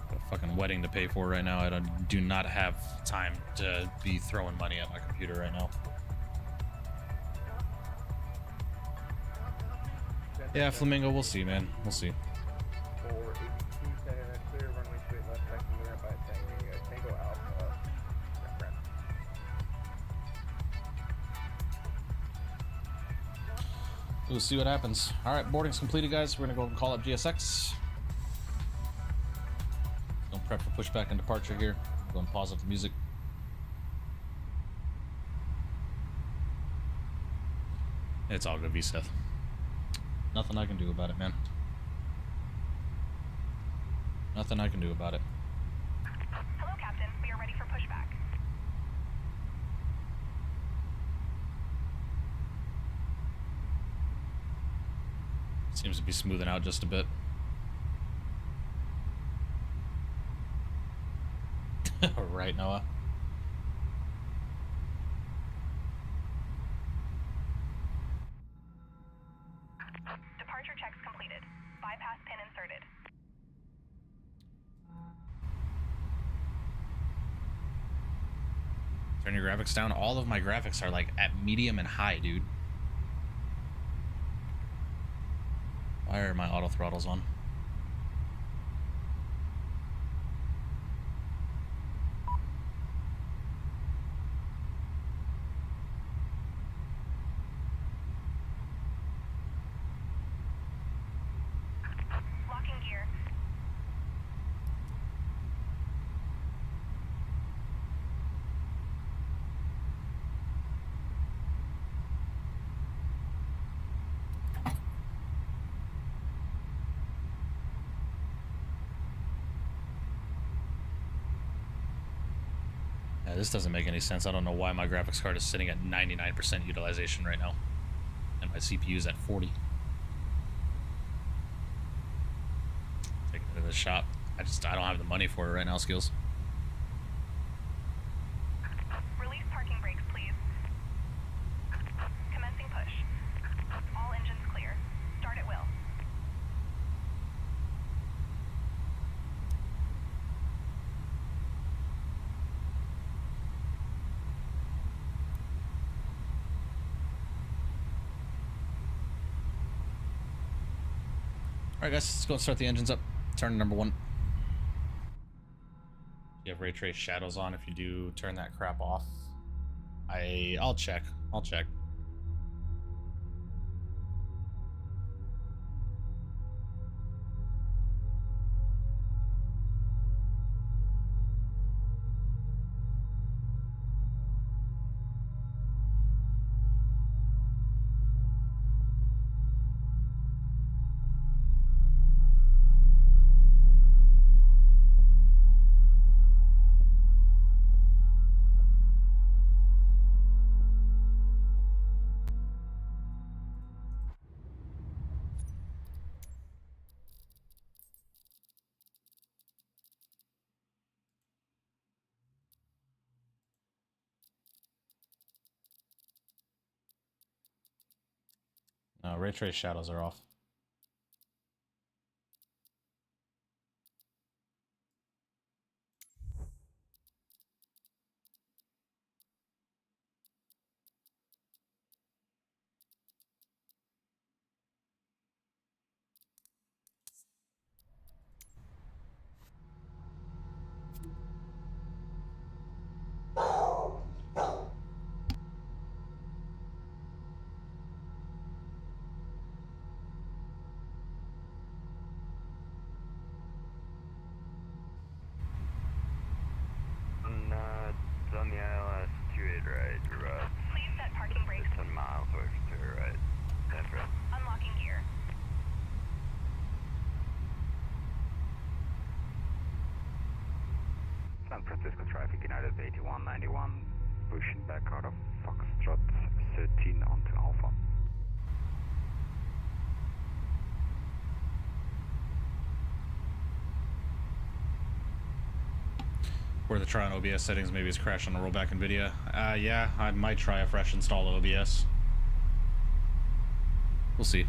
Speaker 1: Got a fucking wedding to pay for right now. I do not have time to be throwing money at my computer right now. Yeah, Flamingo, we'll see, man. We'll see.
Speaker 3: 482, clear, runway straight left, taxi there by Tango Alpha. Right.
Speaker 1: We'll see what happens. All right, boarding's completed, guys. We're gonna go and call up GSX. Don't prep for pushback and departure here. Go and pause up the music. It's all good, V-Seth. Nothing I can do about it, man. Nothing I can do about it.
Speaker 6: Hello, Captain. We are ready for pushback.
Speaker 1: Seems to be smoothing out just a bit. Right, Noah.
Speaker 6: Departure checks completed. Bypass pin inserted.
Speaker 1: Turn your graphics down. All of my graphics are like at medium and high, dude. Why are my auto throttles on?
Speaker 6: Locking gear.
Speaker 1: Yeah, this doesn't make any sense. I don't know why my graphics card is sitting at 99% utilization right now. And my CPU is at 40. Taking it to the shop. I don't have the money for it right now, Skills.
Speaker 6: Release parking brakes, please. Commencing push. All engines clear. Start at will.
Speaker 1: Alright guys, let's go and start the engines up. Turn number 1. You have ray trace shadows on. If you do, turn that crap off. I'll check. I'll check. No, ray trace shadows are off.
Speaker 4: It's on the ILS 28 right, you're right.
Speaker 6: Please set parking brakes.
Speaker 4: 10 miles away from 2 right. That's right.
Speaker 6: Unlocking gear.
Speaker 3: San Francisco traffic, United 8191, pushing back out of Foxtrot 13 onto Alpha.
Speaker 1: Worth a try on OBS settings. Maybe it's crashed on a rollback NVIDIA. Yeah, I might try a fresh install of OBS. We'll see.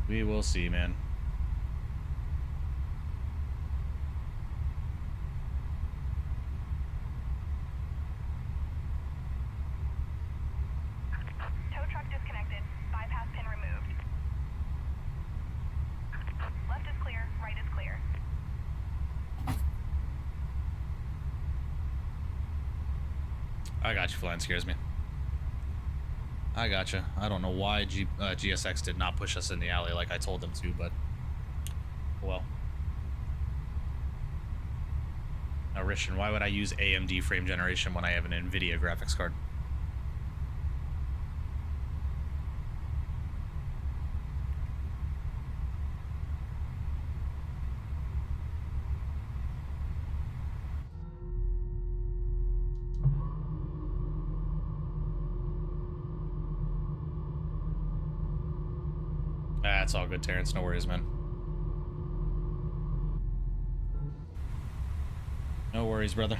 Speaker 1: We will see, man.
Speaker 6: Tow truck disconnected. Bypass pin removed. Left is clear, right is clear.
Speaker 1: I got you, flying scares me. I gotcha. I don't know why GSX did not push us in the alley like I told them to, but well. Now, Richard, why would I use AMD frame generation when I have an NVIDIA graphics card? That's all good, Terrence. No worries, man. No worries, brother.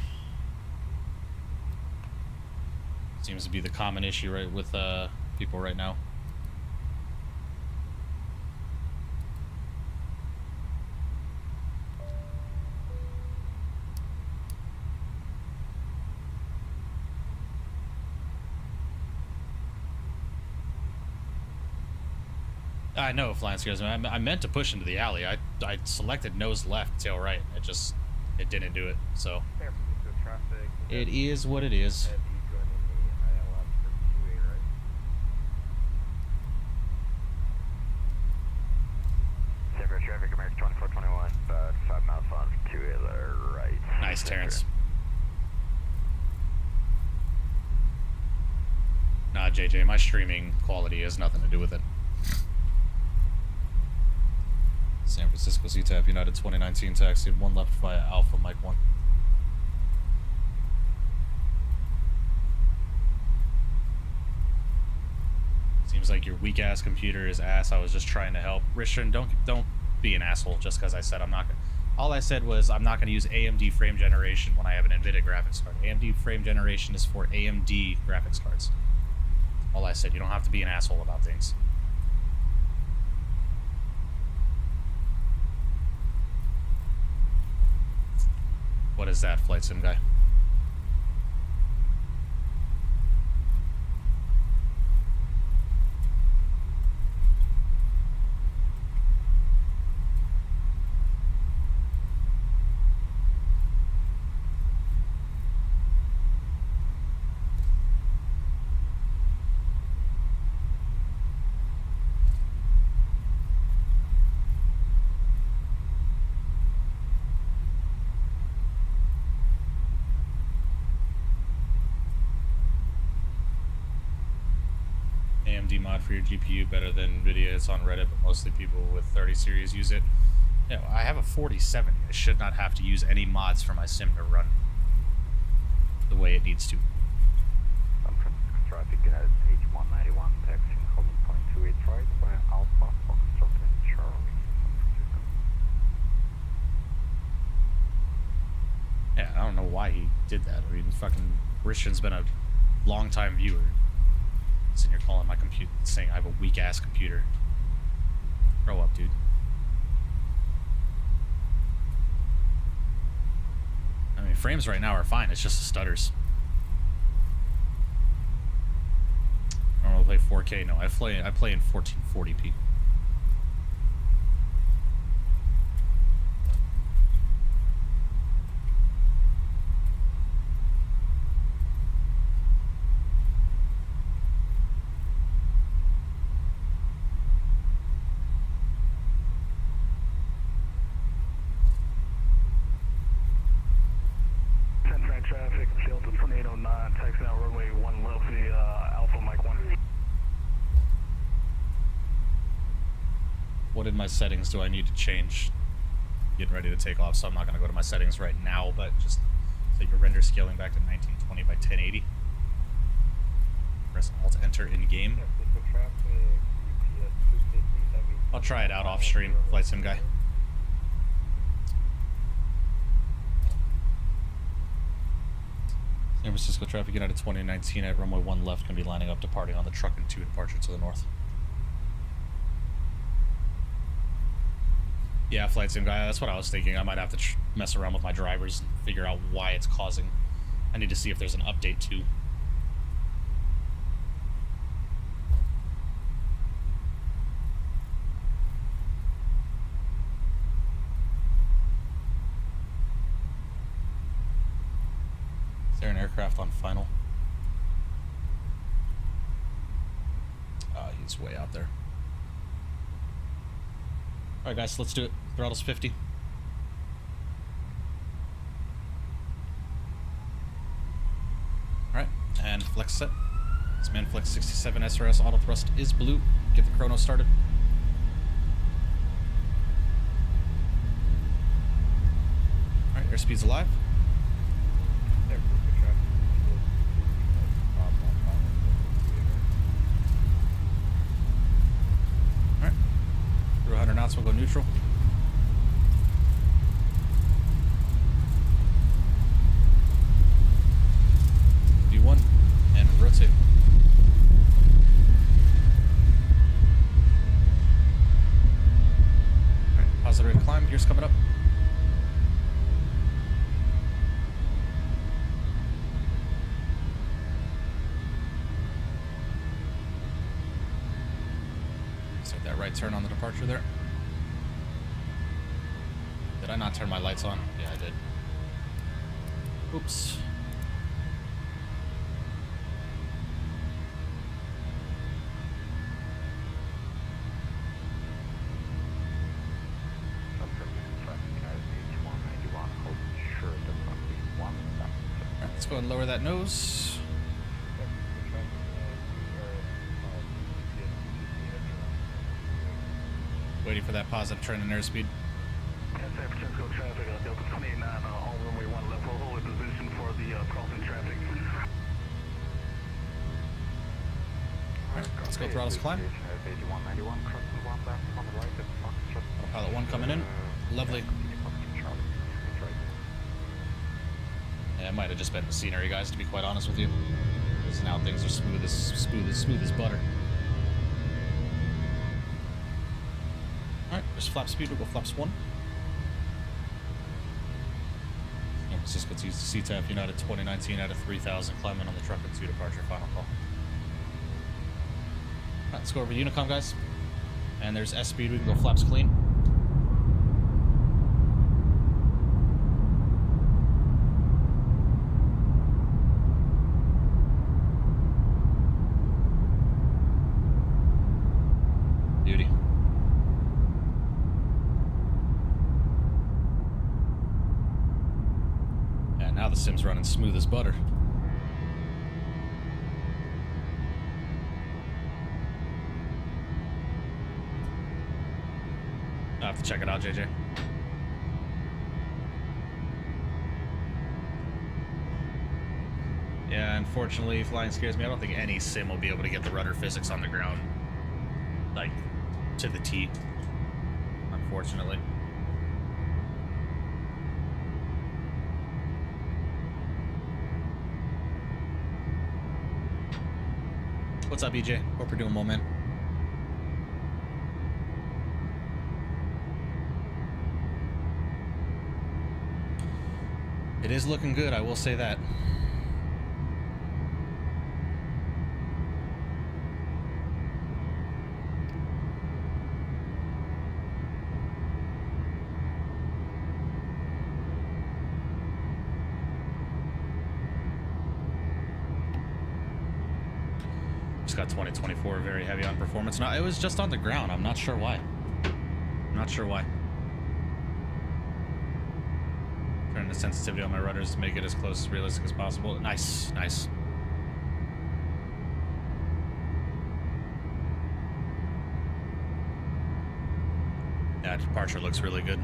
Speaker 1: Seems to be the common issue right with people right now. I know, flying scares me. I meant to push into the alley. I selected nose left, tail right. It didn't do it. So
Speaker 4: San Francisco traffic.
Speaker 1: it is what it is.
Speaker 4: Heavy joining the ILS for 2A, right?
Speaker 3: San Francisco traffic, American 2421, about 5 miles on 2A there, right.
Speaker 1: Nice, Terrence. Nah, JJ, my streaming quality has nothing to do with it. San Francisco CTAP United 2019 taxi, 1 left via Alpha Mike 1. Seems like your weak ass computer is ass. I was just trying to help. Richard, don't be an asshole just because I said I'm not gonna. All I said was I'm not gonna use AMD frame generation when I have an NVIDIA graphics card. AMD frame generation is for AMD graphics cards. All I said. You don't have to be an asshole about things. What is that, flight sim guy? AMD mod for your GPU better than NVIDIA. It's on Reddit, but mostly people with 30 series use it. You know, I have a 4070. I should not have to use any mods for my sim to run the way it needs to.
Speaker 3: San Francisco traffic, United H191, taxiing Holland Point 28 right via Alpha, Foxtrot and Charlie, San Francisco.
Speaker 1: Yeah, I don't know why he did that. I mean, fucking Christian's been a long-time viewer. And you're calling my computer, saying I have a weak-ass computer. Grow up, dude. I mean, frames right now are fine. It's just the stutters. I don't want to play 4K. No, I play in 1440p.
Speaker 3: Traffic, Delta 2809, taxing out runway 1 left via Alpha Mike 1.
Speaker 1: What in my settings do I need to change? Getting ready to take off, so I'm not going to go to my settings right now, but just set your render scaling back to 1920 by 1080. Press Alt Enter in game.
Speaker 4: San Francisco traffic, UPS 250 heavy.
Speaker 1: I'll try it out off stream, flight sim guy. San Francisco traffic United 2019 at runway 1 left, going to be lining up departing on the truck and 2 departure to the north. Yeah, flight sim guy, that's what I was thinking. I might have to mess around with my drivers and figure out why it's causing. I need to see if there's an update too. Is there an aircraft on final? He's way out there. Alright guys, let's do it. Throttle's 50. Alright, and flex set. This Manflex 67 SRS auto thrust is blue. Get the chrono started. Alright, airspeed's alive. Alright. Through 100 knots, we'll go neutral. V1 and rotate. Alright, positive rate of climb, gears coming up. Start that right turn on the departure there. Did I not turn my lights on? Yeah, I did. Oops. Alright, let's go ahead and lower that nose. Waiting for that positive turn in airspeed.
Speaker 7: San Francisco traffic on Delta 29 on runway 1 left. We'll hold a position for the crossing traffic.
Speaker 1: Alright, let's go throttles climb. Pilot 1 coming in. Lovely. Yeah, it might have just been the scenery, guys, to be quite honest with you. Because now things are smooth as butter. Alright, there's flap speed, we'll go flaps 1. San Francisco to CTAF United 2019 out of 3000, climbing on the truck and 2 departure, final call. Alright, let's go over Unicom, guys. And there's S speed, we can go flaps clean. Beauty. Yeah, now the sim's running smooth as butter. I'll have to check it out, JJ. Yeah, unfortunately, flying scares me. I don't think any sim will be able to get the rudder physics on the ground, like, to the T, unfortunately. What's up, EJ? Hope you're doing well, man. It is looking good, I will say that. Just got 2024 very heavy on performance. No, it was just on the ground. I'm not sure why. I'm not sure why. Turning the sensitivity on my rudders to make it as close as realistic as possible. Nice, nice. Yeah, departure looks really good.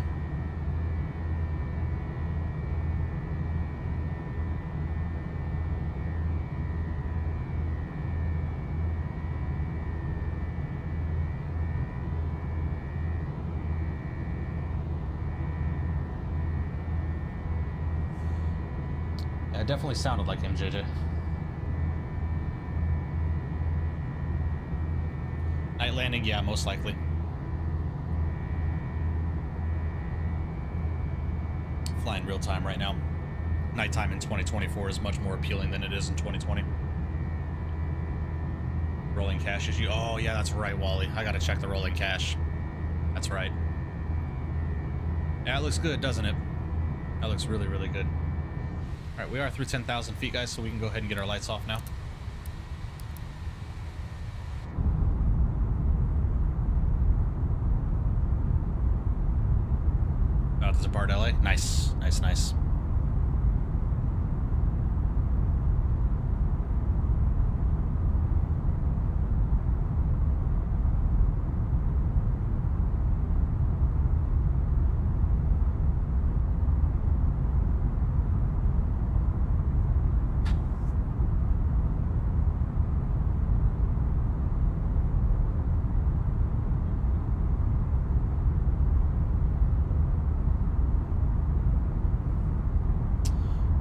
Speaker 1: it definitely sounded like him, JJ. Night landing, yeah, most likely. Flying real time right now. Nighttime in 2024 is much more appealing than it is in 2020. Rolling cache issue. Oh, yeah, that's right, Wally. I gotta check the rolling cache. That's right. Yeah, it looks good, doesn't it? That looks really, really good. All right, we are through 10,000 feet, guys, so we can go ahead and get our lights off now. Out to depart LA. Nice, nice, nice.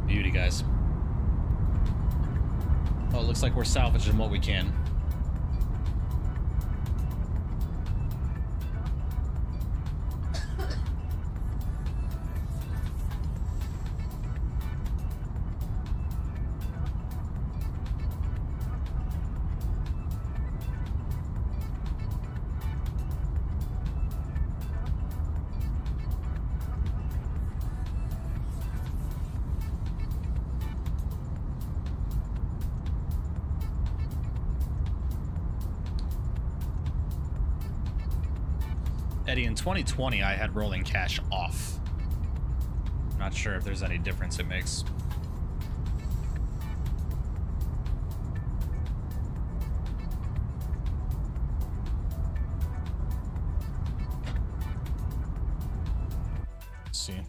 Speaker 1: Beauty, guys. Oh, it looks like we're salvaging what we can. Eddie, in 2020, I had rolling cache off. Not sure if there's any difference it makes. Let's see.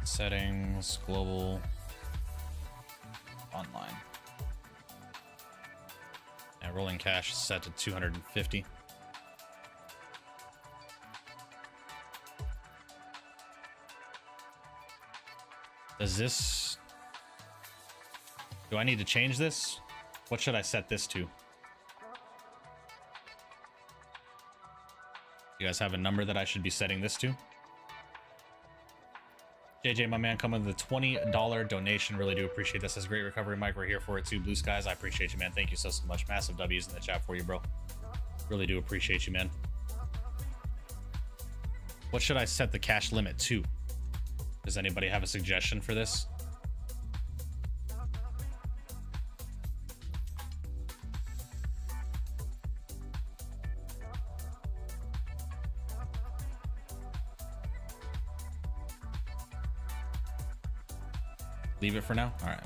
Speaker 1: Settings, global, online. And rolling cache is set to 250. Does this... Do I need to change this? What should I set this to? You guys have a number that I should be setting this to? JJ, my man, coming with a $20 donation. Really do appreciate this. That's great recovery, Mike. We're here for it too. Blue Skies, I appreciate you, man. Thank you so much. Massive W's in the chat for you, bro. Really do appreciate you, man. What should I set the cash limit to? Does anybody have a suggestion for this? Leave it for now? All right.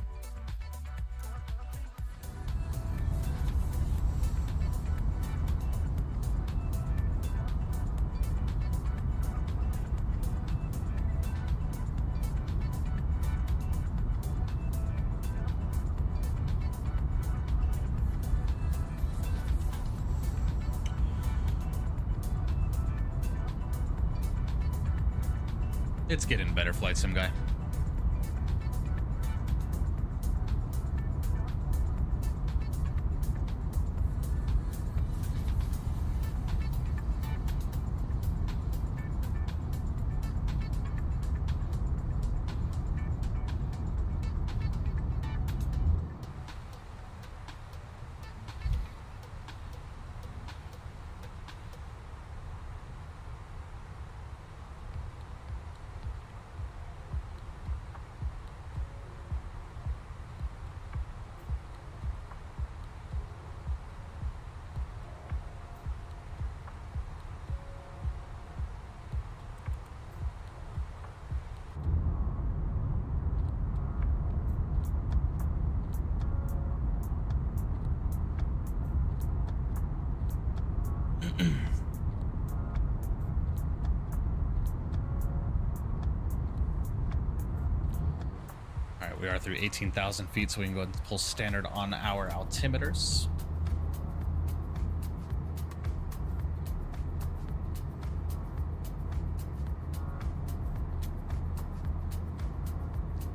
Speaker 1: It's getting better, Flight Sim guy. We are through 18,000 feet, so we can go ahead and pull standard on our altimeters.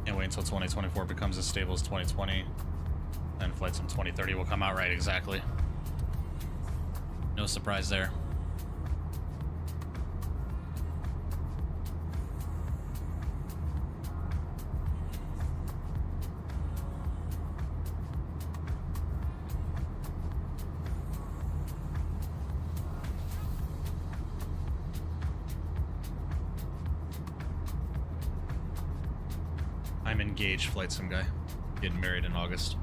Speaker 1: And waiting until 2024 becomes as stable as 2020. Then flight sim 2030 will come out, right? Exactly. No surprise there. I'm engaged, flight sim guy. Getting married in August.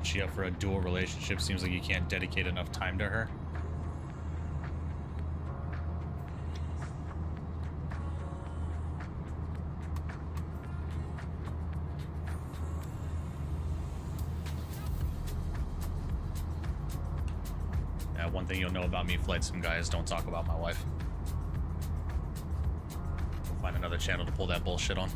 Speaker 1: She up for a dual relationship? Seems like you can't dedicate enough time to her. Yeah, one thing you'll know about me, flight sim guys, don't talk about my wife. We'll find another channel to pull that bullshit on.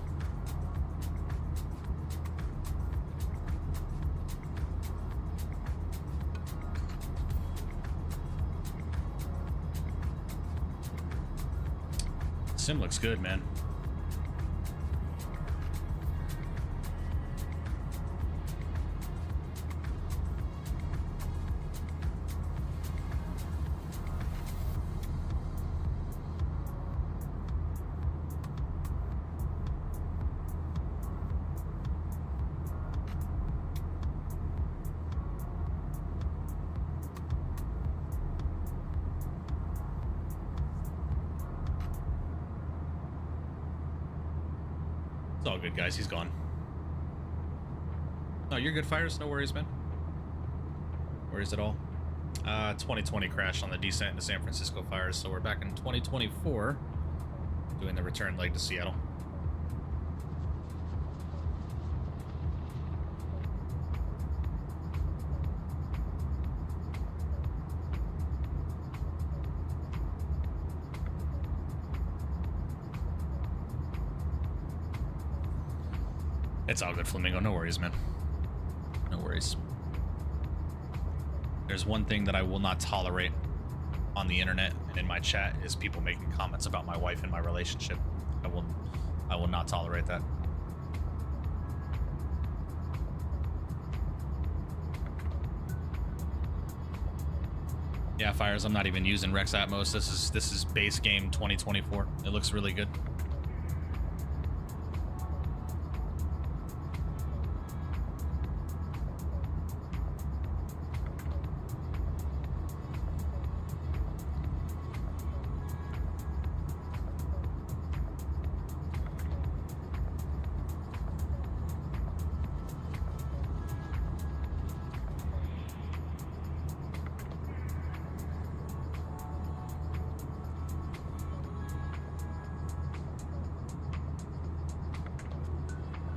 Speaker 1: Sim looks good, man. It's all good, guys. He's gone. No, you're good, Fires. No worries, man. No worries at all. 2020 crash on the descent into San Francisco Fires, so we're back in 2024 doing the return leg to Seattle. It's all good, Flamingo. No worries, man. No worries. There's one thing that I will not tolerate on the internet and in my chat is people making comments about my wife and my relationship. I will not tolerate that. Yeah, Fires, I'm not even using Rex Atmos. This is base game 2024. It looks really good.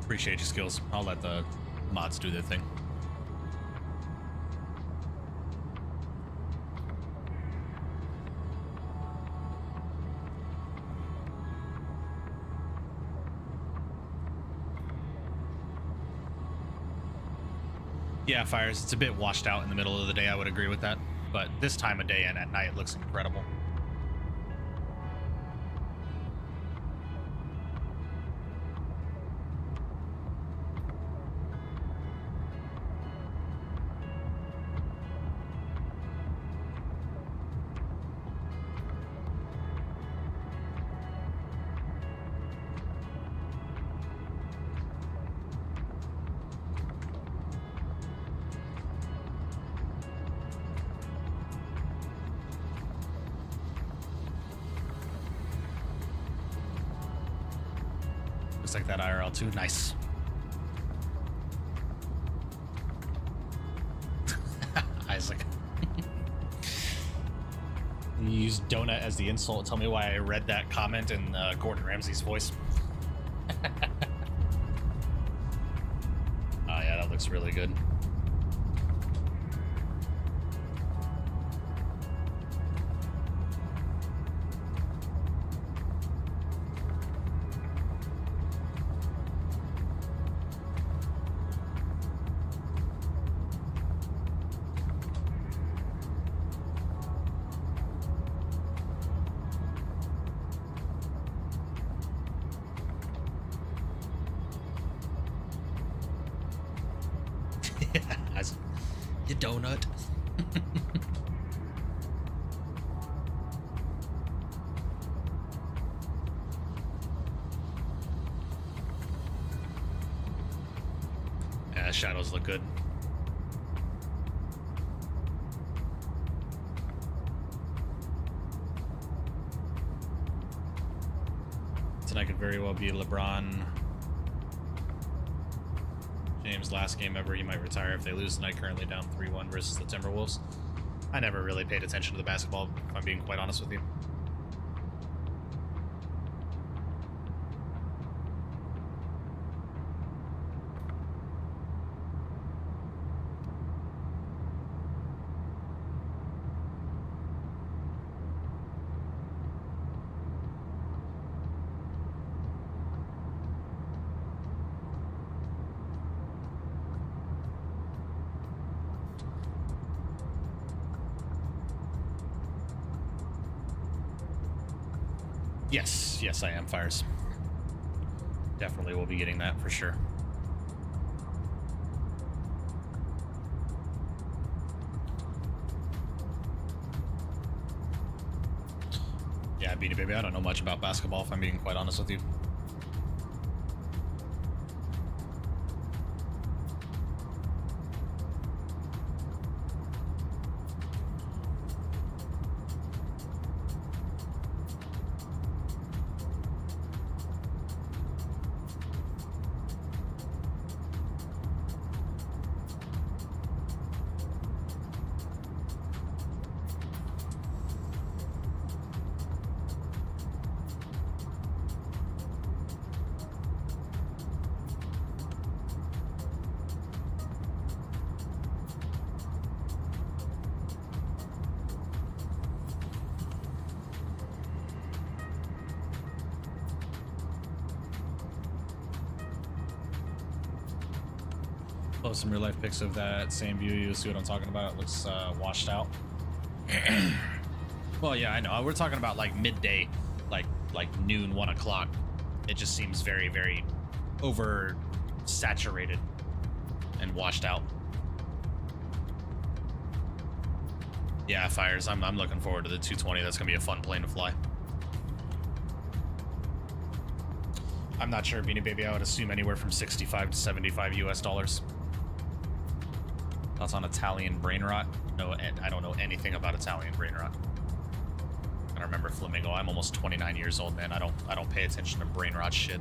Speaker 1: Appreciate your skills. I'll let the mods do their thing. Yeah, Fires, it's a bit washed out in the middle of the day. I would agree with that. But this time of day and at night, it looks incredible. Looks like that IRL too. Nice. Isaac. You use donut as the insult. Tell me why I read that comment in Gordon Ramsay's voice. Oh yeah, that looks really good. You donut. Yeah, shadows look good. Tonight could very well be LeBron James' last game ever. He might retire if they lose tonight, currently down 3-1 versus the Timberwolves. I never really paid attention to the basketball, if I'm being quite honest with you. Yes, I am, Fires. Definitely will be getting that for sure. Yeah, Beanie Baby, I don't know much about basketball, if I'm being quite honest with you. Post some real life pics of that same view. You'll see what I'm talking about. It looks washed out. Well, yeah, I know. We're talking about like midday, like noon, 1 o'clock. It just seems very, very oversaturated and washed out. Yeah, Fires. I'm looking forward to the 220. That's gonna be a fun plane to fly. I'm not sure, Beanie Baby. I would assume anywhere from 65 to 75 US dollars. Thoughts on Italian brain rot? No, I don't know anything about Italian brain rot. I remember Flamingo. I'm almost 29 years old, man. I don't pay attention to brain rot shit.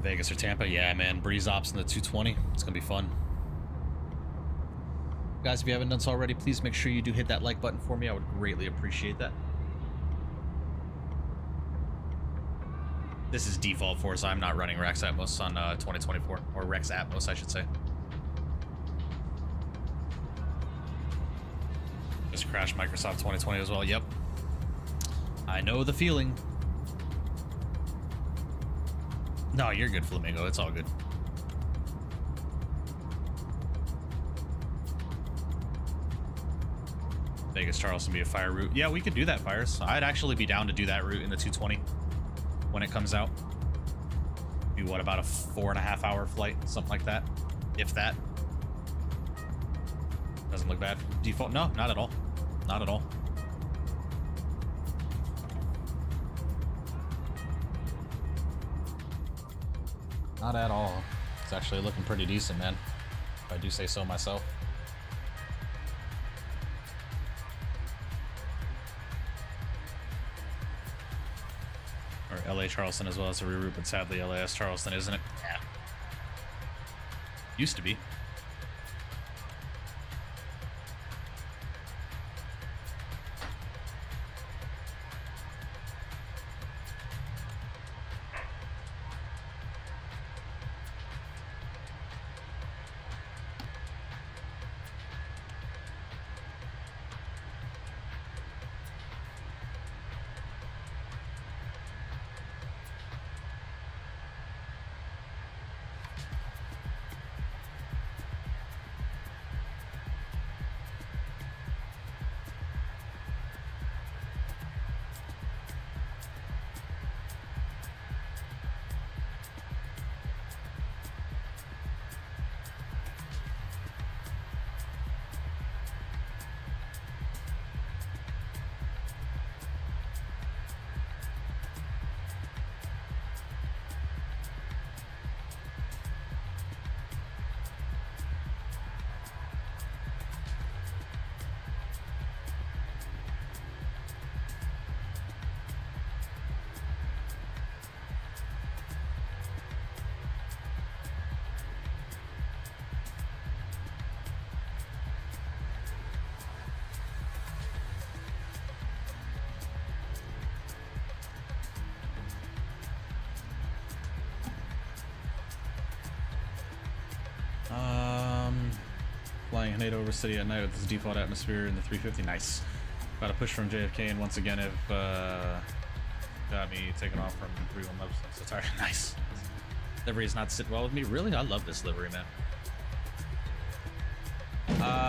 Speaker 1: Vegas or Tampa? Yeah, man. Breeze ops in the 220. It's gonna be fun. Guys, if you haven't done so already, please make sure you do hit that like button for me. I would greatly appreciate that. This is default for us. I'm not running Rex Atmos on 2024, or Rex Atmos, I should say. Just crashed Microsoft 2020 as well. Yep. I know the feeling. No, you're good, Flamingo. It's all good. Vegas Charleston be a fire route. Yeah, we could do that, Fires. I'd actually be down to do that route in the 220 when it comes out. Be what, about a 4.5 hour flight? Something like that. If that. Doesn't look bad. Default? No, not at all. Not at all. Not at all. It's actually looking pretty decent, man, if I do say so myself. Or LA Charleston as well as a reroute, but sadly LAS Charleston, isn't it? Yeah. Used to be. Flying Haneda over city at night with this default atmosphere in the 350. Nice. Got a push from JFK, and once again, if got me taken off from 31 levels. So sorry. Nice. Livery is not sitting well with me. Really, I love this livery, man.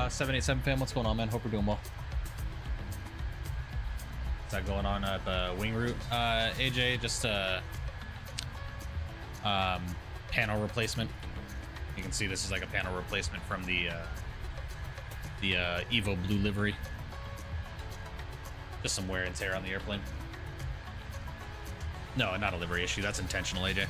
Speaker 1: 787 fam, what's going on, man? Hope we're doing well. Is that going on at the wing route? AJ, just panel replacement. You can see this is like a panel replacement from the Evo blue livery. Just some wear and tear on the airplane. No, not a livery issue. That's intentional, AJ.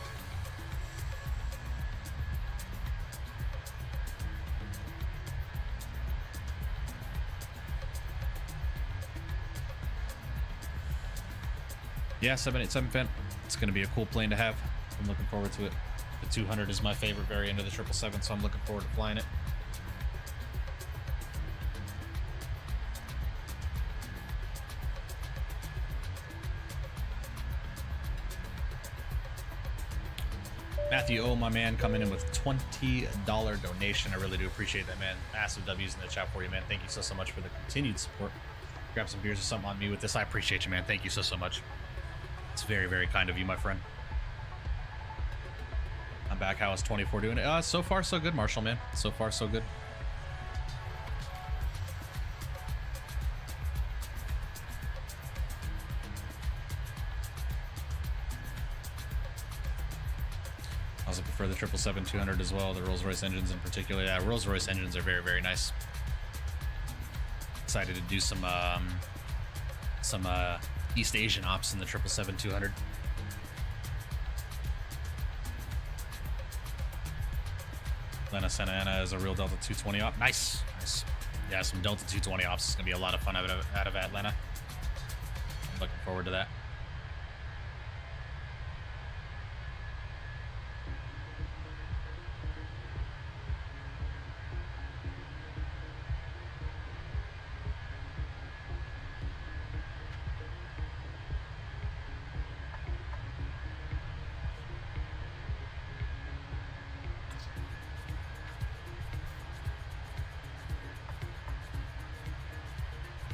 Speaker 1: Yeah, 787 fan. It's going to be a cool plane to have. I'm looking forward to it. The 200 is my favorite variant of the 777, so I'm looking forward to flying it. Matthew O, my man, coming in with $20 donation. I really do appreciate that, man. Massive W's in the chat for you, man. Thank you so much for the continued support. Grab some beers or something on me with this. I appreciate you, man. Thank you so much. It's very, very kind of you, my friend. I'm back. How is 24 doing? So far, so good, Marshall, man. So far, so good. I also prefer the 777-200 as well, the Rolls-Royce engines in particular. Yeah, Rolls-Royce engines are very, very nice. Excited to do some East Asian ops in the 777-200. Atlanta Santa Ana is a real Delta 220 op. Nice. Nice. Yeah, some Delta 220 ops is going to be a lot of fun out of Atlanta. I'm looking forward to that.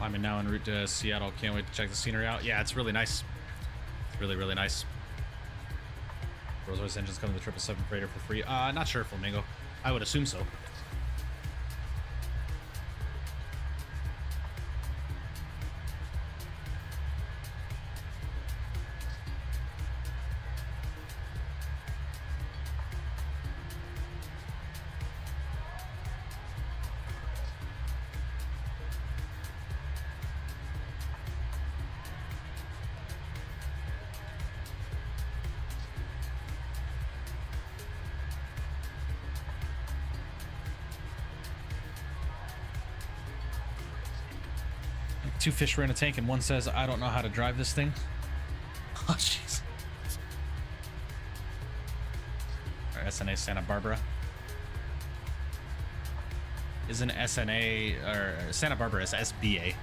Speaker 1: I'm now en route to Seattle. Can't wait to check the scenery out. Yeah, it's really nice. It's really, really nice. Rolls-Royce engines come to the 777 freighter for free. Not sure, Flamingo. I would assume so. 2 fish were in a tank, and one says, I don't know how to drive this thing. Oh, jeez. Or SNA Santa Barbara. Isn't SNA, or Santa Barbara is SBA.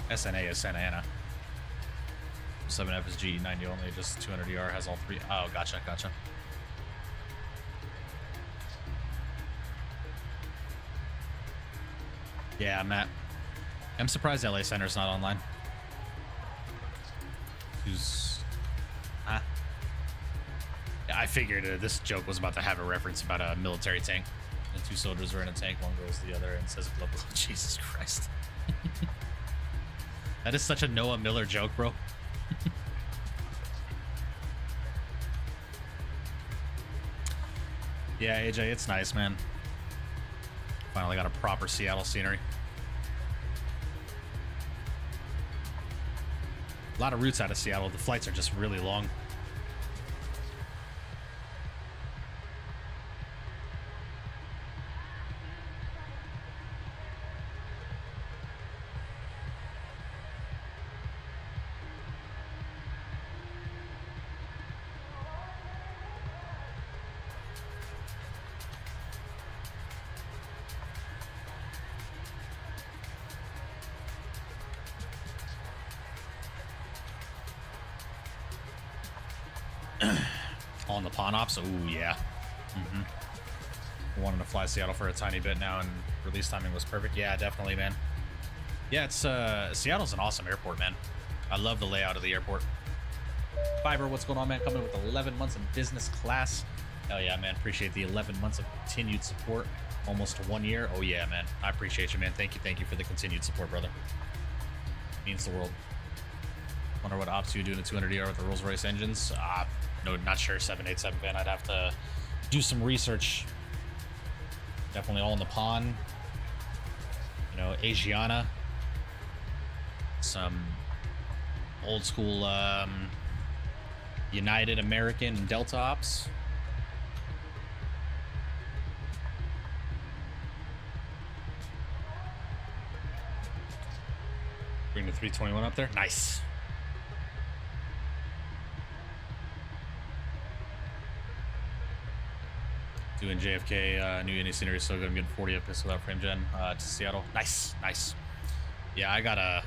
Speaker 1: SNA is Santa Ana. 7 FSG, 90 only, just 200 ER, has all 3. Oh, gotcha, gotcha. Yeah, Matt. I'm surprised LA Center's not online. Who's... Huh? Yeah, I figured this joke was about to have a reference about a military tank. And 2 soldiers are in a tank, one goes to the other and says, blah, blah. Jesus Christ. That is such a Noah Miller joke, bro. Yeah, AJ, it's nice, man. Finally got a proper Seattle scenery. A lot of routes out of Seattle. The flights are just really long. On the pawn ops, oh yeah. Wanted to fly Seattle for a tiny bit now, and release timing was perfect. Yeah, definitely, man. Yeah, it's Seattle's an awesome airport, man. I love the layout of the airport. Fiverr, what's going on, man? Coming with 11 months in business class. Hell yeah, man. Appreciate the 11 months of continued support. Almost 1 year. Oh yeah, man. I appreciate you, man. Thank you for the continued support, brother. Means the world. Wonder what ops you do in a 200ER with the Rolls-Royce engines. No, not sure. 787 van. I'd have to do some research. Definitely all in the pawn. You know, Asiana. Some old school United American and Delta ops. Bring the 321 up there. Nice. Doing JFK, new Indy scenery, so good. I'm getting 40 FPS without frame gen to Seattle. Nice, nice. Yeah, I gotta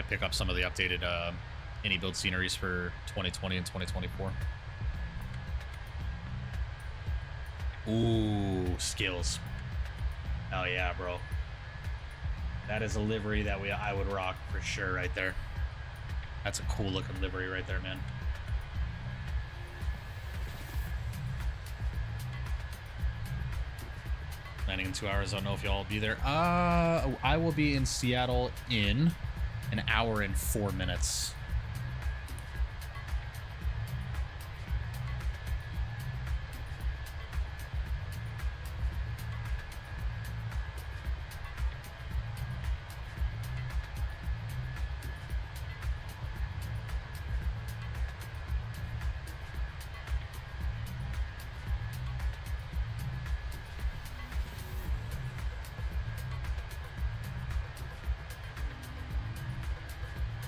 Speaker 1: pick up some of the updated Indy build sceneries for 2020 and 2024. Ooh, skills. Oh yeah, bro. That is a livery that I would rock for sure right there. That's a cool looking livery right there, man. Landing in 2 hours. I don't know if y'all will be there. I will be in Seattle in an hour and 4 minutes.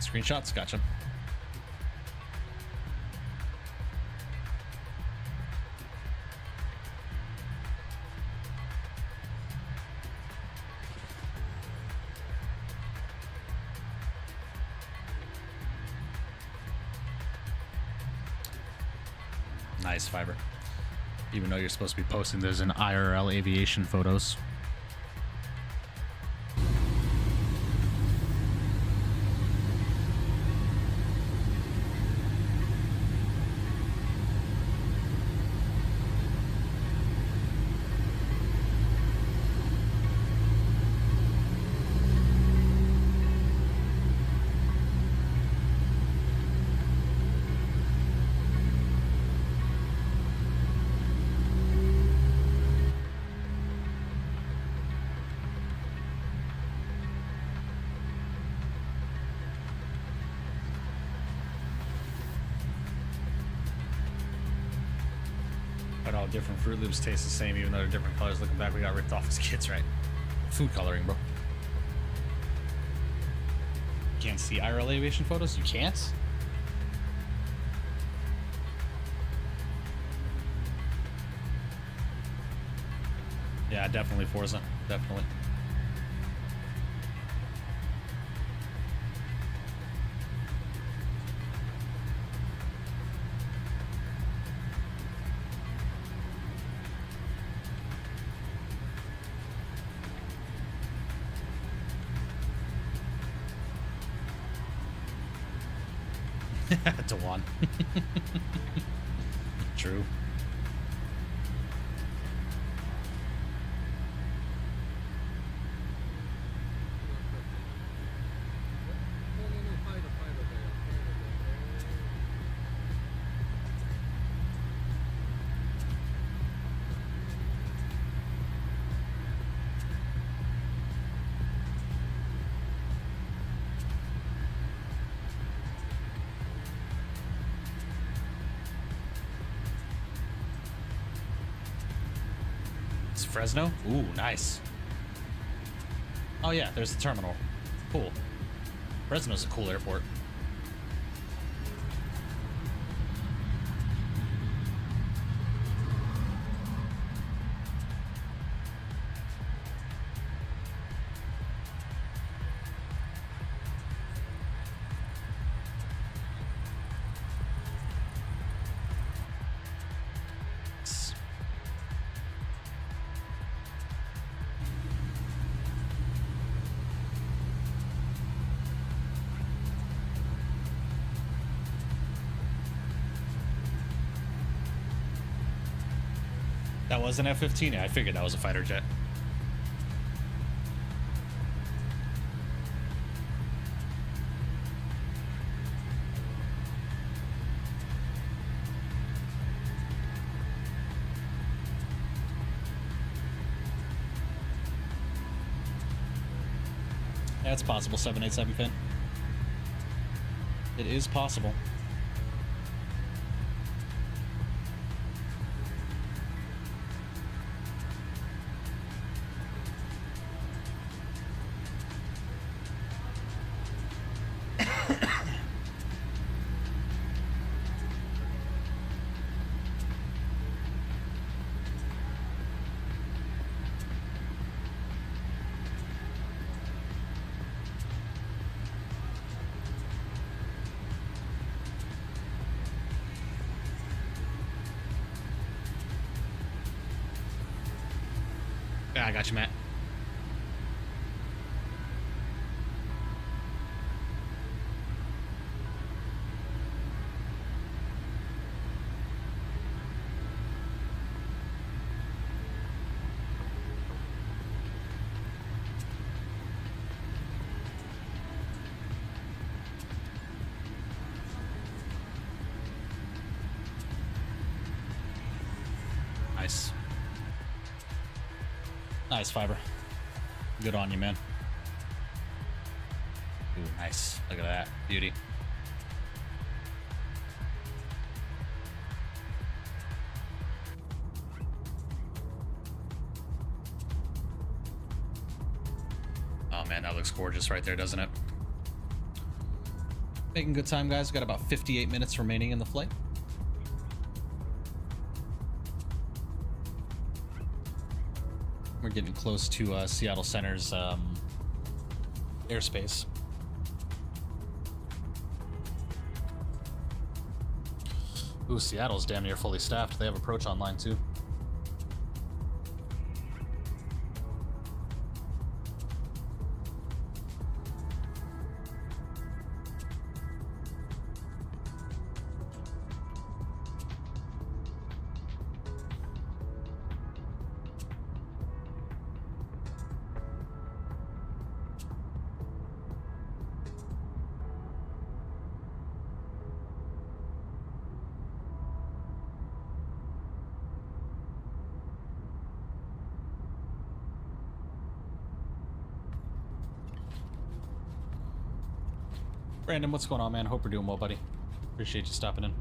Speaker 1: Screenshots, gotcha. Nice, Fiverr. Even though you're supposed to be posting those in IRL aviation photos. All different Fruit Loops taste the same, even though they're different colors. Looking back, we got ripped off as kids, right? Food coloring, bro. Can't see IRL aviation photos? You can't? Yeah, definitely Forza. Definitely. Dewan. True. Fresno? Ooh, nice. Oh yeah, there's the terminal. Cool. Fresno's a cool airport. That was an F-15? Yeah, I figured that was a fighter jet. Yeah, it's possible, 787 fin. It is possible. Yeah, I got you, Matt. Nice. Nice, Fiber. Good on you, man. Ooh, nice. Look at that. Beauty. Oh, man, that looks gorgeous right there, doesn't it? Making good time, guys. We've got about 58 minutes remaining in the flight. We're getting close to Seattle Center's airspace. Ooh, Seattle's damn near fully staffed. They have approach online too. Brandon, what's going on, man? Hope you're doing well, buddy. Appreciate you stopping in.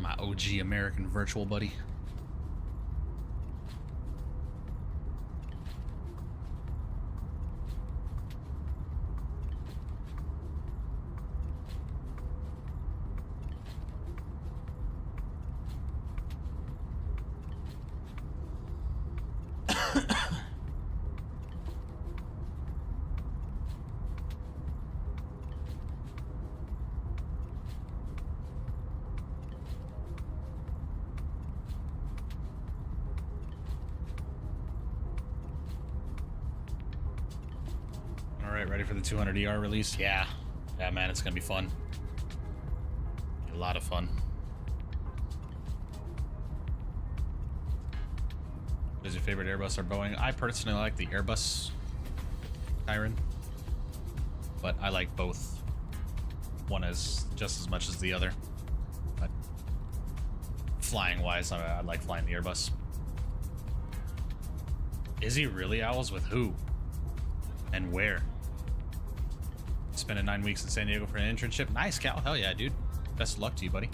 Speaker 1: My OG American virtual buddy. right, ready for the 200 ER release? Yeah. Yeah, man, it's gonna be fun. A lot of fun. What is your favorite Airbus or Boeing? I personally like the Airbus Tyron, but I like both. One is just as much as the other. But flying wise, I like flying the Airbus. Is he really, Owls? With who? And where? Spending 9 weeks in San Diego for an internship. Nice, Cal. Hell yeah, dude. Best of luck to you, buddy.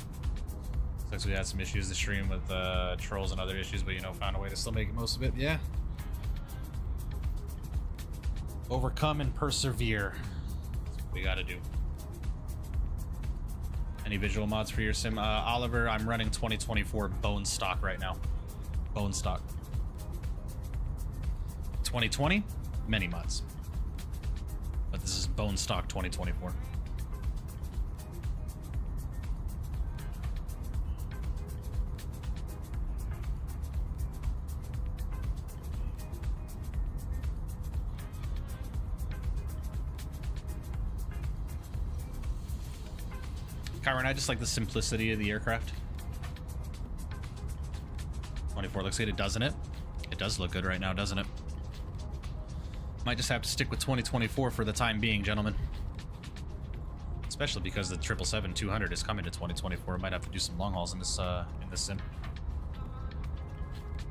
Speaker 1: Sucks we had some issues this stream with trolls and other issues, but you know, found a way to still make the most of it. Yeah. Overcome and persevere. That's what we gotta do. Any visual mods for your sim? Oliver, I'm running 2024 bone stock right now. Bone stock. 2020, many mods. But this is bone stock 2024. Kyron, I just like the simplicity of the aircraft. 24 looks good, doesn't it? It does look good right now, doesn't it? Might just have to stick with 2024 for the time being, gentlemen. Especially because the 777-200 is coming to 2024. Might have to do some long hauls in this sim.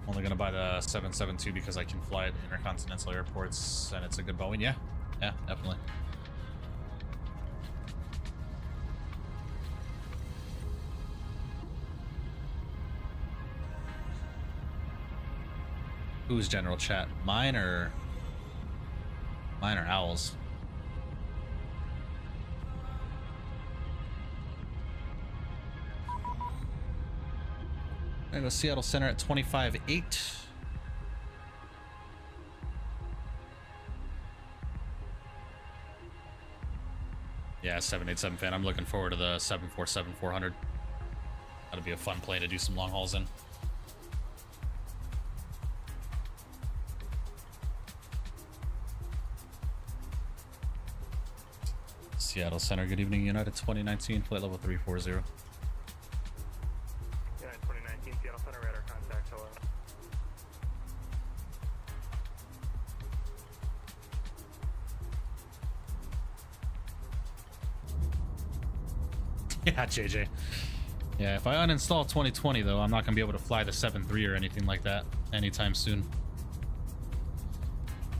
Speaker 1: Only gonna buy the 772 because I can fly at intercontinental airports and it's a good Boeing. Yeah, yeah, definitely. Who's general chat? Mine or Owls? Gonna go Seattle Center at 25.8. Yeah, 787 fan. I'm looking forward to the 747-400. That'll be a fun plane to do some long hauls in. Seattle Center, good evening, United 2019, flight level 340.
Speaker 8: United 2019, Seattle Center, radar contact, hello.
Speaker 1: Yeah, JJ. Yeah, if I uninstall 2020 though, I'm not gonna be able to fly the 7.3 or anything like that anytime soon.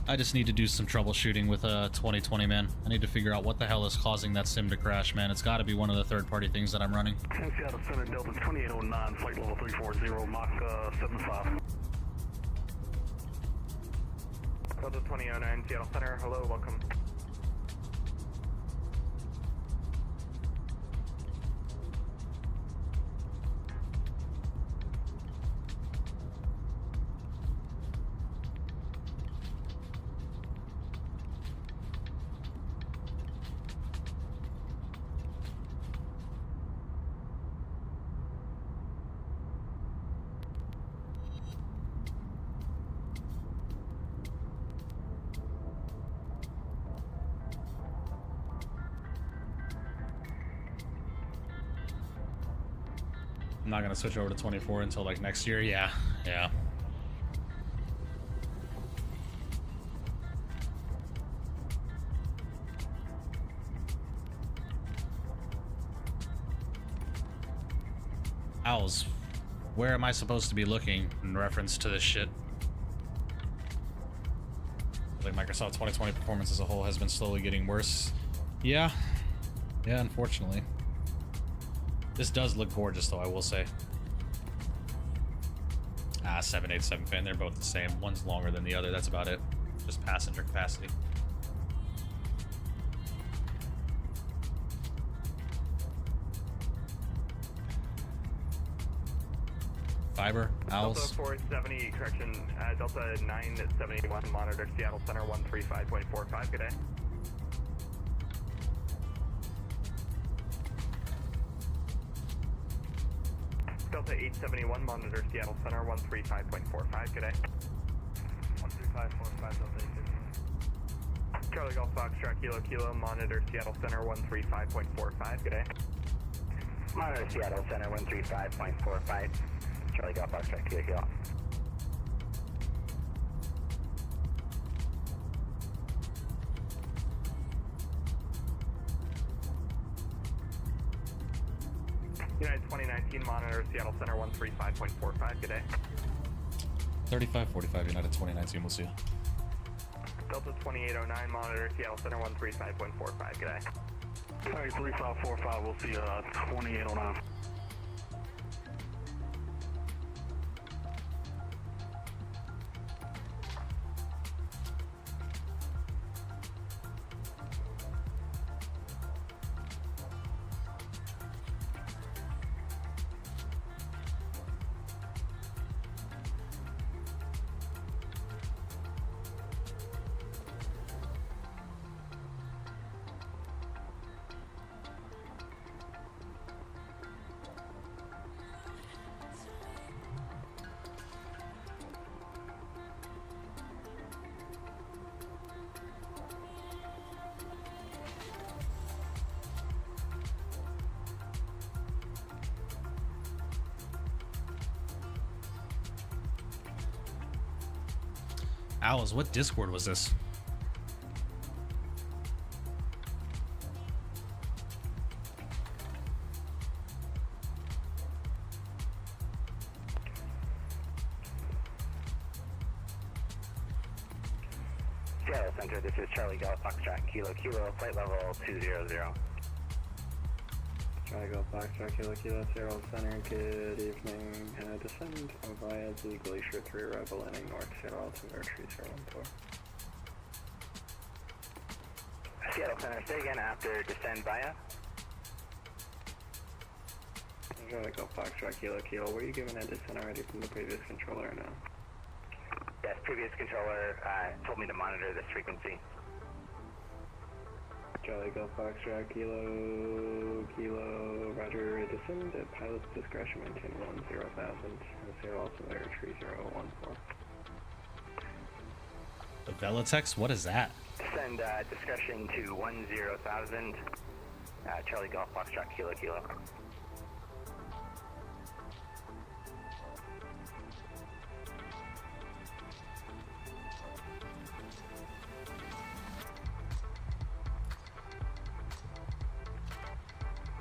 Speaker 1: I just need to do some troubleshooting with 2020, man. I need to figure out what the hell is causing that sim to crash, man. It's got to be one of the third-party things that I'm running.
Speaker 7: Seattle Center, Delta 2809, flight level 340, Mach 75.
Speaker 8: Delta 2009, Seattle Center, hello, welcome.
Speaker 1: I'm not gonna switch over to 24 until like next year. Yeah, yeah. Owls, where am I supposed to be looking in reference to this shit? Like Microsoft 2020 performance as a whole has been slowly getting worse. Yeah, unfortunately. This does look gorgeous, though, I will say. 787 fan, they're both the same. One's longer than the other, that's about it. Just passenger capacity. Fiber, Owls.
Speaker 8: Delta 470, correction, Delta 971, monitor Seattle Center 135.45, good day. Delta 871, monitor Seattle Center 135.45, good day. 135.45, Delta 871. Charlie Golf Foxtrot Kilo Kilo, monitor Seattle Center 135.45. Good day.
Speaker 3: Monitor Seattle Center 135.45. Charlie Golf Foxtrot Kilo Kilo.
Speaker 8: United 2019, monitor Seattle Center 135.45. Good day.
Speaker 1: 3545 United 2019. We'll see you.
Speaker 8: Delta 2809, monitor Seattle Center 135.45. Good day.
Speaker 7: Alright, 3545, we'll see 2809.
Speaker 1: Owls, what Discord was this?
Speaker 3: Seattle Center, this is Charlie Golf Foxtrot Kilo Kilo, flight level 200.
Speaker 9: Charlie Golf Foxtrot Kilo Kilo, Seattle Center, good evening. Descend via the Glacier 3 Rebel landing north, Seattle altimeter 3014.
Speaker 3: Seattle Center, say again after descend via.
Speaker 9: Charlie Golf Foxtrot Kilo Kilo, were you given a descent already from the previous controller or no?
Speaker 3: Yes, previous controller told me to monitor this frequency.
Speaker 9: Charlie Golf Foxtrot Kilo Kilo, roger, descend at pilot's discretion, maintain 10,000, Seattle altimeter 3014.
Speaker 1: The Velotex? What is that?
Speaker 3: Send discretion to 10,000. Charlie Golf Foxtrot Kilo Kilo.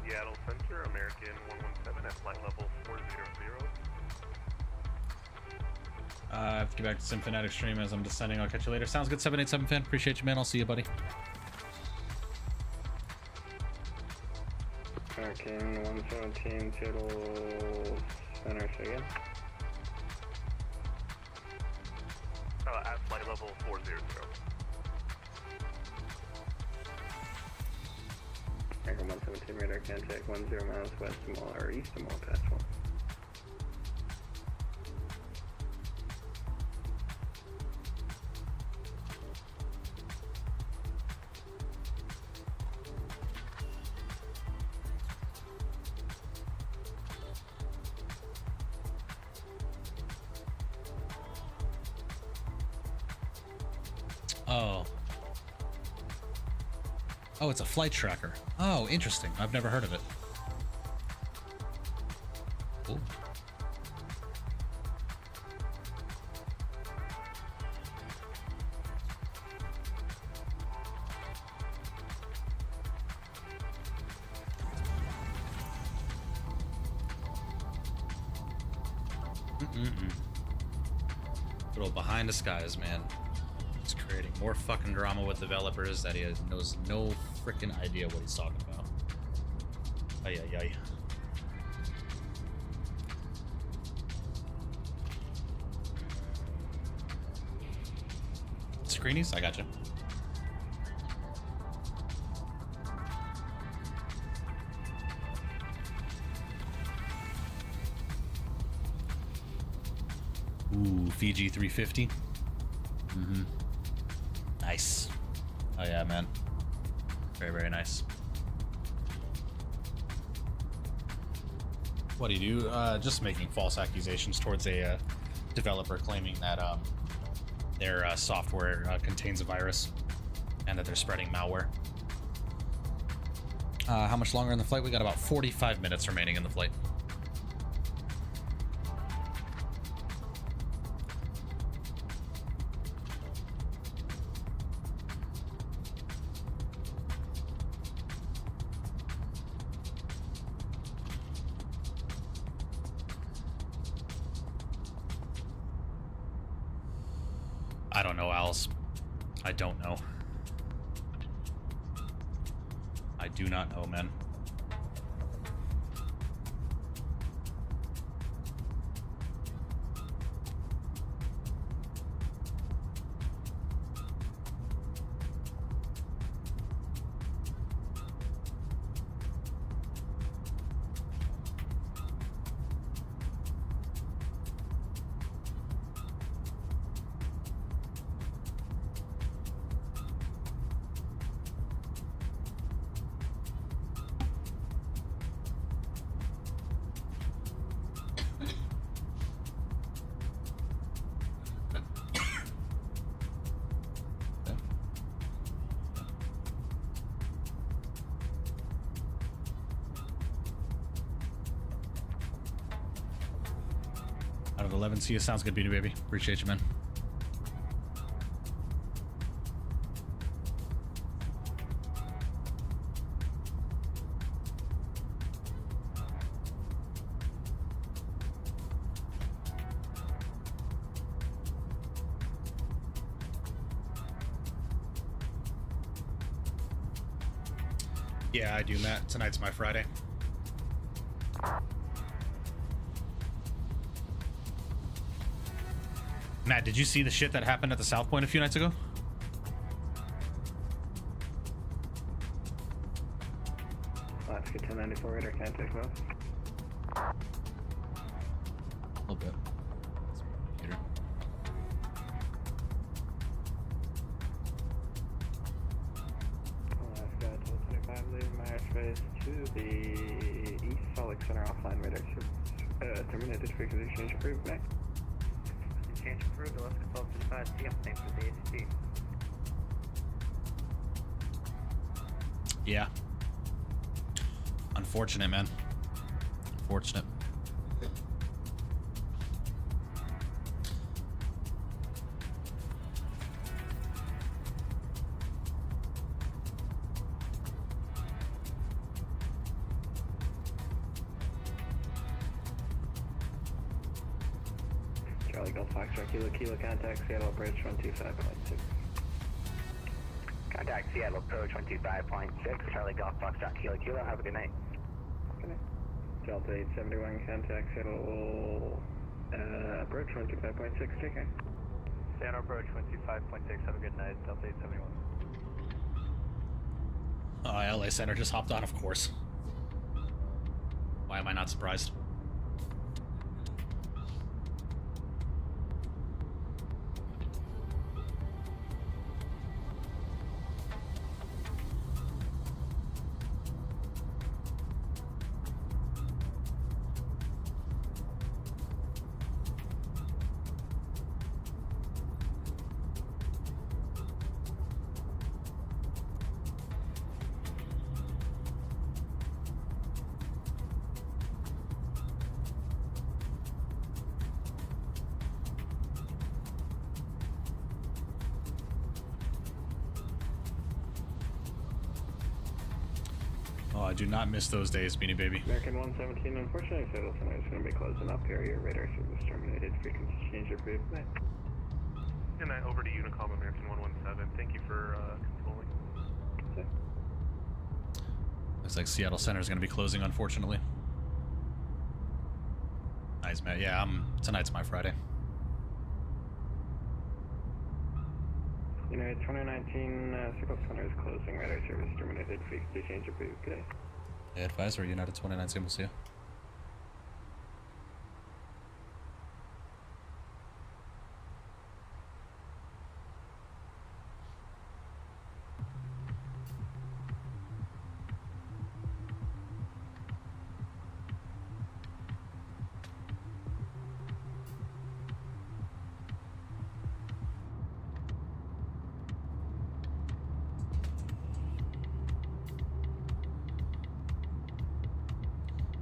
Speaker 4: Seattle Center, American 117 at flight level 400.
Speaker 1: I have to get back to Symphonic Extreme as I'm descending. I'll catch you later. Sounds good, 787 fan. Appreciate you, man. I'll see you, buddy.
Speaker 9: American 117, Seattle Center, say again.
Speaker 4: At flight level 400.
Speaker 9: American 117 radar can take 10 miles west of Mall or east of Mall past 1.
Speaker 1: Oh. Oh, it's a flight tracker. Oh, interesting. I've never heard of it. Ooh. Little behind the skies, man. He's creating more fucking drama with developers that he knows no freaking idea what he's talking about. Ay, ay, ay. Screenies? I gotcha. Ooh, Fiji 350. Mm-hmm. Nice. Oh yeah, man. Very, very nice. What do you do? Just making false accusations towards a developer claiming that their software contains a virus. and that they're spreading malware. How much longer in the flight? We got about 45 minutes remaining in the flight. I don't know, Alice. I don't know. I do not know, man. Out of 11, see you. Sounds good, Beanie Baby. Appreciate you, man. Yeah, I do, Matt. Tonight's my Friday. Matt, did you see the shit that happened at the South Point a few nights ago?
Speaker 9: Alaska 1094 radar can't take off.
Speaker 1: A little bit. Peter.
Speaker 9: Alaska 1225, leaving my airspace to the east, Salt Lake Center offline radar ships. Terminated frequency exchange approved, Mac.
Speaker 3: Change approved, Alaska 1225, CM, thanks for the ACT.
Speaker 1: Yeah. Unfortunate, man. Unfortunate.
Speaker 9: Charlie Golf Foxtrot Kilo contact Seattle approach 125.6.
Speaker 3: Contact Seattle approach 125.6, Charlie Golf Foxtrot Kilo, have a good night.
Speaker 9: Good night. Delta 871 contact Seattle approach 125.6, take care.
Speaker 8: Seattle approach 125.6, have a good night, Delta 871.
Speaker 1: LA Center just hopped on, of course. Why am I not surprised? Oh, I do not miss those days, Beanie Baby.
Speaker 9: American 117, unfortunately, Seattle Center is going to be closing up here. Your radar service terminated. Frequency change approved. Night.
Speaker 8: Good night, over to Unicom, American 117. Thank you for controlling.
Speaker 9: Okay.
Speaker 1: Looks like Seattle Center is going to be closing, unfortunately. Nice, Matt. Yeah, tonight's my Friday.
Speaker 9: United 2019, Seattle Center is closing. Radar service terminated. Frequency change approved. Good day.
Speaker 1: Advisor, United 29, we'll see you.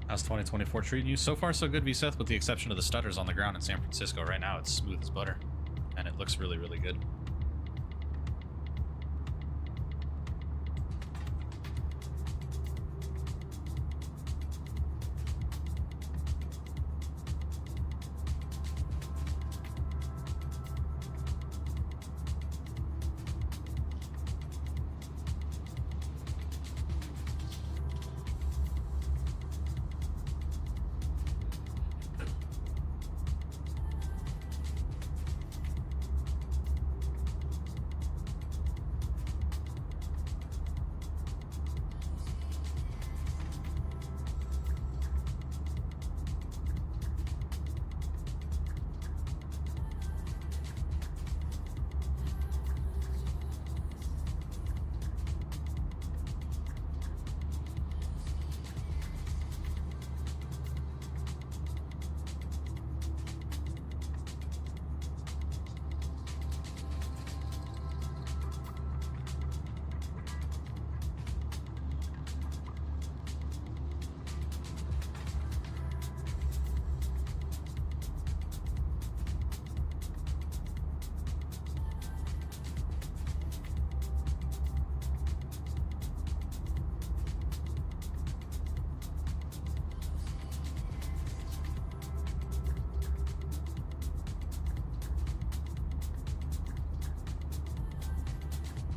Speaker 1: How's 2024 treating you? So far, so good, V Seth, with the exception of the stutters on the ground in San Francisco. Right now, it's smooth as butter, and it looks really, really good.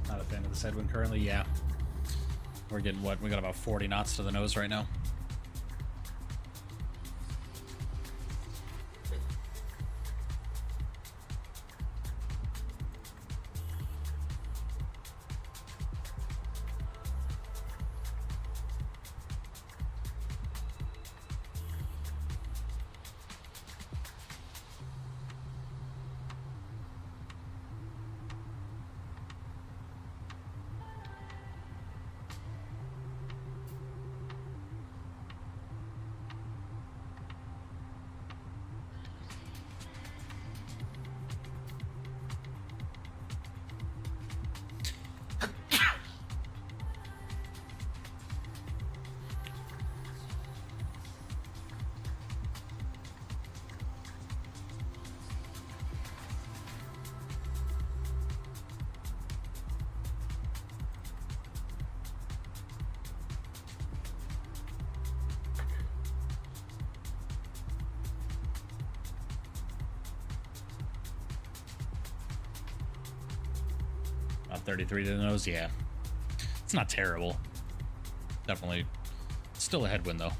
Speaker 1: Not a fan of this headwind currently, yeah. We're getting what? We got about 40 knots to the nose right now. About 33 to the nose, yeah. It's not terrible. Definitely still a headwind though.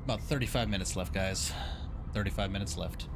Speaker 1: About 35 minutes left, guys. 35 minutes left.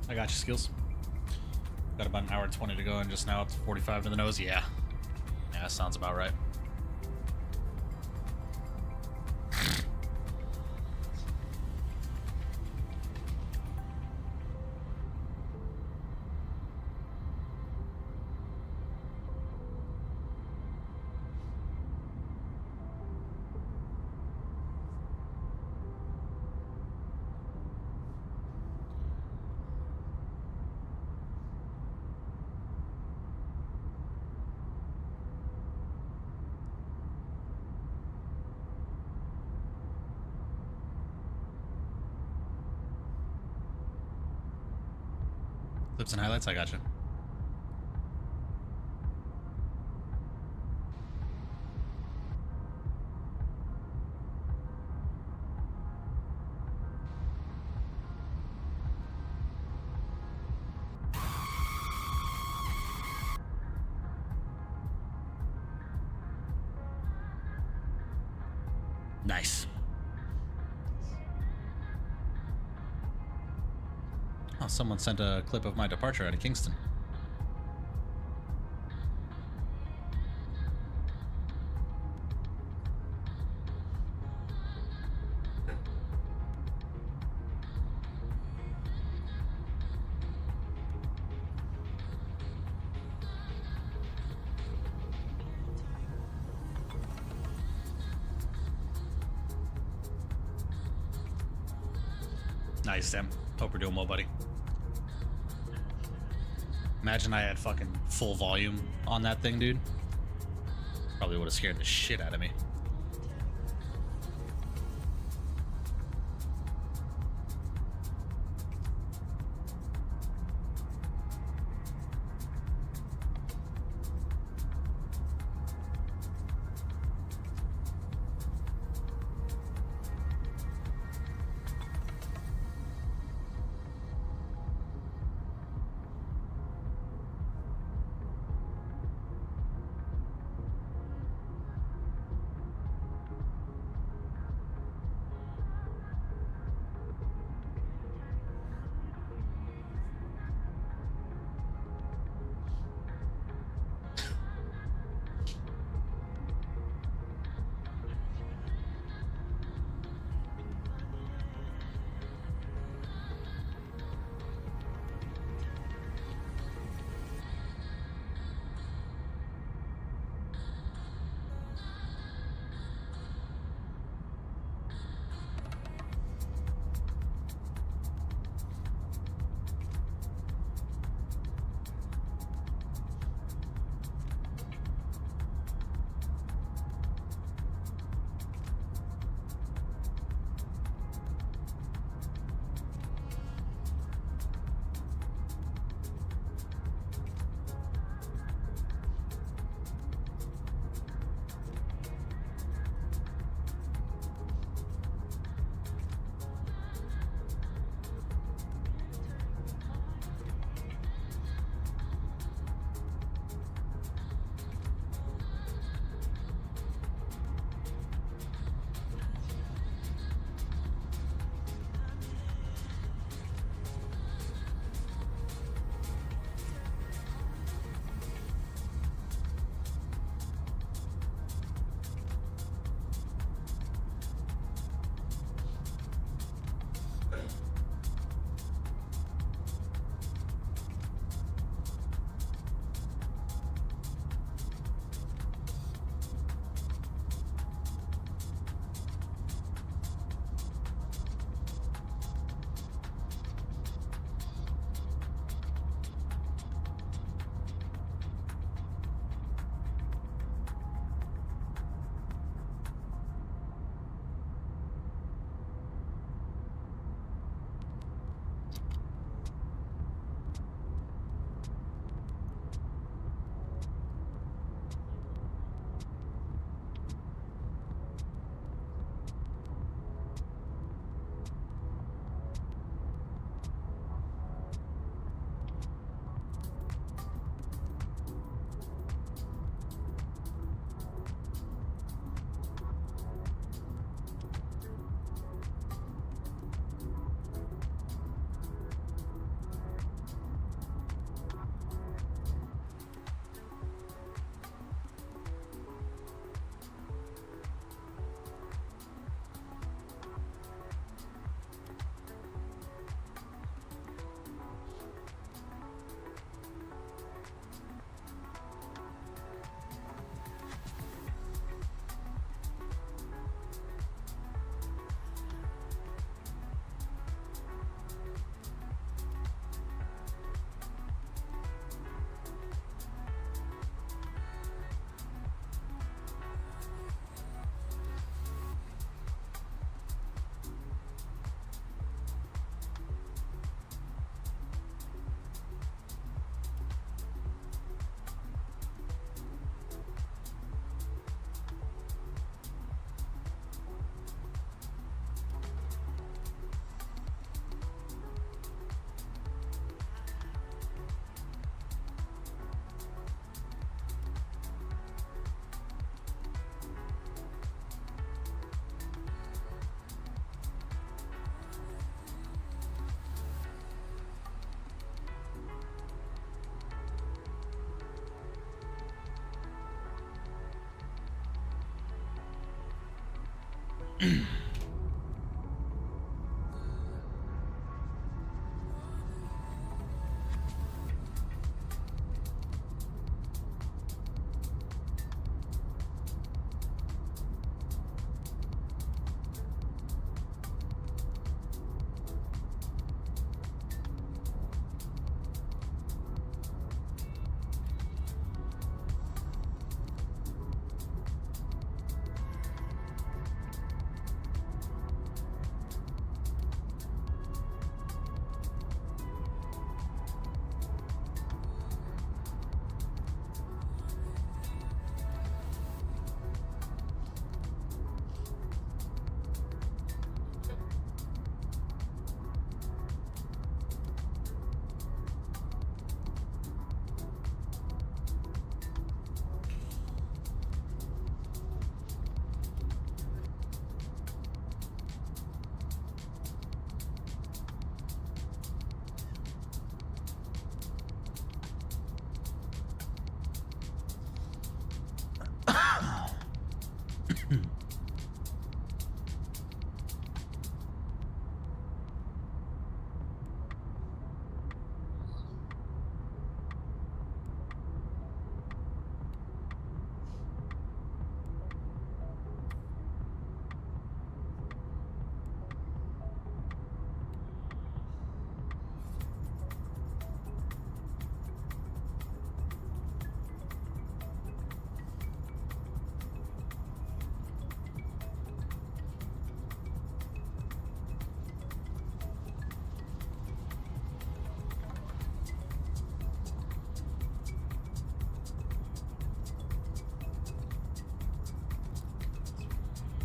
Speaker 1: I got you, Skills. Got about an hour and 20 to go and just now up to 45 to the nose. Yeah. Yeah, that sounds about right. Clips and highlights, I gotcha. Nice. Oh, someone sent a clip of my departure out of Kingston. Nice, Tim. Hope we're doing well, buddy. Imagine I had fucking full volume on that thing, dude. Probably would have scared the shit out of me.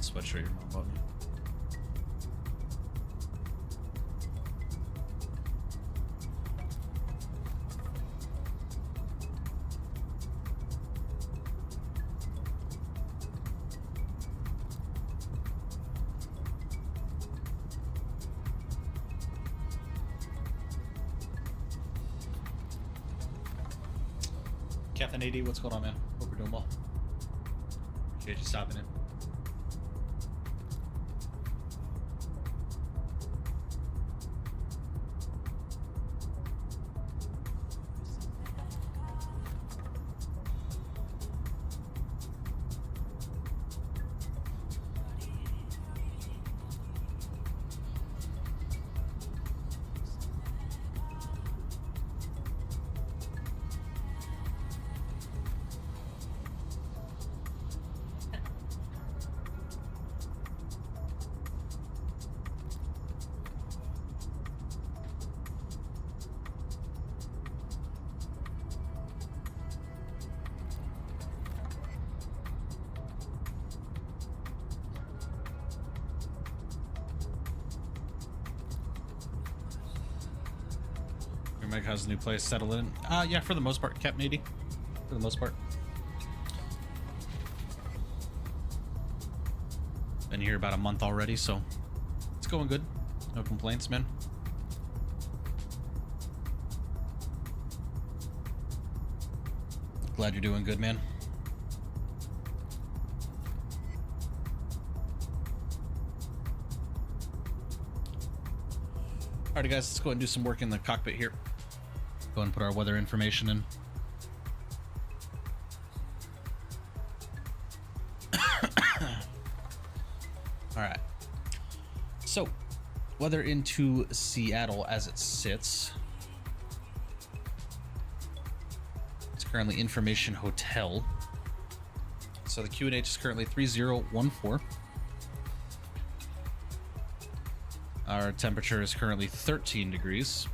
Speaker 1: Sweatshirt your mom bought me. Captain AD, what's going on, man? Hope we're doing well. Appreciate you stopping in. Mike has a new place settled in. Yeah, for the most part, Captain 80. For the most part. Been here about a month already, so it's going good. No complaints, man. Glad you're doing good, man. Alrighty, guys, let's go ahead and do some work in the cockpit here. Go ahead and put our weather information in. Alright. So, weather into Seattle as it sits. It's currently Information Hotel. So the QNH is currently 3014. Our temperature is currently 13 degrees.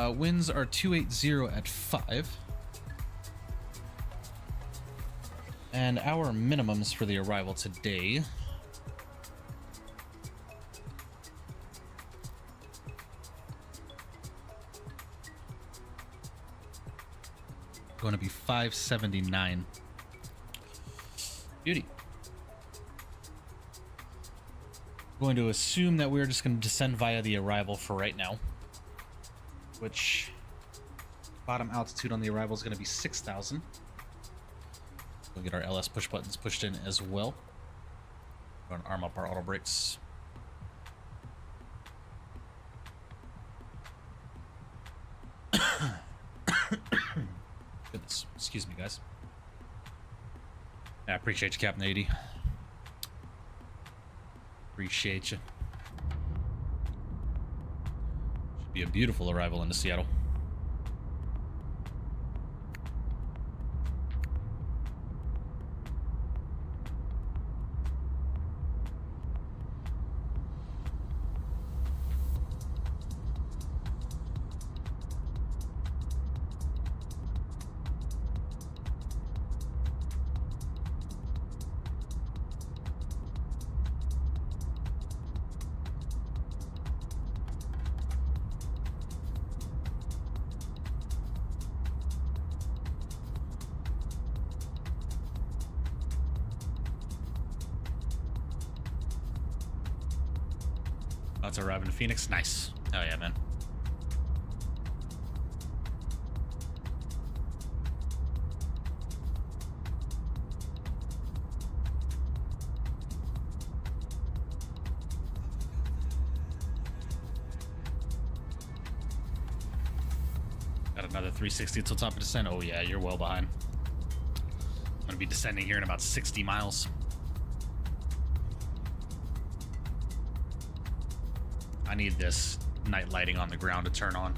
Speaker 1: Winds are 280 at 5. And our minimums for the arrival today going to be 579. Beauty. Going to assume that we're just going to descend via the arrival for right now, which bottom altitude on the arrival is going to be 6,000. We'll get our LS push buttons pushed in as well. We're gonna arm up our auto brakes. Goodness, excuse me, guys. I appreciate you, Captain 80. Appreciate you. Should be a beautiful arrival into Seattle. That's arriving to Phoenix. Nice. Oh yeah, man. Got another 360 till top of descent. Oh yeah, you're well behind. I'm gonna be descending here in about 60 miles. I need this night lighting on the ground to turn on.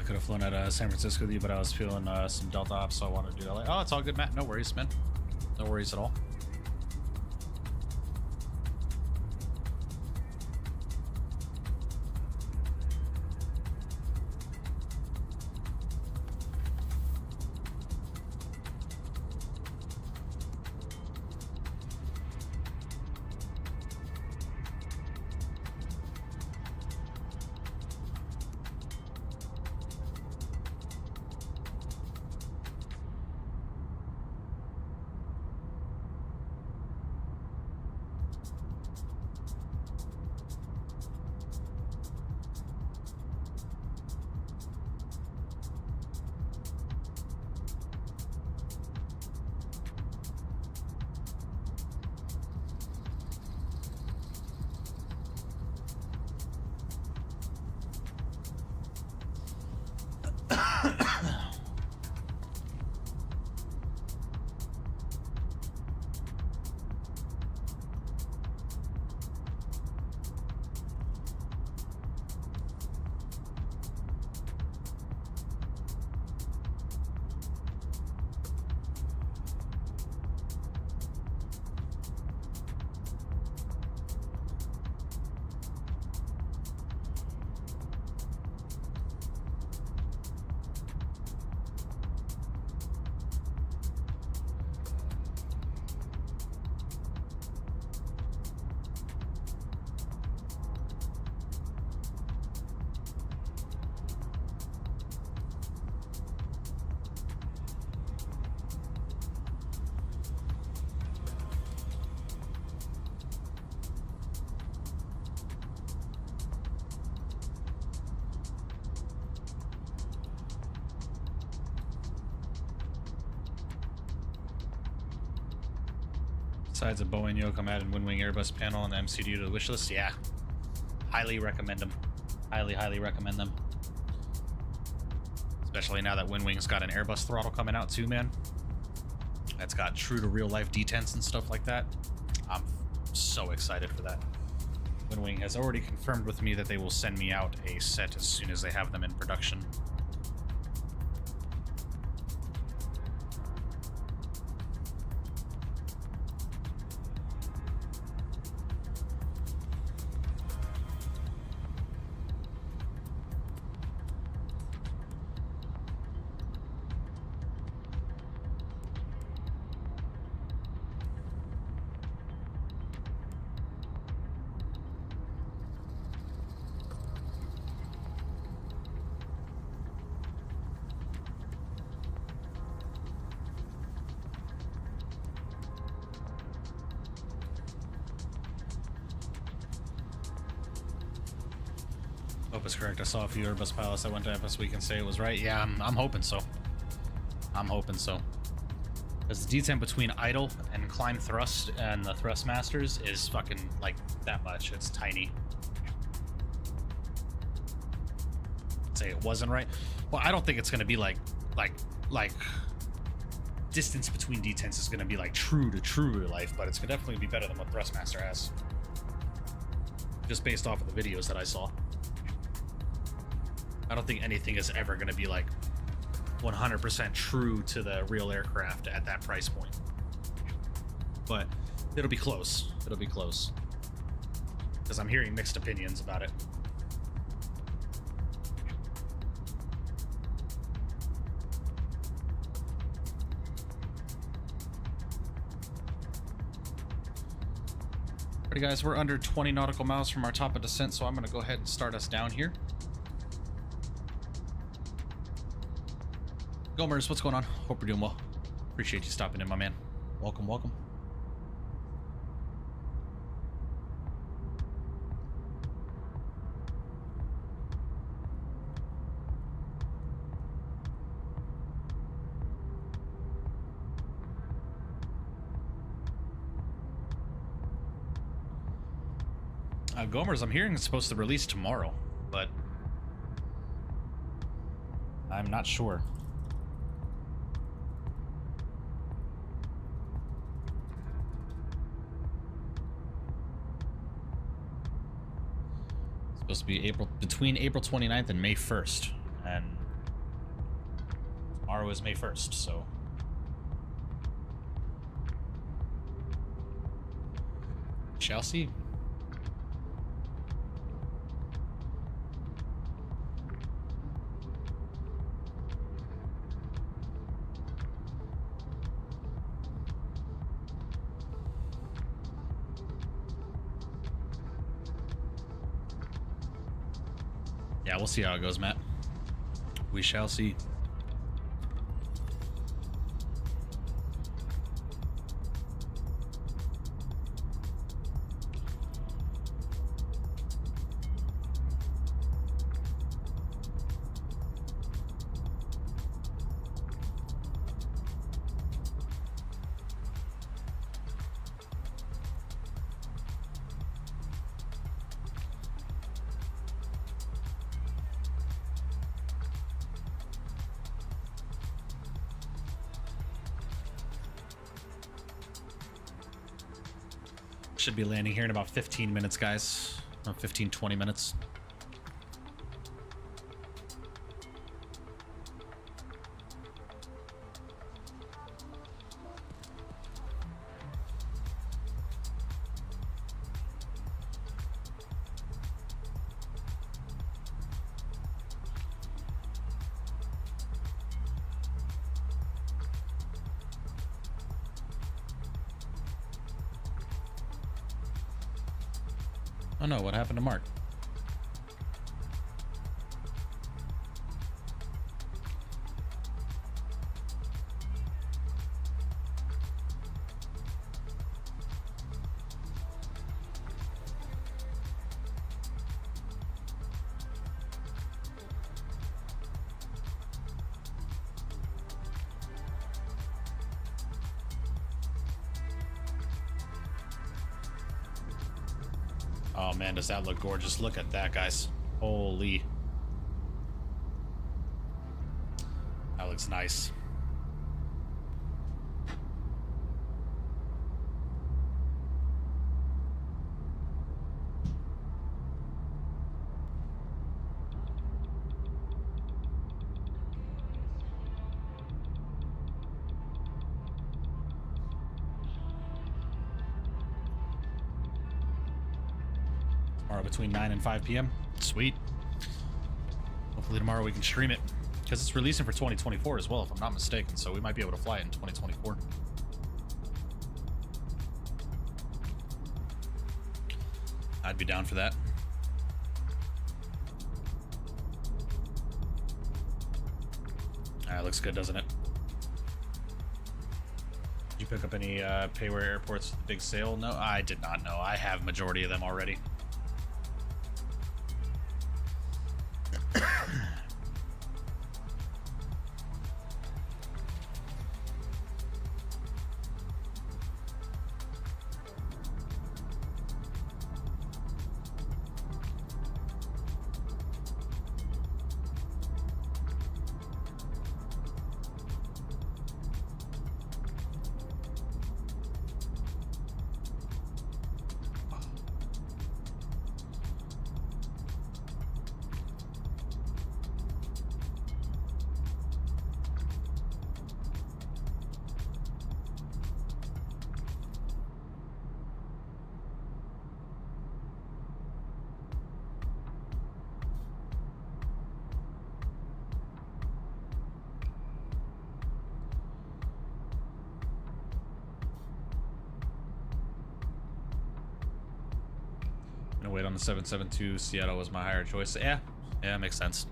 Speaker 1: Could have flown out of San Francisco with you, but I was feeling some Delta ops, so I wanted to do LA. Oh, it's all good, Matt. No worries, man. No worries at all. Besides a Boeing Yokomat and Winwing Airbus panel on the MCD to the wish list, yeah. Highly recommend them. Highly recommend them. Especially now that Winwing's got an Airbus throttle coming out too, man. That's got true to real life detents and stuff like that. I'm so excited for that. Winwing has already confirmed with me that they will send me out a set as soon as they have them in production. Hope it's correct. I saw a few Airbus pilots that went to FS Week and say it was right. Yeah, I'm hoping so. I'm hoping so. Because the detent between idle and climb thrust and the thrust masters is fucking like that much. It's tiny. Say it wasn't right. Well, I don't think it's gonna be like distance between detents is gonna be like true to life, but it's gonna definitely be better than what Thrustmaster has. Just based off of the videos that I saw. I don't think anything is ever going to be like 100% true to the real aircraft at that price point. But it'll be close. It'll be close. Because I'm hearing mixed opinions about it. Alrighty guys, we're under 20 nautical miles from our top of descent, so I'm going to go ahead and start us down here. Gomers, what's going on? Hope you're doing well. Appreciate you stopping in, my man. Welcome, welcome. Gomers, I'm hearing it's supposed to release tomorrow, but I'm not sure. Supposed to be between April 29th and May 1st, and tomorrow is May 1st, so shall see. Yeah, we'll see how it goes, Matt. We shall see. Should be landing here in about 15 minutes, guys. 15, 20 minutes. Oh no, what happened to Mark? Oh man, does that look gorgeous? Look at that, guys. Holy. That looks nice. Tomorrow between 9 and 5 p.m. Sweet. Hopefully tomorrow we can stream it. Because it's releasing for 2024 as well, if I'm not mistaken. So we might be able to fly it in 2024. I'd be down for that. Looks good, doesn't it? Did you pick up any Payware Airports big sale? No, I did not know. I have majority of them already. Wait on the 772. Seattle was my higher choice. Yeah, makes sense.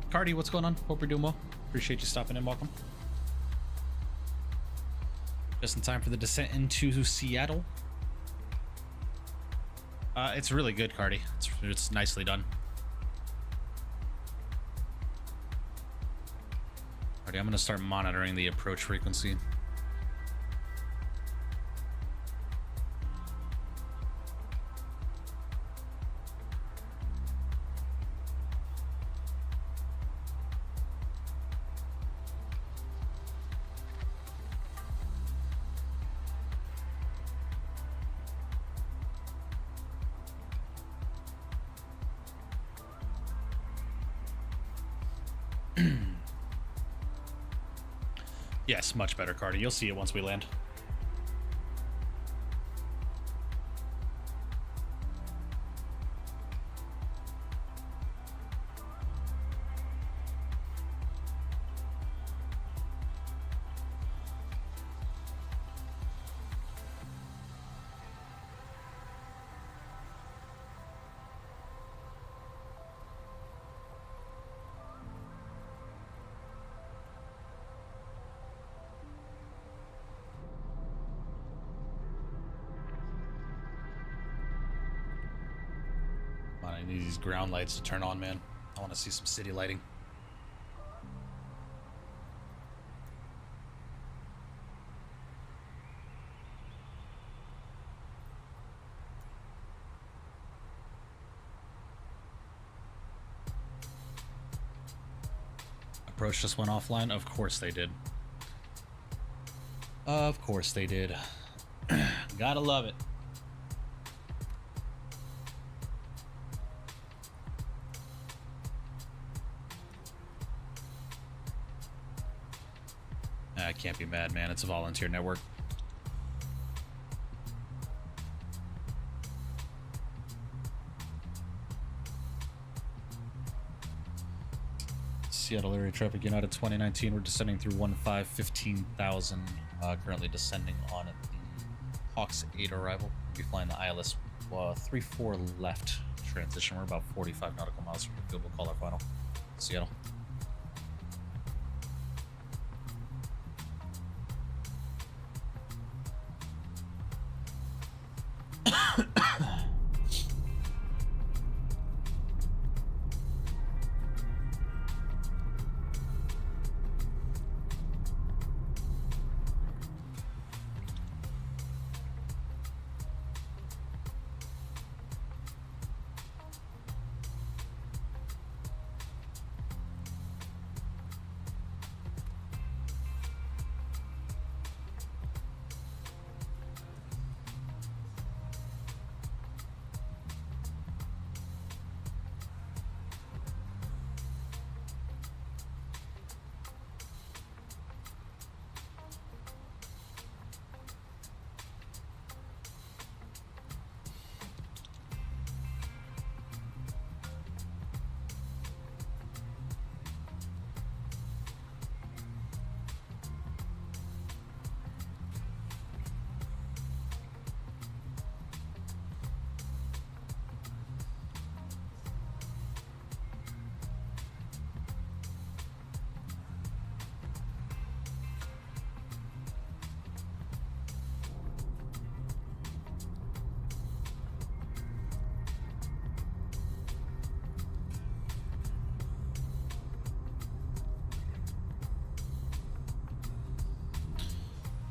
Speaker 1: Cardi, what's going on? Hope you're doing well. Appreciate you stopping in. Welcome. Just in time for the descent into Seattle. It's really good, Cardi. It's nicely done. Cardi, I'm gonna start monitoring the approach frequency. Yes, much better, Cardi. You'll see it once we land. I need these ground lights to turn on, man. I want to see some city lighting. Approach just went offline? Of course they did. Of course they did. Gotta love it. I can't be mad, man. It's a volunteer network. Seattle area traffic United 2019. We're descending through 15,000. Currently descending on the Hawks 8 arrival. We'll be flying the ILS 34 left transition. We're about 45 nautical miles from the field. We'll call our final. Seattle.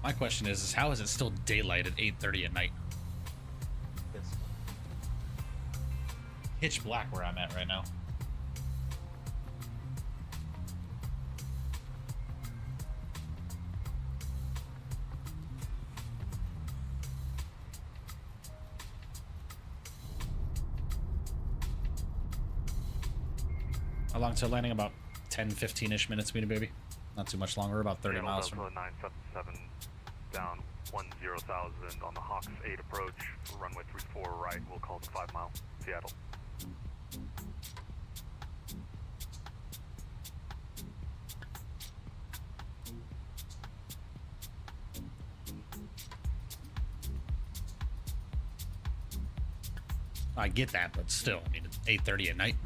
Speaker 1: My question is how is it still daylight at 8:30 at night? It's pitch black where I'm at right now. How long till landing? About 10-15-ish minutes, Meena baby. Not too much longer, about 30 miles from
Speaker 8: 977 down 10,000 on the Hawks 8 approach, runway 34 right, we'll call it 5 mile, Seattle.
Speaker 1: I get that, but still, I mean, it's 8:30 at night.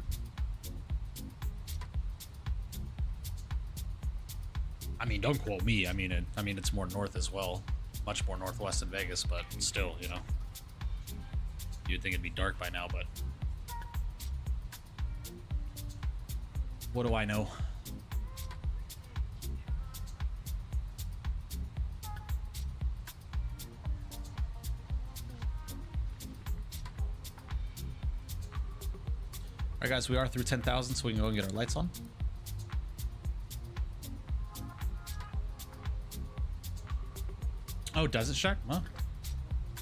Speaker 1: I mean, don't quote me. I mean, it's more north as well, much more northwest than Vegas, but still, you know, you'd think it'd be dark by now, but what do I know? All right, guys, we are through 10,000, so we can go and get our lights on. Oh, does it, Shaq? Well,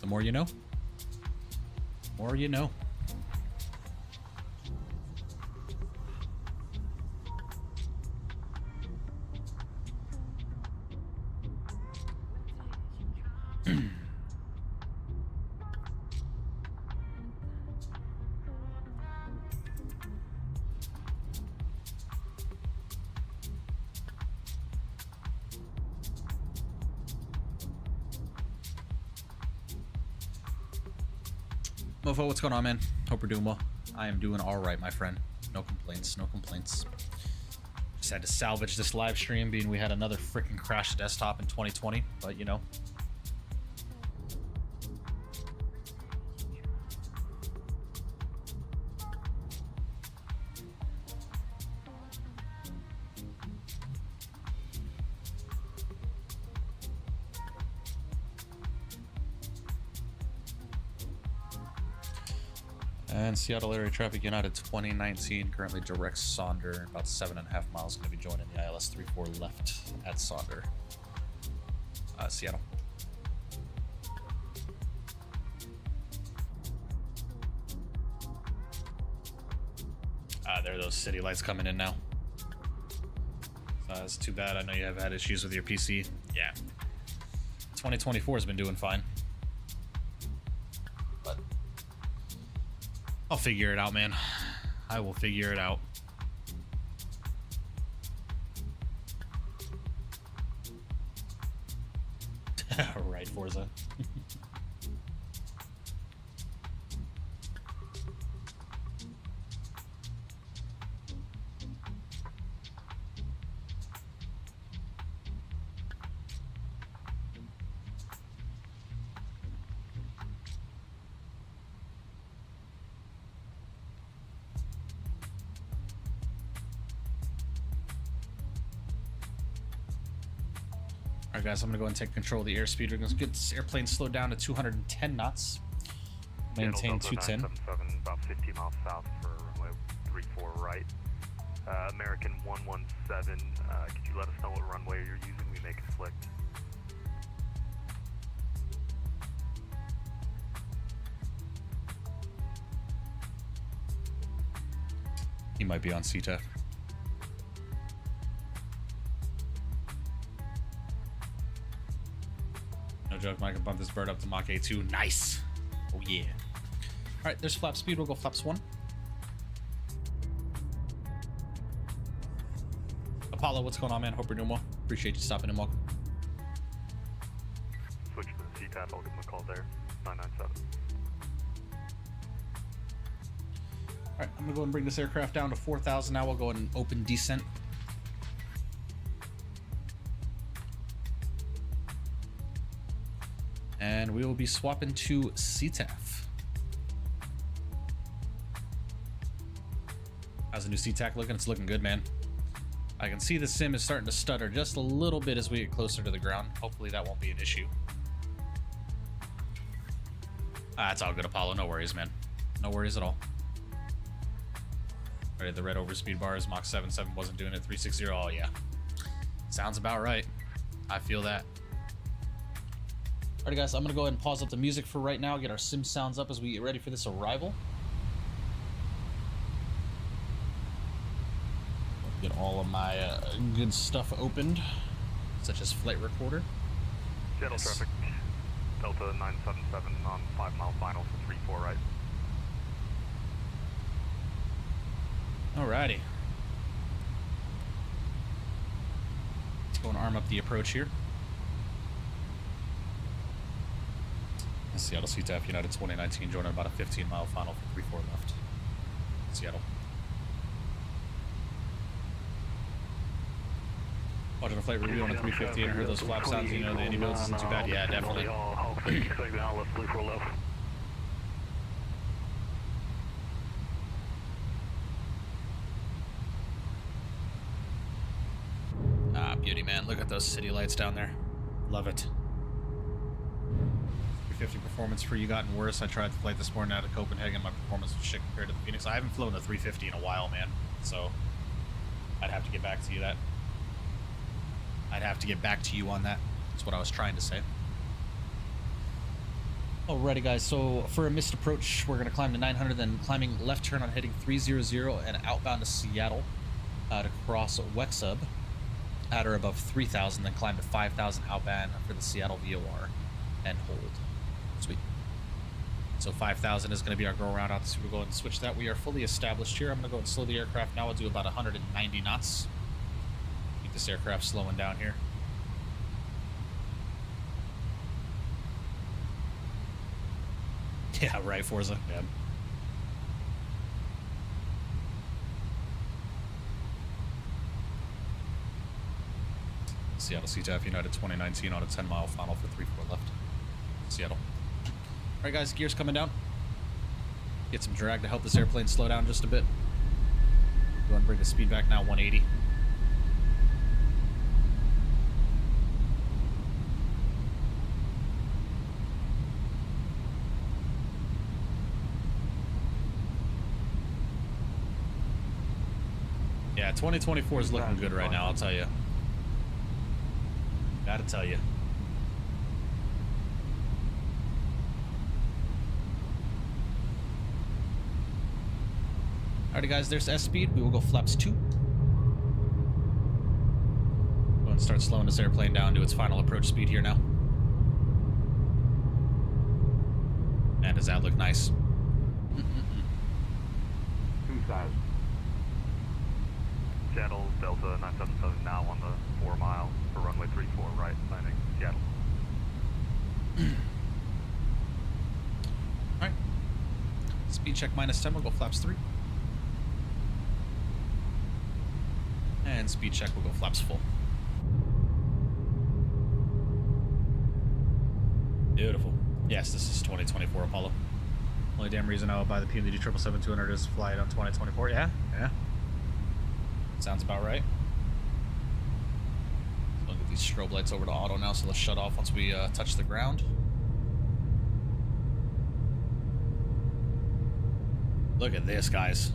Speaker 1: the more you know. The more you know. Mofo, what's going on, man? Hope we're doing well. I am doing all right, my friend. No complaints, no complaints. Just had to salvage this live stream, being we had another freaking crash desktop in 2020, but you know. And Seattle area traffic United 2019, currently direct Sonder, about 7.5 miles, going to be joining the ILS 34 left at Sonder, Seattle. There are those city lights coming in now. It's too bad. I know you have had issues with your PC. Yeah. 2024 has been doing fine. But I'll figure it out, man. I will figure it out. Right, Forza. Alright guys, I'm going to go ahead and take control of the airspeed. We're going to get this airplane slowed down to 210 knots. Maintain 210.
Speaker 8: 777, about 50 miles south for runway 34 right. American 117, could you let us know what runway you're using? We may conflict.
Speaker 1: He might be on CTF. No joke, Mike can bump this bird up to Mach A2. Nice! Oh yeah. Alright, there's flap speed. We'll go flaps 1. Apollo, what's going on, man? Hope you're doing well. Appreciate you stopping in. Welcome.
Speaker 8: Switch to the CTAP, I'll give them a call there. 997.
Speaker 1: Alright, I'm gonna go and bring this aircraft down to 4,000 now. We'll go ahead and open descent. And we will be swapping to CTAF. How's the new CTAC looking? It's looking good, man. I can see the sim is starting to stutter just a little bit as we get closer to the ground. Hopefully that won't be an issue. It's all good, Apollo. No worries, man. No worries at all. Alright, the red overspeed bars. Mach 77 wasn't doing it. 360. Oh, yeah. Sounds about right. I feel that. Alright, guys. I'm going to go ahead and pause up the music for right now. Get our sim sounds up as we get ready for this arrival. Get all of my good stuff opened, such as flight recorder.
Speaker 8: Seattle traffic, Delta 977 on 5 mile final for 34 right.
Speaker 1: Alrighty. Let's go and arm up the approach here. Seattle CTAF United 2019 joining about a 15-mile final for 34 left. Seattle. Watching a flight review on a 350 and I heard those flap sounds, you know the Indy builds isn't too bad. Yeah, definitely. Ah, beauty, man. Look at those city lights down there. Love it. 350 performance for you gotten worse. I tried the flight this morning out of Copenhagen. My performance was shit compared to the Fenix. I haven't flown a 350 in a while, man. So I'd have to get back to you that. I'd have to get back to you on that. That's what I was trying to say. Alrighty, guys. So for a missed approach, we're going to climb to 900, then climbing left turn on heading 300 and outbound to Seattle to cross Wexub at or above 3,000, then climb to 5,000 outbound for the Seattle VOR and hold. Sweet. So 5,000 is going to be our go around out. So we're going to switch that. We are fully established here. I'm going to go and slow the aircraft now. I'll do about 190 knots. This aircraft slowing down here. Yeah, right, Forza. Yeah. Seattle CTAF United 2019 on a 10-mile final for 34 left. Seattle. All right, guys, gears coming down. Get some drag to help this airplane slow down just a bit. Go and bring the speed back now, 180. Yeah, 2024 is looking good right now, I'll tell you. Gotta tell you. Alrighty guys, there's S speed. We will go flaps 2. Go and start slowing this airplane down to its final approach speed here now. And does that look nice?
Speaker 7: 2,000.
Speaker 8: Seattle, Delta 977 now on the 4 mile for runway 34 right, landing Seattle.
Speaker 1: Alright. Speed check -10, we'll go flaps 3. And speed check, we'll go flaps full. Beautiful. Yes, this is 2024 Apollo. Only damn reason I would buy the PMDD 777-200 is fly it on 2024. Yeah, yeah. Sounds about right. So I'll get these strobe lights over to auto now, so let's shut off once we touch the ground. Look at this, guys.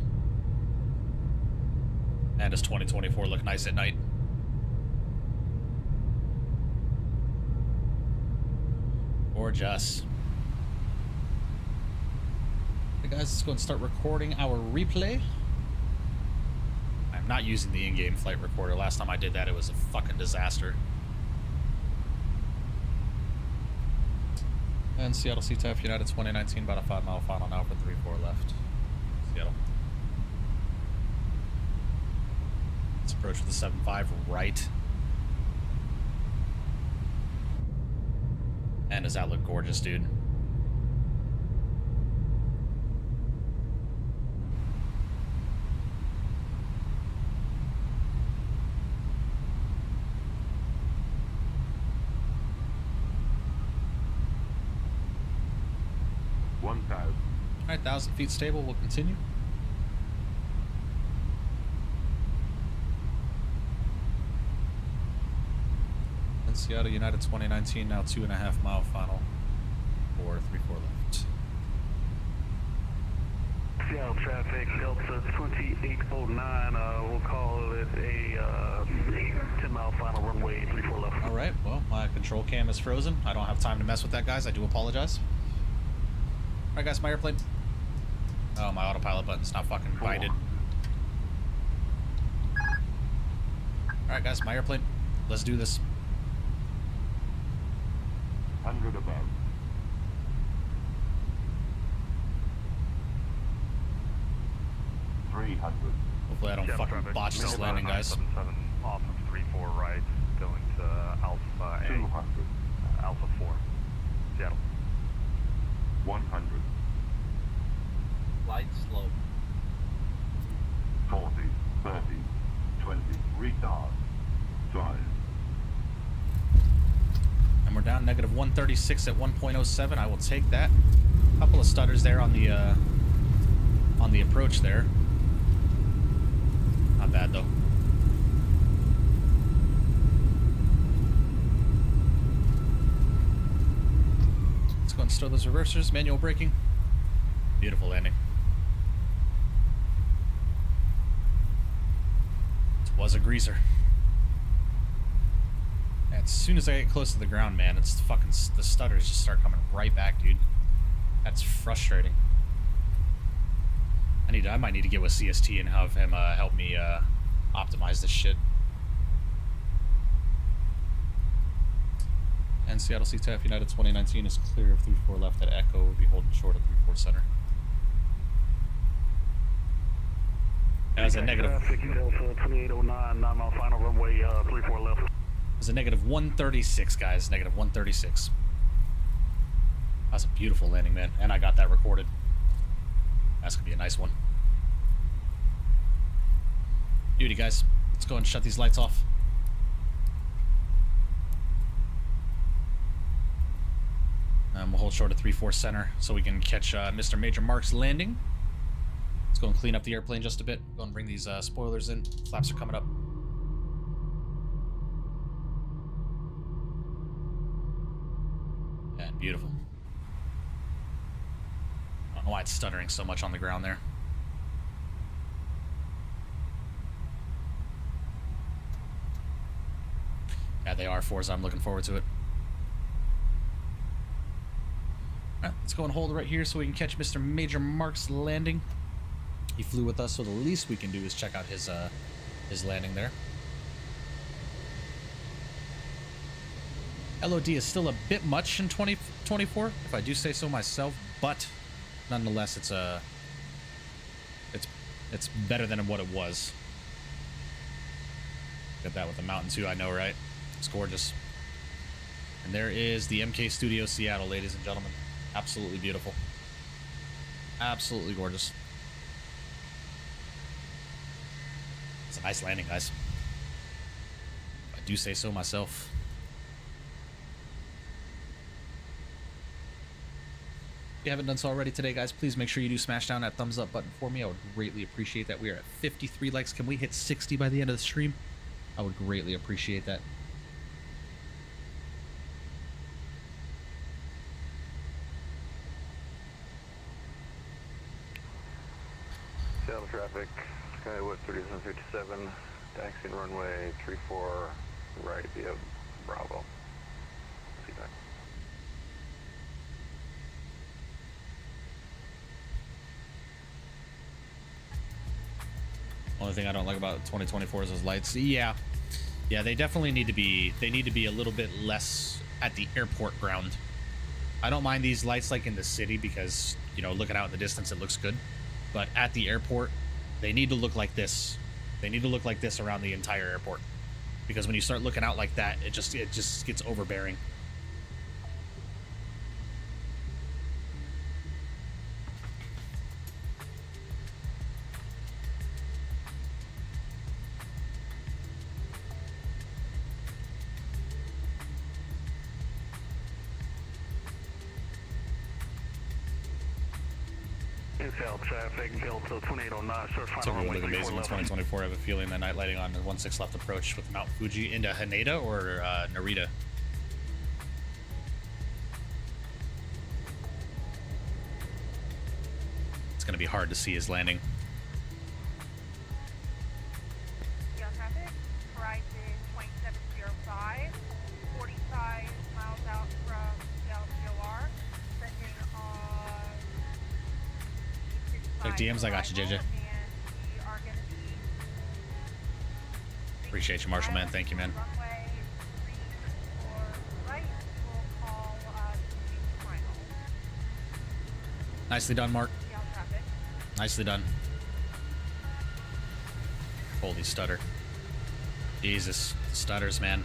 Speaker 1: And does 2024 look nice at night? Gorgeous. Hey guys, let's go and start recording our replay. I'm not using the in-game flight recorder. Last time I did that, it was a fucking disaster. And Seattle CTF United 2019, about a 5 mile final now for 3-4 left. Seattle. Let's approach with the 7-5 right. And does that look gorgeous, dude? Alright, 1,000 feet stable, we'll continue. And Seattle United 2019, now 2.5 mile final for 3-4 left.
Speaker 7: Seattle traffic, Delta 2809, we'll call it a 10 mile final runway 34 left.
Speaker 1: Alright, well, my control cam is frozen. I don't have time to mess with that, guys. I do apologize. Alright, guys, my airplane. Oh, my autopilot button's not fucking binded. Alright, guys, my airplane. Let's do this.
Speaker 7: 100 above. 300.
Speaker 1: Hopefully I don't
Speaker 8: Seattle
Speaker 1: fucking
Speaker 8: traffic,
Speaker 1: botch this
Speaker 8: Delta
Speaker 1: landing, guys.
Speaker 8: 977 off of 34 right, going to Alpha A.
Speaker 7: 200.
Speaker 8: Alpha 4. Seattle.
Speaker 7: 100.
Speaker 10: Light slope.
Speaker 7: 40, 30, 20, retard. Drive.
Speaker 1: And we're down negative 136 at 1.07. I will take that. A couple of stutters there on the approach there. Not bad though. Let's go and stow those reversers. Manual braking. Beautiful landing. It was a greaser. As soon as I get close to the ground, man, it's fucking, the stutters just start coming right back, dude. That's frustrating. I might need to get with CST and have him help me optimize this shit. And Seattle CTF United 2019 is clear of 3-4 left at Echo. We'll be holding short at 3-4 center. As a negative.
Speaker 7: Traffic, Delta 2809, 9 mile final runway 34 left.
Speaker 1: It's a negative 136, guys. Negative 136. That's a beautiful landing, man. And I got that recorded. That's gonna be a nice one. Beauty, guys. Let's go and shut these lights off. We'll hold short at 3-4 center so we can catch Mr. Major Mark's landing. Let's go and clean up the airplane just a bit. Go and bring these spoilers in. Flaps are coming up. And beautiful. I don't know why it's stuttering so much on the ground there. Yeah, they are Forza. I'm looking forward to it. All right, let's go and hold right here so we can catch Mr. Major Mark's landing. He flew with us, so the least we can do is check out his landing there. LOD is still a bit much in 2024, if I do say so myself, but nonetheless, it's better than what it was. Look at that with the mountain too, I know, right? It's gorgeous. And there is the MK Studio Seattle, ladies and gentlemen. Absolutely beautiful. Absolutely gorgeous. It's a nice landing, guys. If I do say so myself. If you haven't done so already today, guys, please make sure you do smash down that thumbs up button for me. I would greatly appreciate that. We are at 53 likes. Can we hit 60 by the end of the stream? I would greatly appreciate that.
Speaker 3: Seattle traffic, Skywood 3757, taxiing runway 34 right via Bravo. See that.
Speaker 1: Only thing I don't like about 2024 is those lights. Yeah, they definitely need to be. They need to be a little bit less at the airport ground. I don't mind these lights like in the city because, you know, looking out in the distance it looks good. But at the airport, they need to look like this. They need to look like this around the entire airport. Because when you start looking out like that, it just gets overbearing.
Speaker 7: Inbound traffic, Delta 2809, sir,
Speaker 1: It's
Speaker 7: final runway
Speaker 1: really amazing in 2024. I have a feeling the night lighting on the 16 left approach with Mount Fuji into Haneda or Narita. It's going to be hard to see his landing.
Speaker 6: Seattle traffic, Horizon 2705, 45 miles out from Seattle COR, sending on
Speaker 1: Take DMs, I got you, JJ. Appreciate you, Marshall, man. Thank you, man. Nicely done, Mark. Nicely done. Holy stutter. Jesus. Stutters, man.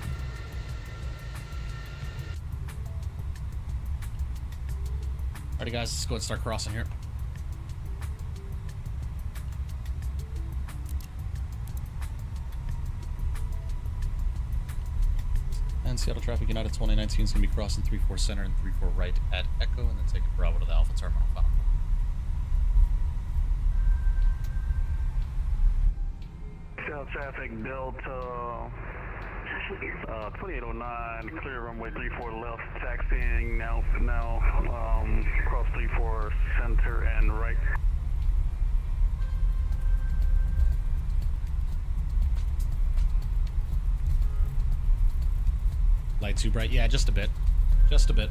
Speaker 1: Alrighty, guys. Let's go and start crossing here. And Seattle Traffic United 2019 is going to be crossing 34 center and 34 right at Echo, and then taking Bravo to the Alpha Terminal. Final.
Speaker 7: Seattle traffic, Delta 2809, clear runway 34 left, taxiing now cross 34 center and right.
Speaker 1: Light too bright? Yeah, just a bit. Just a bit.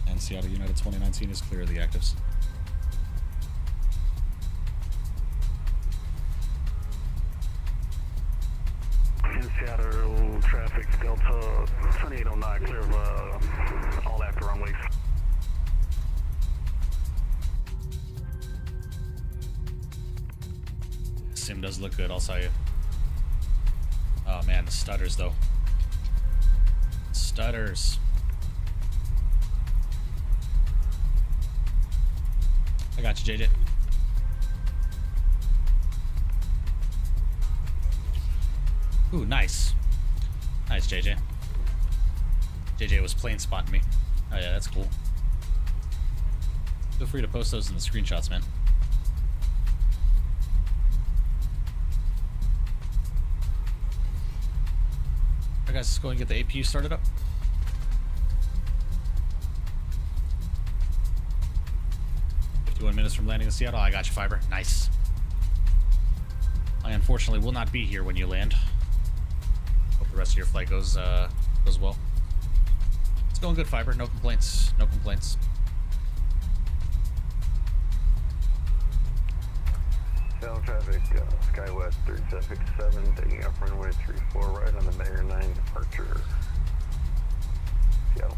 Speaker 1: And Seattle United 2019 is clear of the actives.
Speaker 7: In Seattle traffic, Delta 2809, clear of all active runways.
Speaker 1: Sim does look good, I'll tell you. Oh man, the stutters though. Stutters. I got you, JJ. Ooh, nice. Nice, JJ. JJ was plane spotting me. Oh yeah, that's cool. Feel free to post those in the screenshots, man. Alright guys, let's go and get the APU started up. 21 minutes from landing in Seattle. I got you, Fiber. Nice. I unfortunately will not be here when you land. Hope the rest of your flight goes well. It's going good, Fiber. No complaints. No complaints.
Speaker 7: Seattle traffic, SkyWest 3767, taking off runway 34 right on the Mayor 9 departure. Seattle.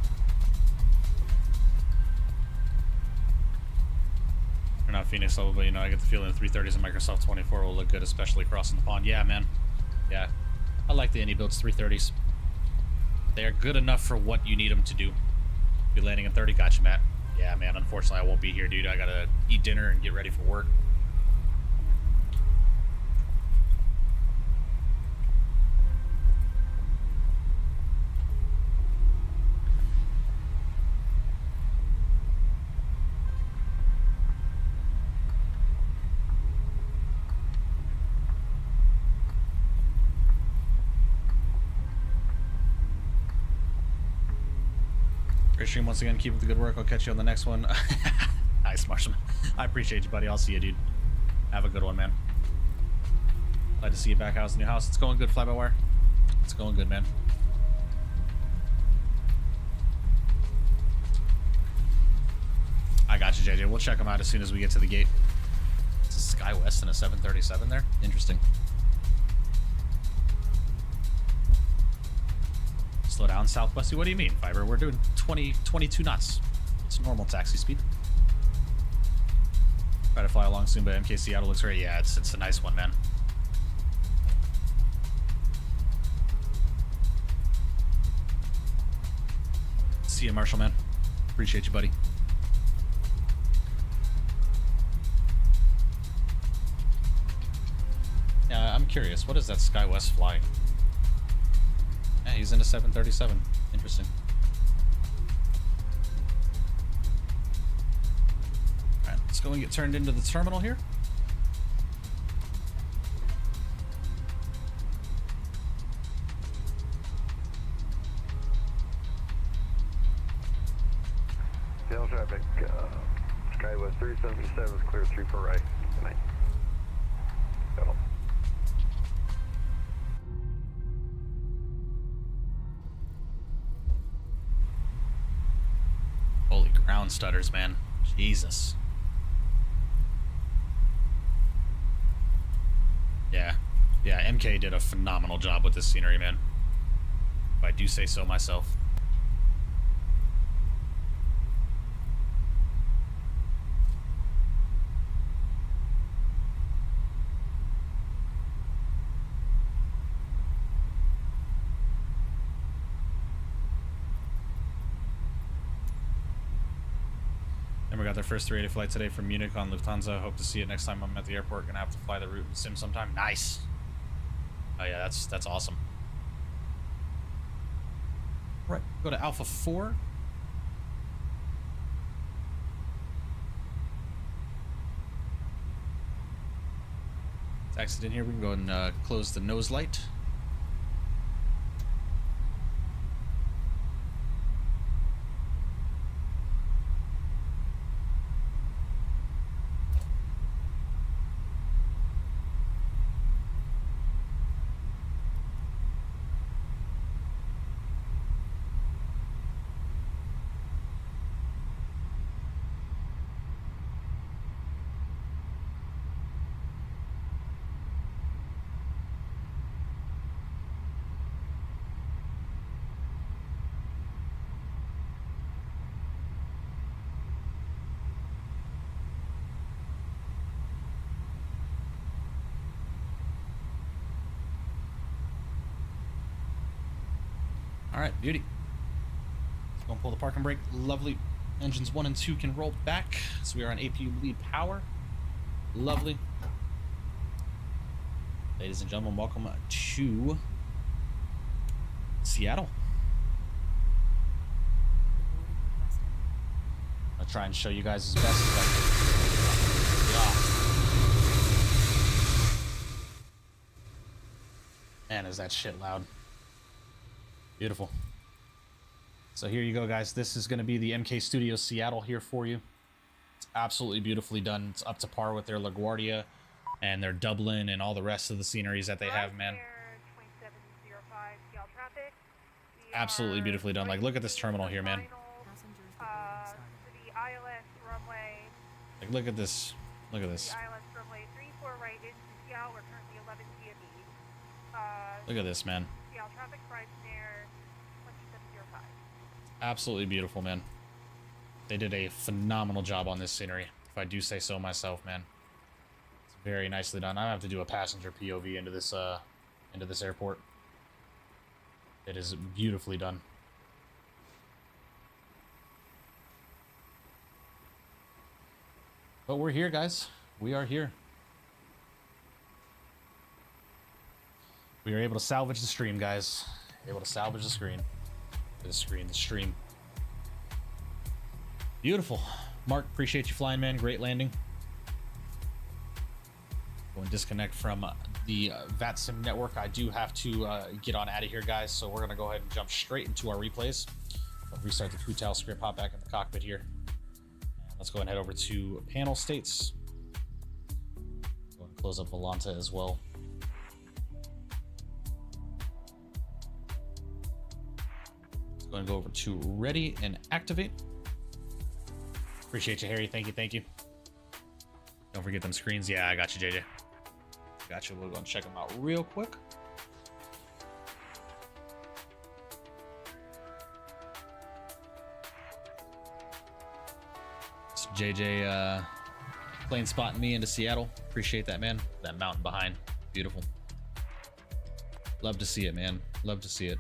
Speaker 1: We're not Phoenix level, but you know, I get the feeling the 330s and Microsoft 24 will look good, especially crossing the pond. Yeah, man. Yeah. I like the Indy builds 330s. They are good enough for what you need them to do. Be landing in 30. Gotcha, Matt. Yeah, man. Unfortunately, I won't be here, dude. I gotta eat dinner and get ready for work. Great stream once again. Keep up the good work. I'll catch you on the next one. Nice, Marshall. I appreciate you, buddy. I'll see you, dude. Have a good one, man. Glad to see you back house in your house. It's going good, fly-by-wire. It's going good, man. I got you, JJ. We'll check them out as soon as we get to the gate. It's a SkyWest and a 737 there. Interesting. Slow down, Southwesty. What do you mean, Fiber? We're doing 22 knots. It's normal taxi speed. Try to fly along soon, but MK Seattle looks great. Yeah, it's a nice one, man. See you, Marshall, man. Appreciate you, buddy. Yeah, I'm curious. What is that SkyWest flying? Yeah, he's in a 737. Interesting. Alright, let's go and get turned into the terminal here.
Speaker 7: Seattle traffic, SkyWest 377 is clear 34 right. Good night. Seattle.
Speaker 1: Holy ground stutters, man. Jesus. Yeah, MK did a phenomenal job with this scenery, man. If I do say so myself. And we got their first 380 flight today from Munich on Lufthansa. Hope to see it next time I'm at the airport. Gonna have to fly the route and sim sometime. Nice. Oh yeah, that's awesome. Right, go to Alpha 4. Exit in here. We can go and close the nose light. All right, beauty. Let's go and pull the parking brake. Lovely. Engines 1 and 2 can roll back. So we are on APU bleed power. Lovely. Ladies and gentlemen, welcome to Seattle. I'll try and show you guys as best as I can. Man, is that shit loud. Beautiful. So here you go, guys. This is going to be the MK Studio Seattle here for you. It's Absolutely beautifully done. It's up to par with their LaGuardia and their Dublin and all the rest of the sceneries that they have, man. Absolutely beautifully done. Like, look at this terminal here, man. Like, look at this. Look at this. Look at this, man. Absolutely beautiful, man. They did a phenomenal job on this scenery, if I do say so myself, man. It's very nicely done. I have to do a passenger POV into this airport. It is beautifully done. But we're here, guys. We are here. We are able to salvage the stream, guys. Able to salvage the screen. The stream. Beautiful. Mark, appreciate you flying, man. Great landing. Go and disconnect from the VATSIM network. I do have to get on out of here, guys, so we're going to go ahead and jump straight into our replays. I'll restart the Kutal script, hop back in the cockpit here. And let's go and head over to panel states. Go and close up Volanta as well. Let's go and go over to ready and activate. Appreciate you, Harry. Thank you, thank you. Don't forget them screens. Yeah, I got you, JJ. Got you. We'll go and check them out real quick. It's JJ plane spotting me into Seattle. Appreciate that, man. That mountain behind. Beautiful. Love to see it, man. Love to see it.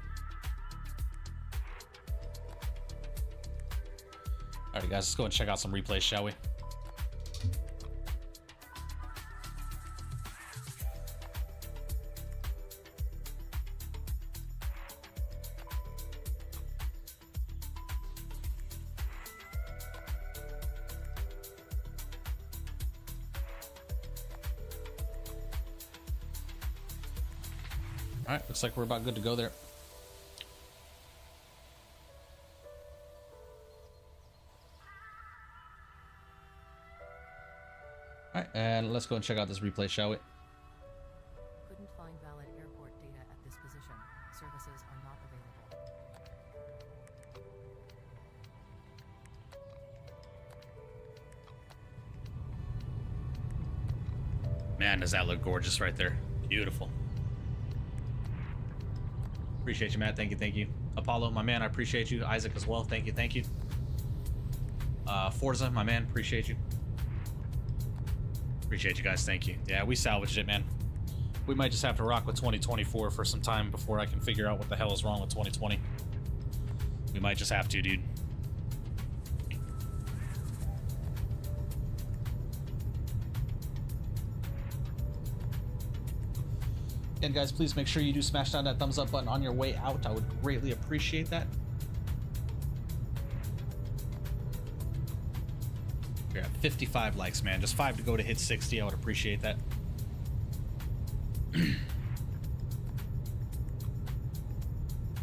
Speaker 1: Alright, guys, let's go and check out some replays, shall we? Alright, looks like we're about good to go there. Alright, and let's go and check out this replay, shall we?
Speaker 10: Couldn't find valid airport data at this position. Services are not available.
Speaker 1: Man, does that look gorgeous right there. Beautiful. Appreciate you, Matt. Thank you, thank you. Apollo, my man, I appreciate you. Isaac as well. Thank you, thank you. Forza, my man, appreciate you. Appreciate you guys. Thank you. Yeah, we salvaged it, man. We might just have to rock with 2024 for some time before I can figure out what the hell is wrong with 2020. We might just have to, dude. And guys, please make sure you do smash down that thumbs up button on your way out. I would greatly appreciate that. We're at 55 likes, man. Just 5 to go to hit 60. I would appreciate that.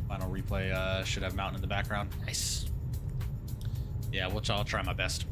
Speaker 1: Final replay should have mountain in the background. Nice. Yeah, I'll try my best.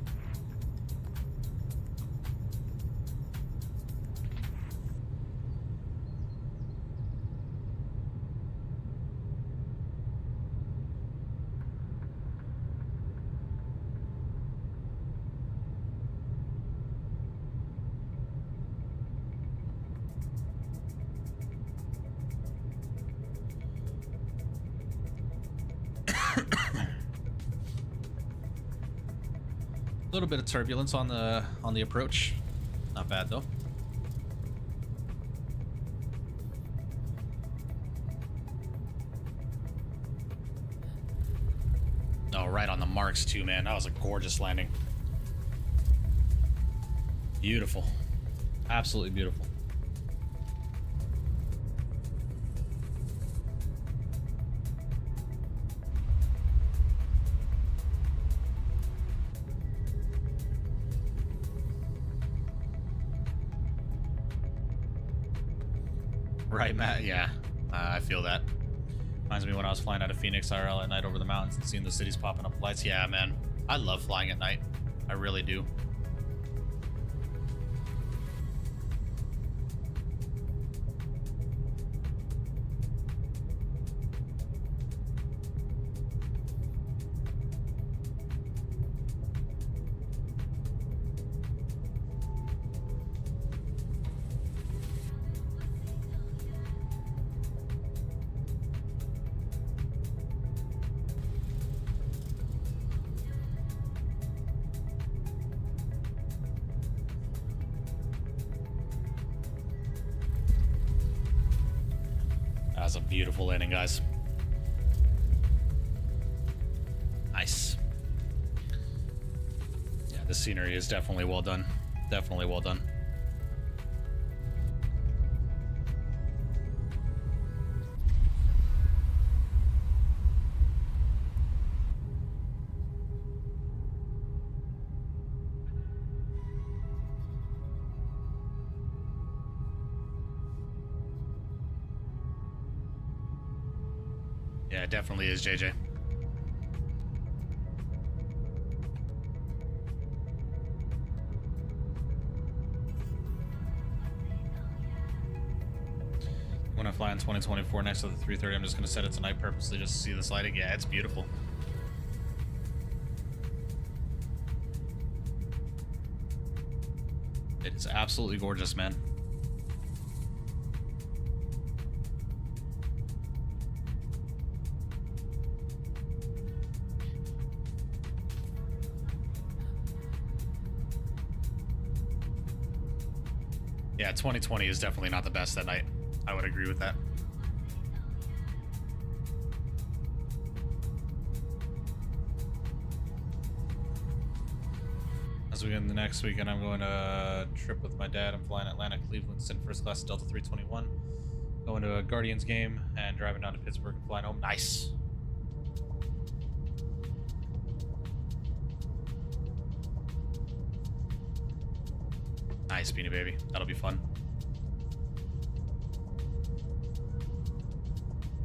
Speaker 1: A little bit of turbulence on the approach. Not bad though. Oh, right on the marks too, man. That was a gorgeous landing. Beautiful. Absolutely beautiful. Right, Matt? Yeah, I feel that. Reminds me when I was flying out of Phoenix IRL at night over the mountains and seeing the cities popping up lights. Yeah, man. I love flying at night. I really do. That's a beautiful landing, guys. Nice. Yeah, the scenery is definitely well done. Definitely well done. Yeah, it definitely is, JJ. When I fly in 2024 next to the 330, I'm just going to set it tonight purposely just to see the sliding. Yeah, it's beautiful. It's absolutely gorgeous, man. Yeah, 2020 is definitely not the best that night. I would agree with that. As we get in the next weekend, I'm going to a trip with my dad. I'm flying Atlanta, Cleveland, sitting first class Delta 321. Going to a Guardians game and driving down to Pittsburgh and flying home. Nice. Nice, Beanie Baby. That'll be fun.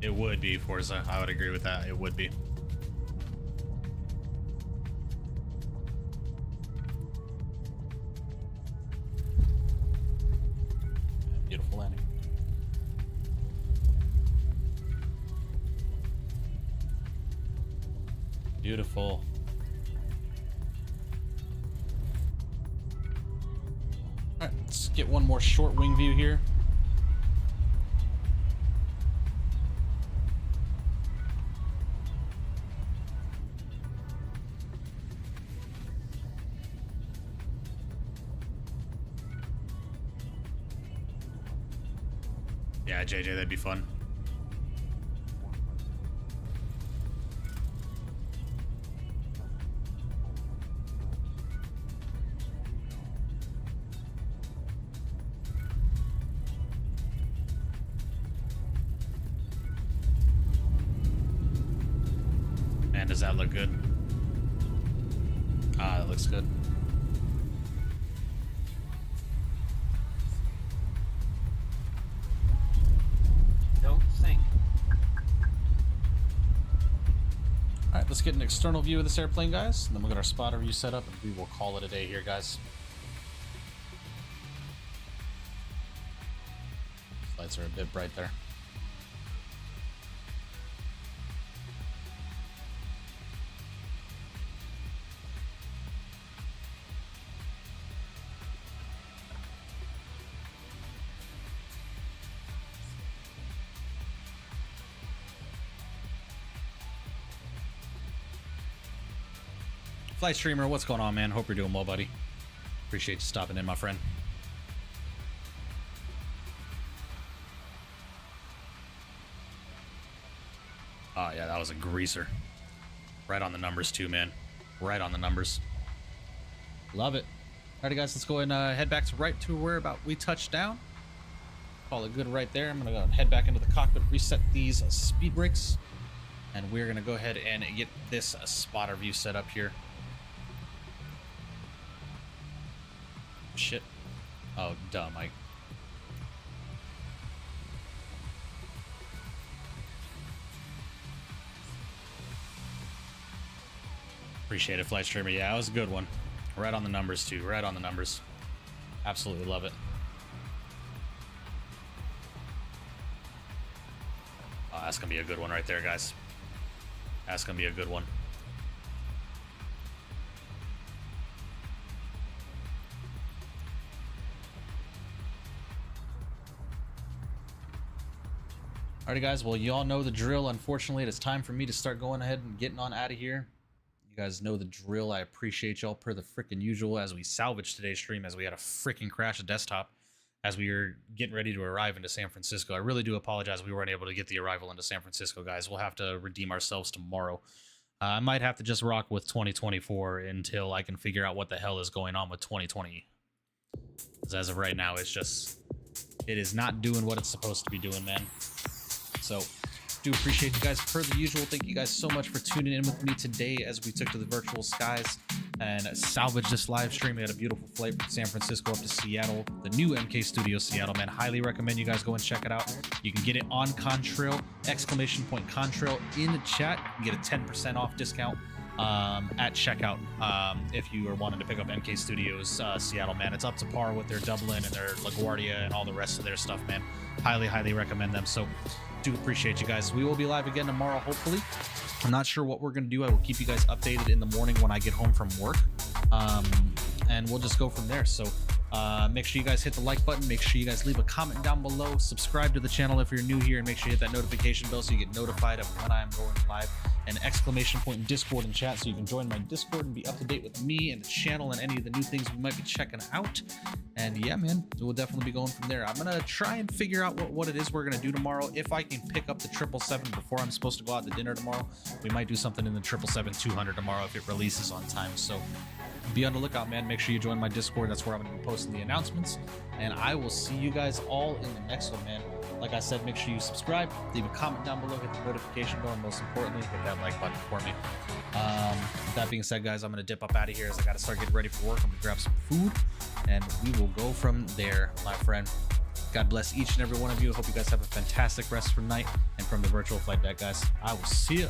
Speaker 1: It would be Forza. I would agree with that. It would be. Beautiful landing. Beautiful. All right, let's get one more short wing view here. Yeah, JJ, that'd be fun. Man, does that look good? Ah, that looks good. Let's get an external view of this airplane, guys, and then we'll get our spotter view set up, and we will call it a day here, guys. Lights are a bit bright there. Flight Streamer, what's going on, man? Hope you're doing well, buddy. Appreciate you stopping in, my friend. Oh, yeah, that was a greaser. Right on the numbers, too, man. Right on the numbers. Love it. Alrighty, guys, let's go and head back to right to where about we touched down. Call it good right there. I'm going to go head back into the cockpit, reset these speed brakes, and we're going to go ahead and get this spotter view set up here. Shit. Oh, dumb. Appreciate it, Flight Streamer. Yeah, that was a good one. Right on the numbers, too. Right on the numbers. Absolutely love it. Oh, that's going to be a good one right there, guys. That's going to be a good one. Alrighty, guys, well, you all know the drill. Unfortunately, it is time for me to start going ahead and getting on out of here. You guys know the drill. I appreciate y'all per the freaking usual as we salvage today's stream as we had a freaking crash of desktop as we were getting ready to arrive into San Francisco. I really do apologize we weren't able to get the arrival into San Francisco, guys. We'll have to redeem ourselves tomorrow. I might have to just rock with 2024 until I can figure out what the hell is going on with 2020. Because as of right now, it's just, it is not doing what it's supposed to be doing, man. So, do appreciate you guys per the usual. Thank you guys so much for tuning in with me today as we took to the virtual skies and salvaged this live stream. We had a beautiful flight from San Francisco up to Seattle, the new MK Studio Seattle, man. Highly recommend you guys go and check it out. You can get it on Contrail, !Contrail in the chat. You can get a 10% off discount at checkout if you are wanting to pick up MK Studios Seattle, man. It's up to par with their Dublin and their LaGuardia and all the rest of their stuff, man. Highly recommend them. So do appreciate you guys. We will be live again tomorrow, hopefully. I'm not sure what we're going to do. I will keep you guys updated in the morning when I get home from work, and we'll just go from there. So make sure you guys hit the like button. Make sure you guys leave a comment down below. Subscribe to the channel if you're new here, and make sure you hit that notification bell so you get notified of when I'm going live. And !in Discord and chat so you can join my Discord and be up to date with me and the channel and any of the new things we might be checking out. And yeah, man, we'll definitely be going from there. I'm gonna try and figure out what it is we're gonna do tomorrow. If I can pick up the 777 before I'm supposed to go out to dinner tomorrow, we might do something in the 777-200 tomorrow if it releases on time. So be on the lookout, man. Make sure you join my Discord. That's where I'm gonna be posting the announcements. And I will see you guys all in the next one, man. Like I said, make sure you subscribe, leave a comment down below, hit the notification bell, and most importantly, hit that like button for me. With that being said, guys, I'm going to dip up out of here as I got to start getting ready for work. I'm going to grab some food, and we will go from there, my friend. God bless each and every one of you. I hope you guys have a fantastic rest of the night. And from the virtual flight deck, guys, I will see you